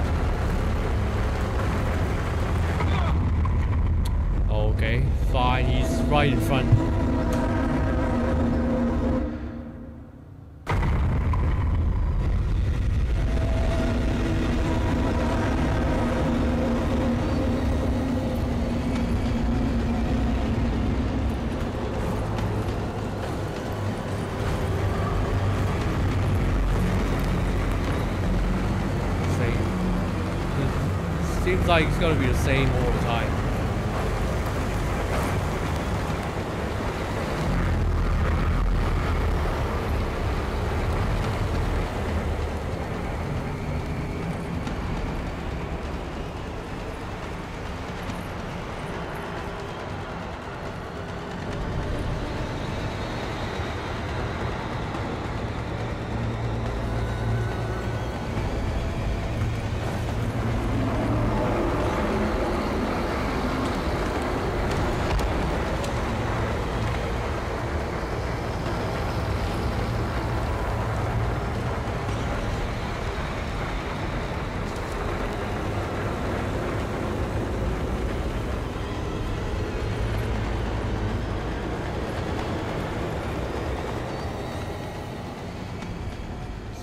Speaker 1: Okay, fine, he's right in front. Seems like it's gonna be the same all the time.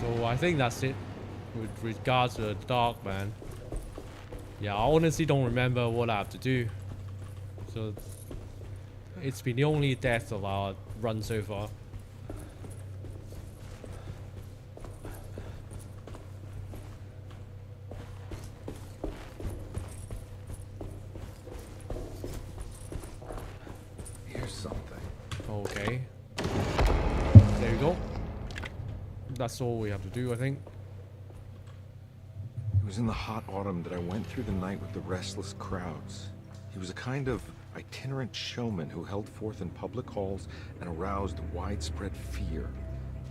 Speaker 1: So I think that's it with regards to the dog, man. Yeah, I honestly don't remember what I have to do. So it's been the only death of our run so far.
Speaker 2: Here's something.
Speaker 1: Okay. There you go. That's all we have to do, I think.
Speaker 2: It was in the hot autumn that I went through the night with the restless crowds. He was a kind of itinerant showman who held forth in public halls and aroused widespread fear.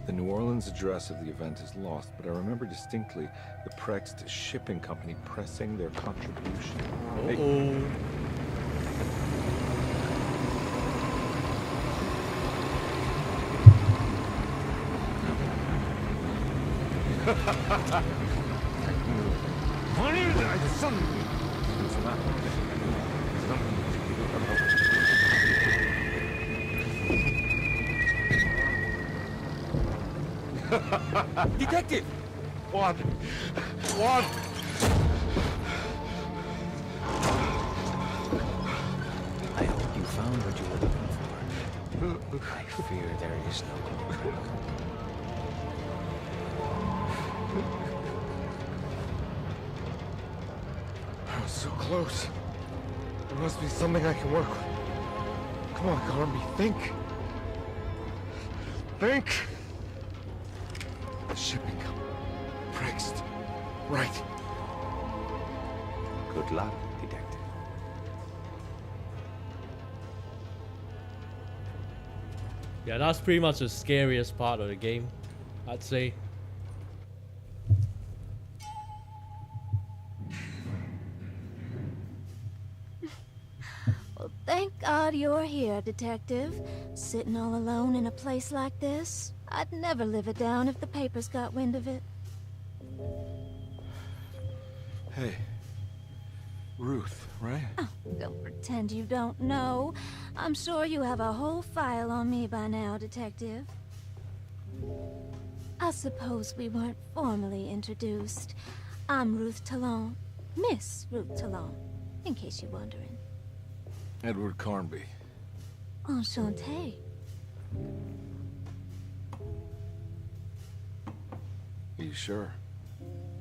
Speaker 2: The New Orleans address of the event is lost, but I remember distinctly the Prext shipping company pressing their contribution.
Speaker 1: Uh-oh.
Speaker 2: Detective! Juan! Juan!
Speaker 15: I hope you found what you were looking for. I fear there is no going back.
Speaker 2: I was so close. There must be something I can work with. Come on, Carnby, think. Think! The shipping company. Prext. Right.
Speaker 15: Good luck, detective.
Speaker 1: Yeah, that's pretty much the scariest part of the game, I'd say.
Speaker 3: Well, thank God you're here, Detective. Sitting all alone in a place like this. I'd never live it down if the papers got wind of it.
Speaker 2: Hey. Ruth, right?
Speaker 3: Oh, don't pretend you don't know. I'm sure you have a whole file on me by now, Detective. I suppose we weren't formally introduced. I'm Ruth Talon. Miss Ruth Talon, in case you're wondering.
Speaker 2: Edward Carnby.
Speaker 3: Enchanté.
Speaker 2: Are you sure?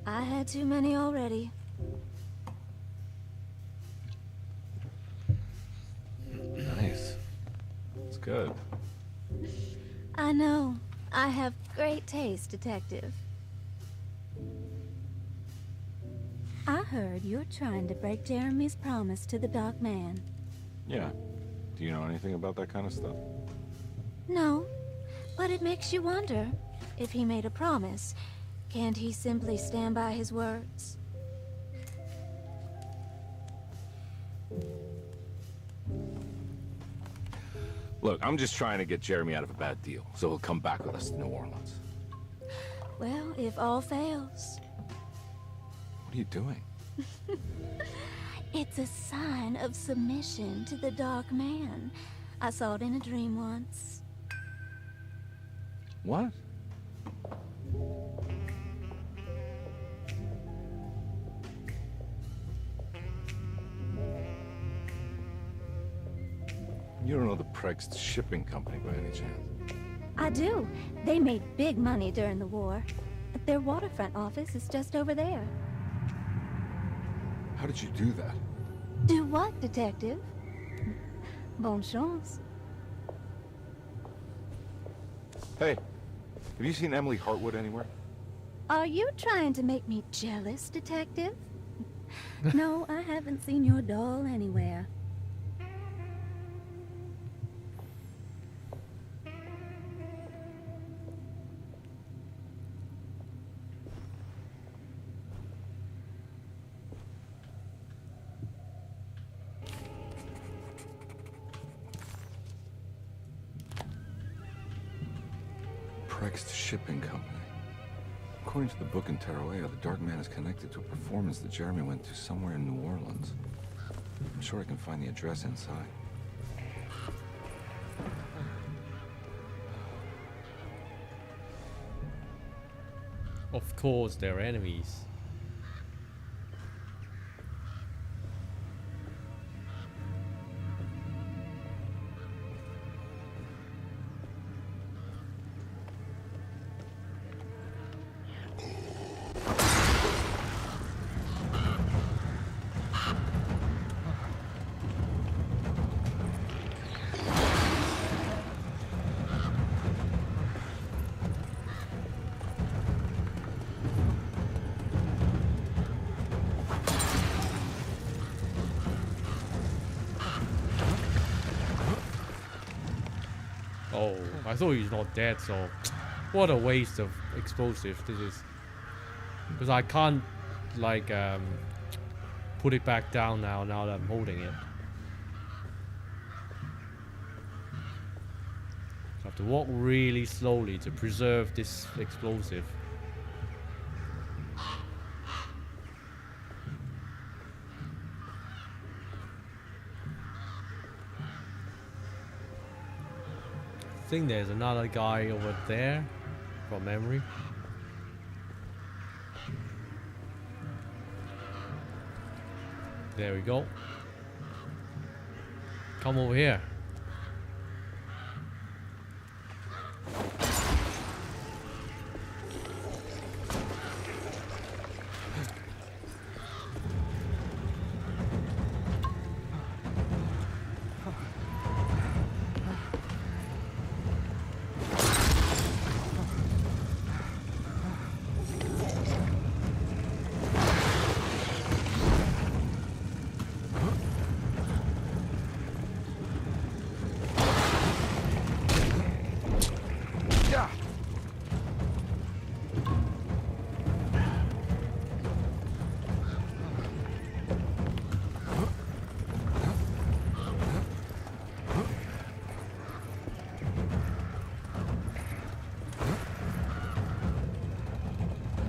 Speaker 3: I had too many already.
Speaker 2: Nice. It's good.
Speaker 3: I know. I have great taste, Detective. I heard you're trying to break Jeremy's promise to the Dark Man.
Speaker 2: Yeah. Do you know anything about that kind of stuff?
Speaker 3: No, but it makes you wonder. If he made a promise, can't he simply stand by his words?
Speaker 2: Look, I'm just trying to get Jeremy out of a bad deal, so he'll come back with us to New Orleans.
Speaker 3: Well, if all fails.
Speaker 2: What are you doing?
Speaker 3: It's a sign of submission to the Dark Man. I saw it in a dream once.
Speaker 2: What? You don't know the Prext shipping company by any chance?
Speaker 3: I do. They made big money during the war. Their waterfront office is just over there.
Speaker 2: How did you do that?
Speaker 3: Do what, Detective? Bonne chance.
Speaker 2: Hey, have you seen Emily Hartwood anywhere?
Speaker 3: Are you trying to make me jealous, Detective? No, I haven't seen your doll anywhere.
Speaker 2: Prext Shipping Company. According to the book in Taroea, the Dark Man is connected to a performance that Jeremy went to somewhere in New Orleans. I'm sure I can find the address inside.
Speaker 1: Of course, they're enemies. Oh, I thought he's not dead, so what a waste of explosive this is. Because I can't, like, put it back down now that I'm holding it. So I have to walk really slowly to preserve this explosive. I think there's another guy over there. from memory. There we go. Come over here.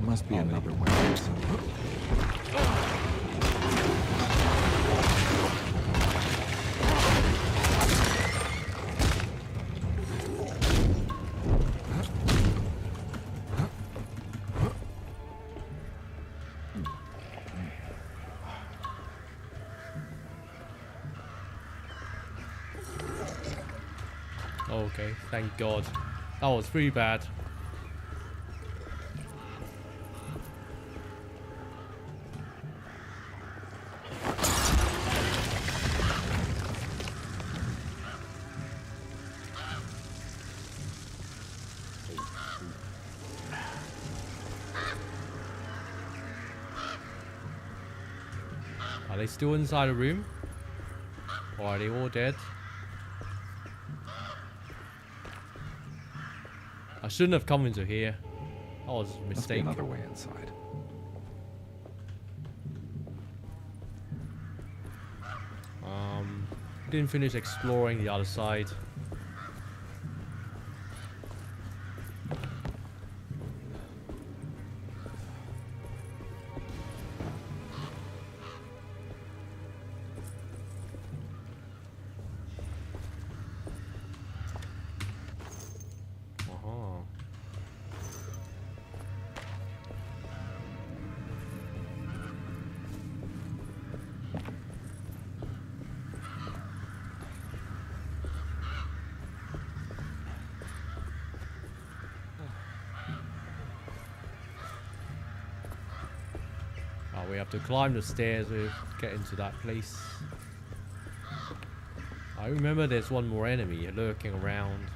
Speaker 18: Must be another way.
Speaker 1: Okay, thank God. That was pretty bad. Are they still inside the room? Or are they all dead? I shouldn't have come into here. That was a mistake.
Speaker 18: Another way inside.
Speaker 1: Didn't finish exploring the other side. We have to climb the stairs to get into that place. I remember there's one more enemy lurking around.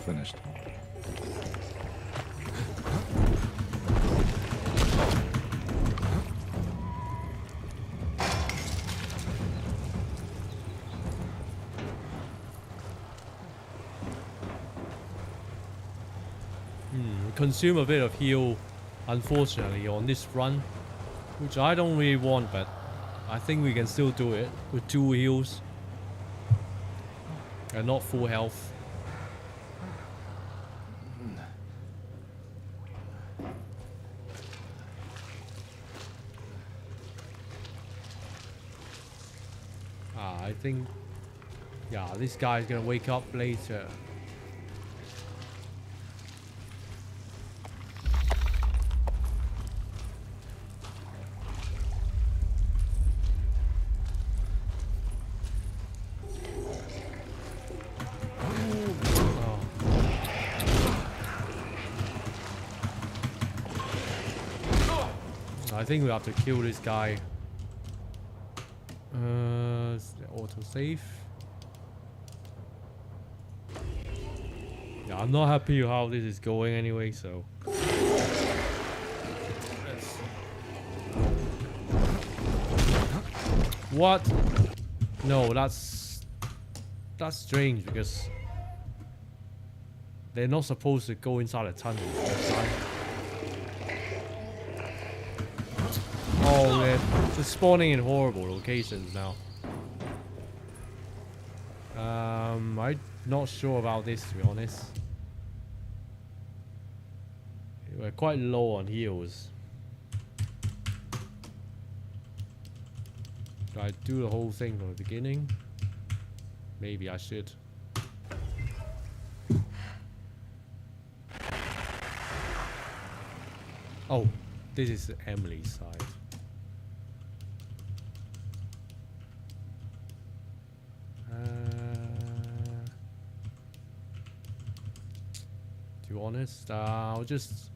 Speaker 18: Finished.
Speaker 1: Consume a bit of heal, unfortunately, on this run, which I don't really want, but I think we can still do it with 2 heals and not full health. I think, yeah, this guy's gonna wake up later. I think we have to kill this guy. Autosave. Yeah, I'm not happy with how this is going anyway, so. What? No, that's strange because they're not supposed to go inside a tunnel. Oh, they're just spawning in horrible locations now. I'm not sure about this, to be honest. We're quite low on heals. Should I do the whole thing from the beginning? Maybe I should. Oh, this is Emily's side. To be honest, I'll just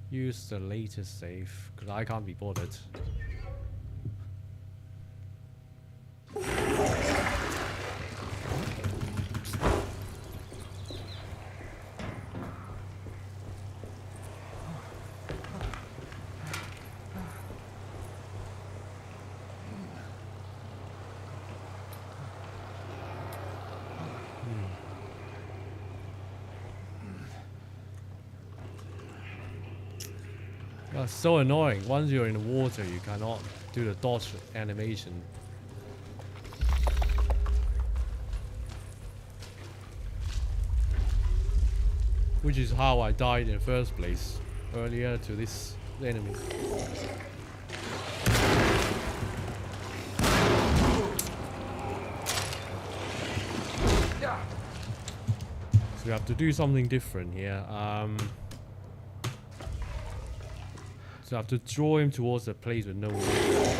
Speaker 1: use the latest save because I can't be bothered. That's so annoying. Once you're in the water, you cannot do the dodge animation. Which is how I died in the first place, earlier to this enemy. So we have to do something different here. So I have to draw him towards a place with no water.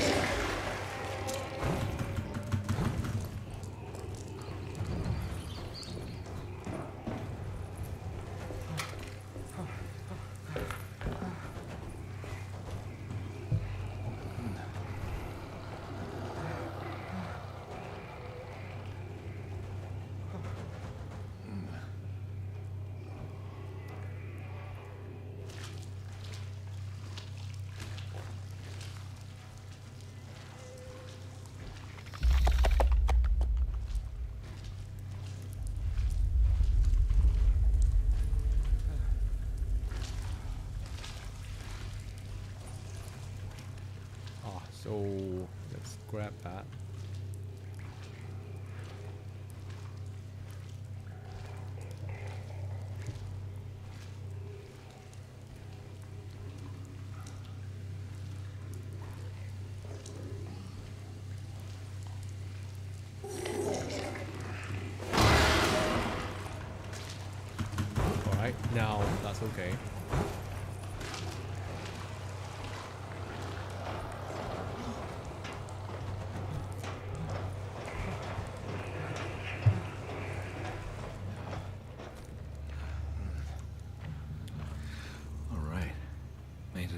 Speaker 1: So let's grab that. All right, now that's okay.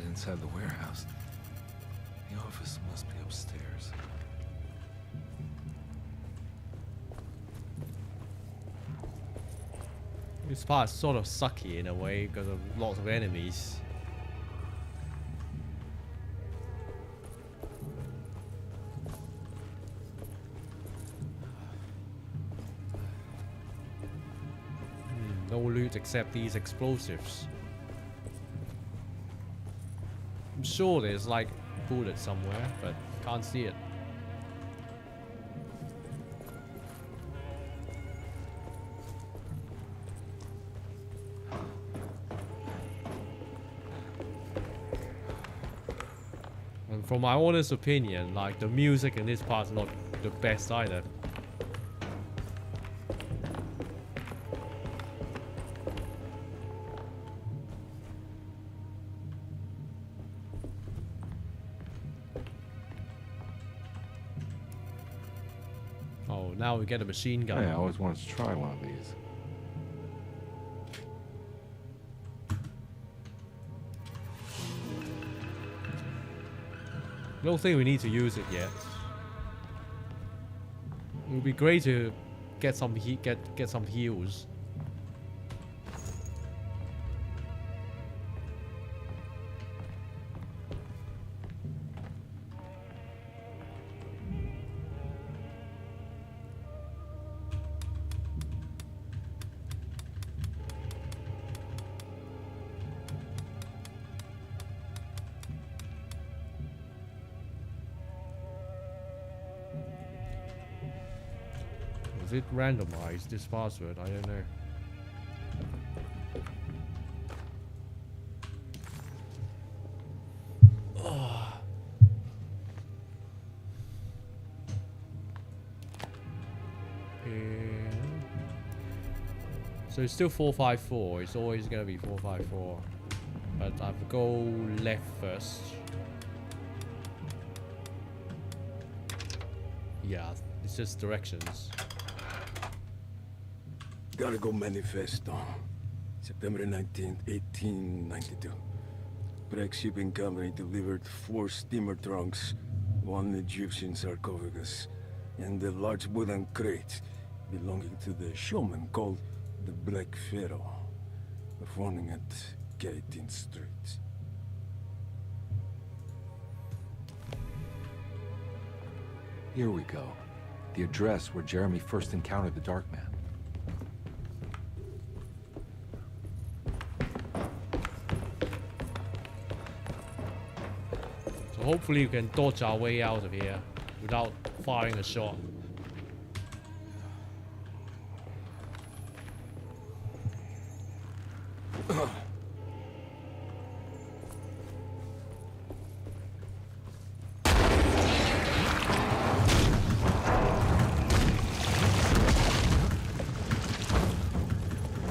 Speaker 18: Inside the warehouse. The office must be upstairs.
Speaker 1: This part's sort of sucky in a way because of lots of enemies. No loot except these explosives. I'm sure there's like bullets somewhere, but can't see it. from my honest opinion, like the music in this part's not the best either. Oh, now we get a machine gun.
Speaker 2: Hey, I always wanted to try one of these.
Speaker 1: Don't think we need to use it yet. It would be great to get some get some heals. Is it randomized, this password? I don't know. Oh. So it's still 454. It's always gonna be 454. But I have to go left first. Yeah, it's just directions.
Speaker 12: Gotta go manifesto. September 19th, 1892. Breck Shipping Company delivered 4 steamer trunks, 1 Egyptian sarcophagus, and a large wooden crate belonging to the showman called the Black Pharaoh, performing at 18th Street.
Speaker 2: Here we go. The address where Jeremy first encountered the Dark Man.
Speaker 1: So hopefully you can dodge our way out of here without firing a shot.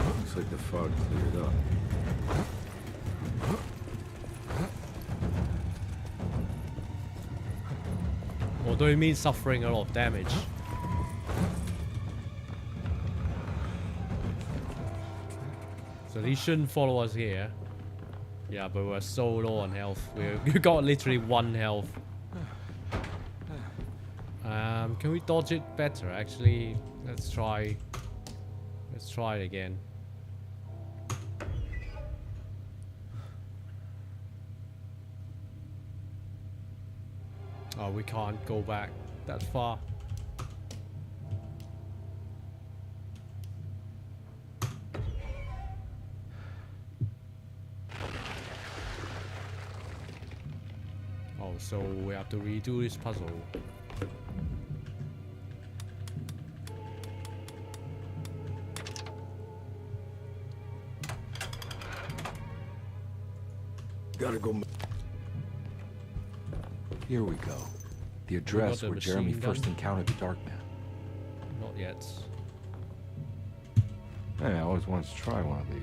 Speaker 2: Looks like the fog cleared up.
Speaker 1: Although it means suffering a lot of damage. So they shouldn't follow us here. Yeah, but we're so low on health. We got literally 1 health. Can we dodge it better? Actually, let's try. Let's try it again. Oh, we can't go back that far. Oh, so we have to redo this puzzle.
Speaker 12: Gotta go.
Speaker 2: Here we go. The address where Jeremy first encountered the Dark Man.
Speaker 1: Not yet.
Speaker 2: Hey, I always wanted to try one of these.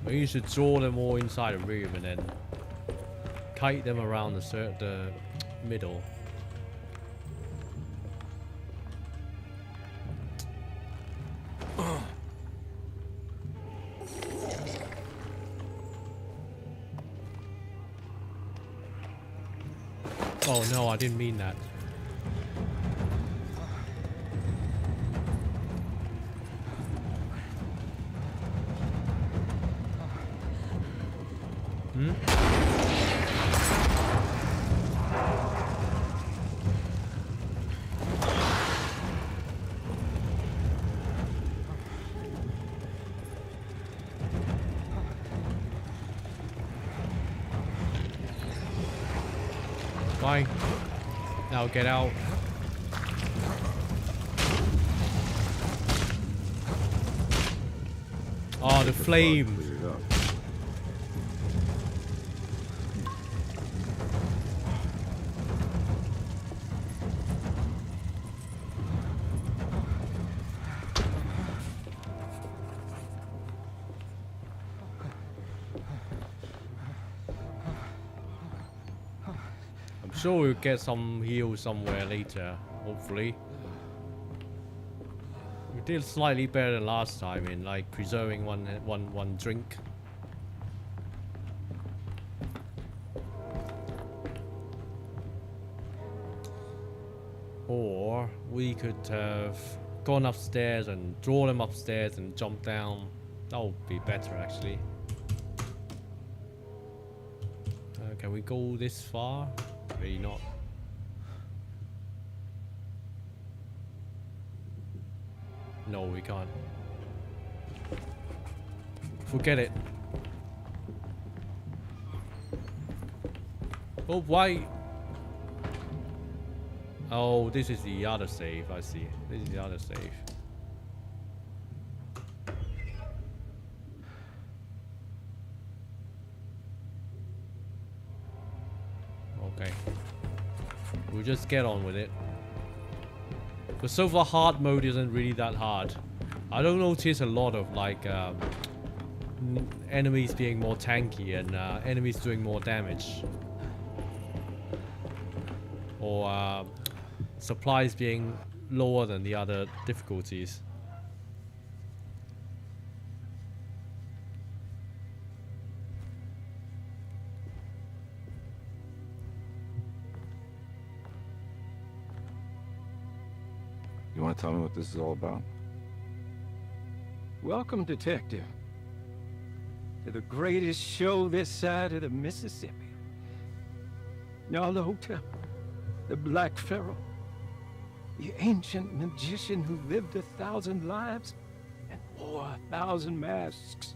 Speaker 1: Maybe you should draw them all inside a room and then kite them around the middle. Oh no, I didn't mean that. Fine. Now get out. Oh, the flames. I'm sure we'll get some heal somewhere later, hopefully. We did slightly better than last time in like preserving one drink. Or we could have gone upstairs and draw them upstairs and jump down. That would be better actually. Can we go this far? Maybe not. No, we can't. Forget it. Oh, why? Oh, this is the other save. I see. This is the other save. Okay. We'll just get on with it. But so far, hard mode isn't really that hard. I don't notice a lot of like enemies being more tanky and enemies doing more damage, or supplies being lower than the other difficulties.
Speaker 2: You want to tell me what this is all about?
Speaker 11: Welcome, Detective, to the greatest show this side of the Mississippi. Nyarlathotep, the Black Pharaoh, the ancient magician who lived 1,000 lives and wore 1,000 masks.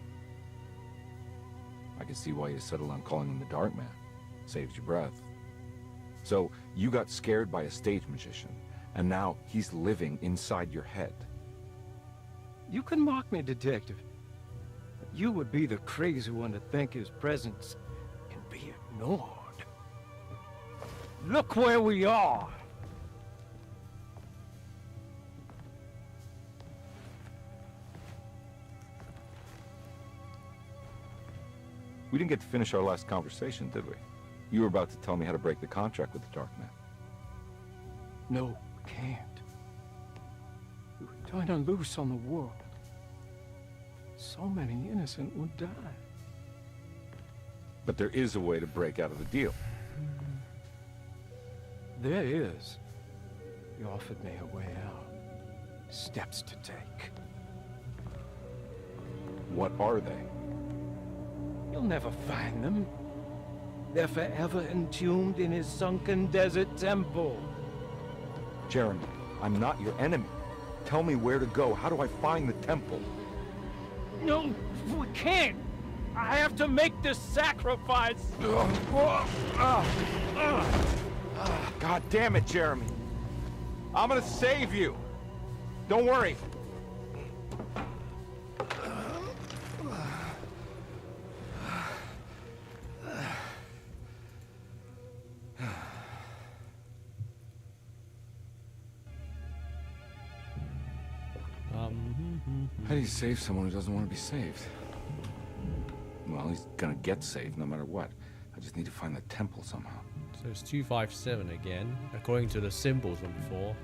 Speaker 2: I can see why you settled on calling him the Dark Man. Saves your breath. So, you got scared by a stage magician, and now he's living inside your head.
Speaker 11: You can mock me, Detective. But you would be the crazy one to think his presence can be ignored. Look where we are!
Speaker 2: We didn't get to finish our last conversation, did we? You were about to tell me how to break the contract with the Dark Man.
Speaker 11: No, we can't. We were turning loose on the world. So many innocent would die.
Speaker 2: But there is a way to break out of the deal.
Speaker 11: There is. You offered me a way out. Steps to take.
Speaker 2: What are they?
Speaker 11: You'll never find them. They're forever entombed in his sunken desert temple.
Speaker 2: Jeremy, I'm not your enemy. Tell me where to go. How do I find the temple?
Speaker 11: No, we can't. I have to make this sacrifice.
Speaker 2: God damn it, Jeremy. I'm gonna save you. Don't worry. How do you save someone who doesn't want to be saved? Well, he's gonna get saved no matter what. I just need to find the temple somehow.
Speaker 1: So it's 257 again, according to the symbols from before.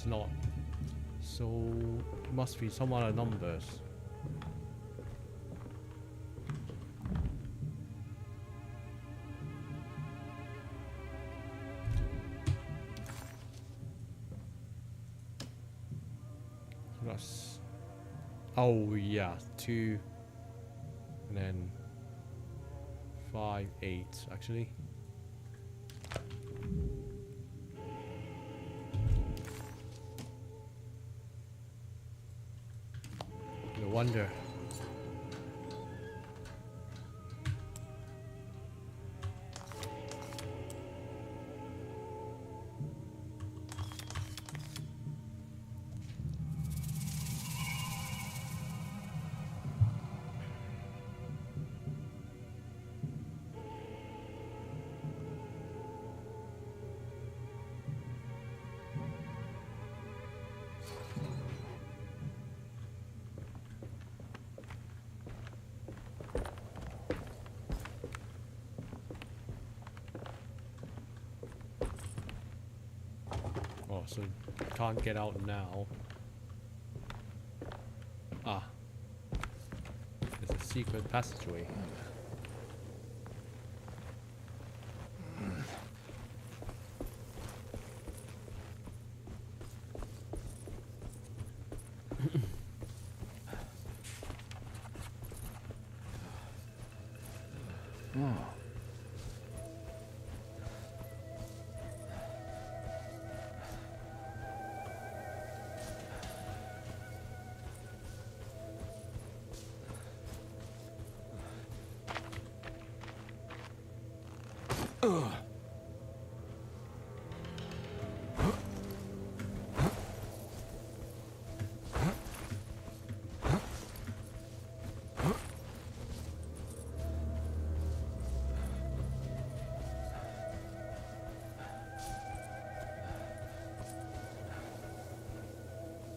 Speaker 1: it's not. So must be some other numbers. Plus, oh yeah, 2 and then 5, 8 actually. No wonder. Oh, so can't get out now. Ah. There's a secret passageway.
Speaker 2: Oh.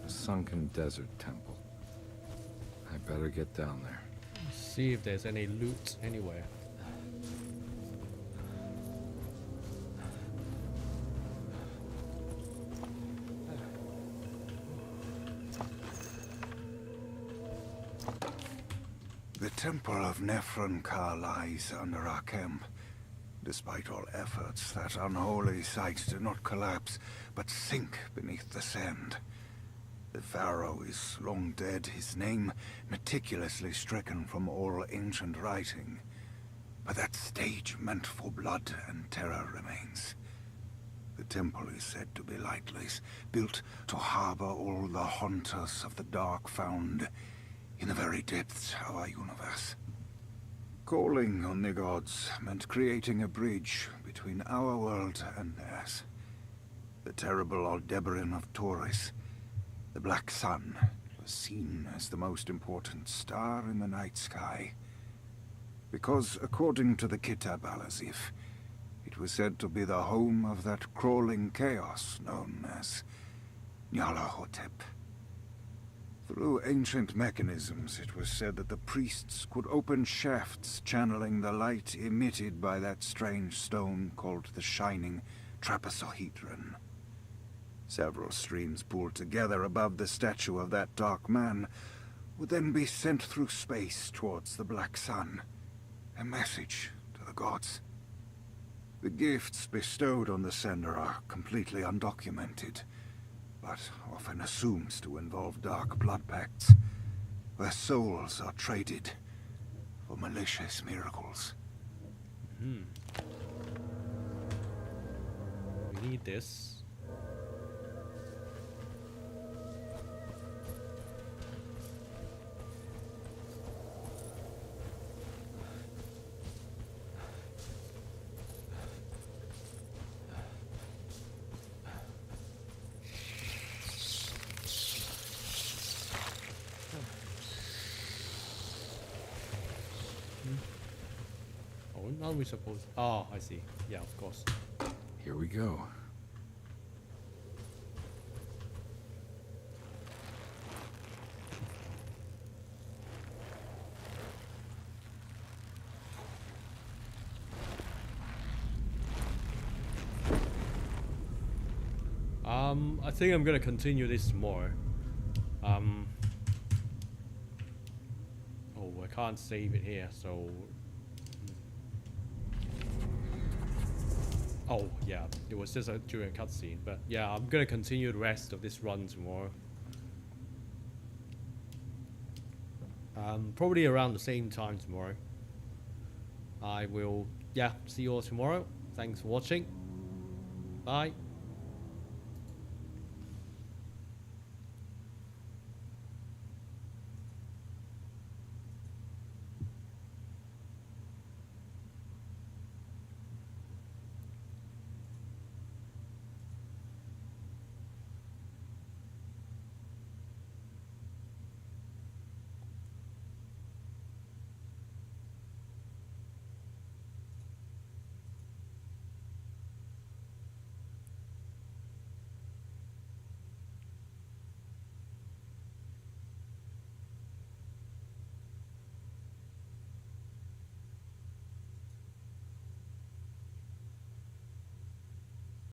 Speaker 2: A sunken desert temple. I better get down there.
Speaker 1: See if there's any loot anywhere.
Speaker 19: The Temple of Nephron-Ka lies under our camp. Despite all efforts, that unholy site did not collapse, but sink beneath the sand. The pharaoh is long dead, his name meticulously stricken from all ancient writing. But that stage meant for blood and terror remains. The temple is said to be lightless, built to harbor all the haunters of the dark found in the very depths of our universe. Calling on the gods meant creating a bridge between our world and theirs. The terrible Aldebaran of Taurus, the Black Sun, was seen as the most important star in the night sky. Because, according to the Kitab al-Azif, it was said to be the home of that crawling chaos known as Nyarlathotep. Through ancient mechanisms, it was said that the priests could open shafts channeling the light emitted by that strange stone called the Shining Trapezohedron. Several streams pooled together above the statue of that dark man would then be sent through space towards the Black Sun. A message to the gods. The gifts bestowed on the sender are completely undocumented, but often assumed to involve dark blood pacts, where souls are traded for malicious miracles.
Speaker 1: We need this. Are we supposed? Oh, I see. Yeah, of course.
Speaker 2: Here we go.
Speaker 1: I think I'm gonna continue this tomorrow. Oh, I can't save it here, so. Oh yeah, it was just during a cutscene, but yeah, I'm gonna continue the rest of this run tomorrow. Probably around the same time tomorrow. I will, yeah, see you all tomorrow. Thanks for watching. Bye.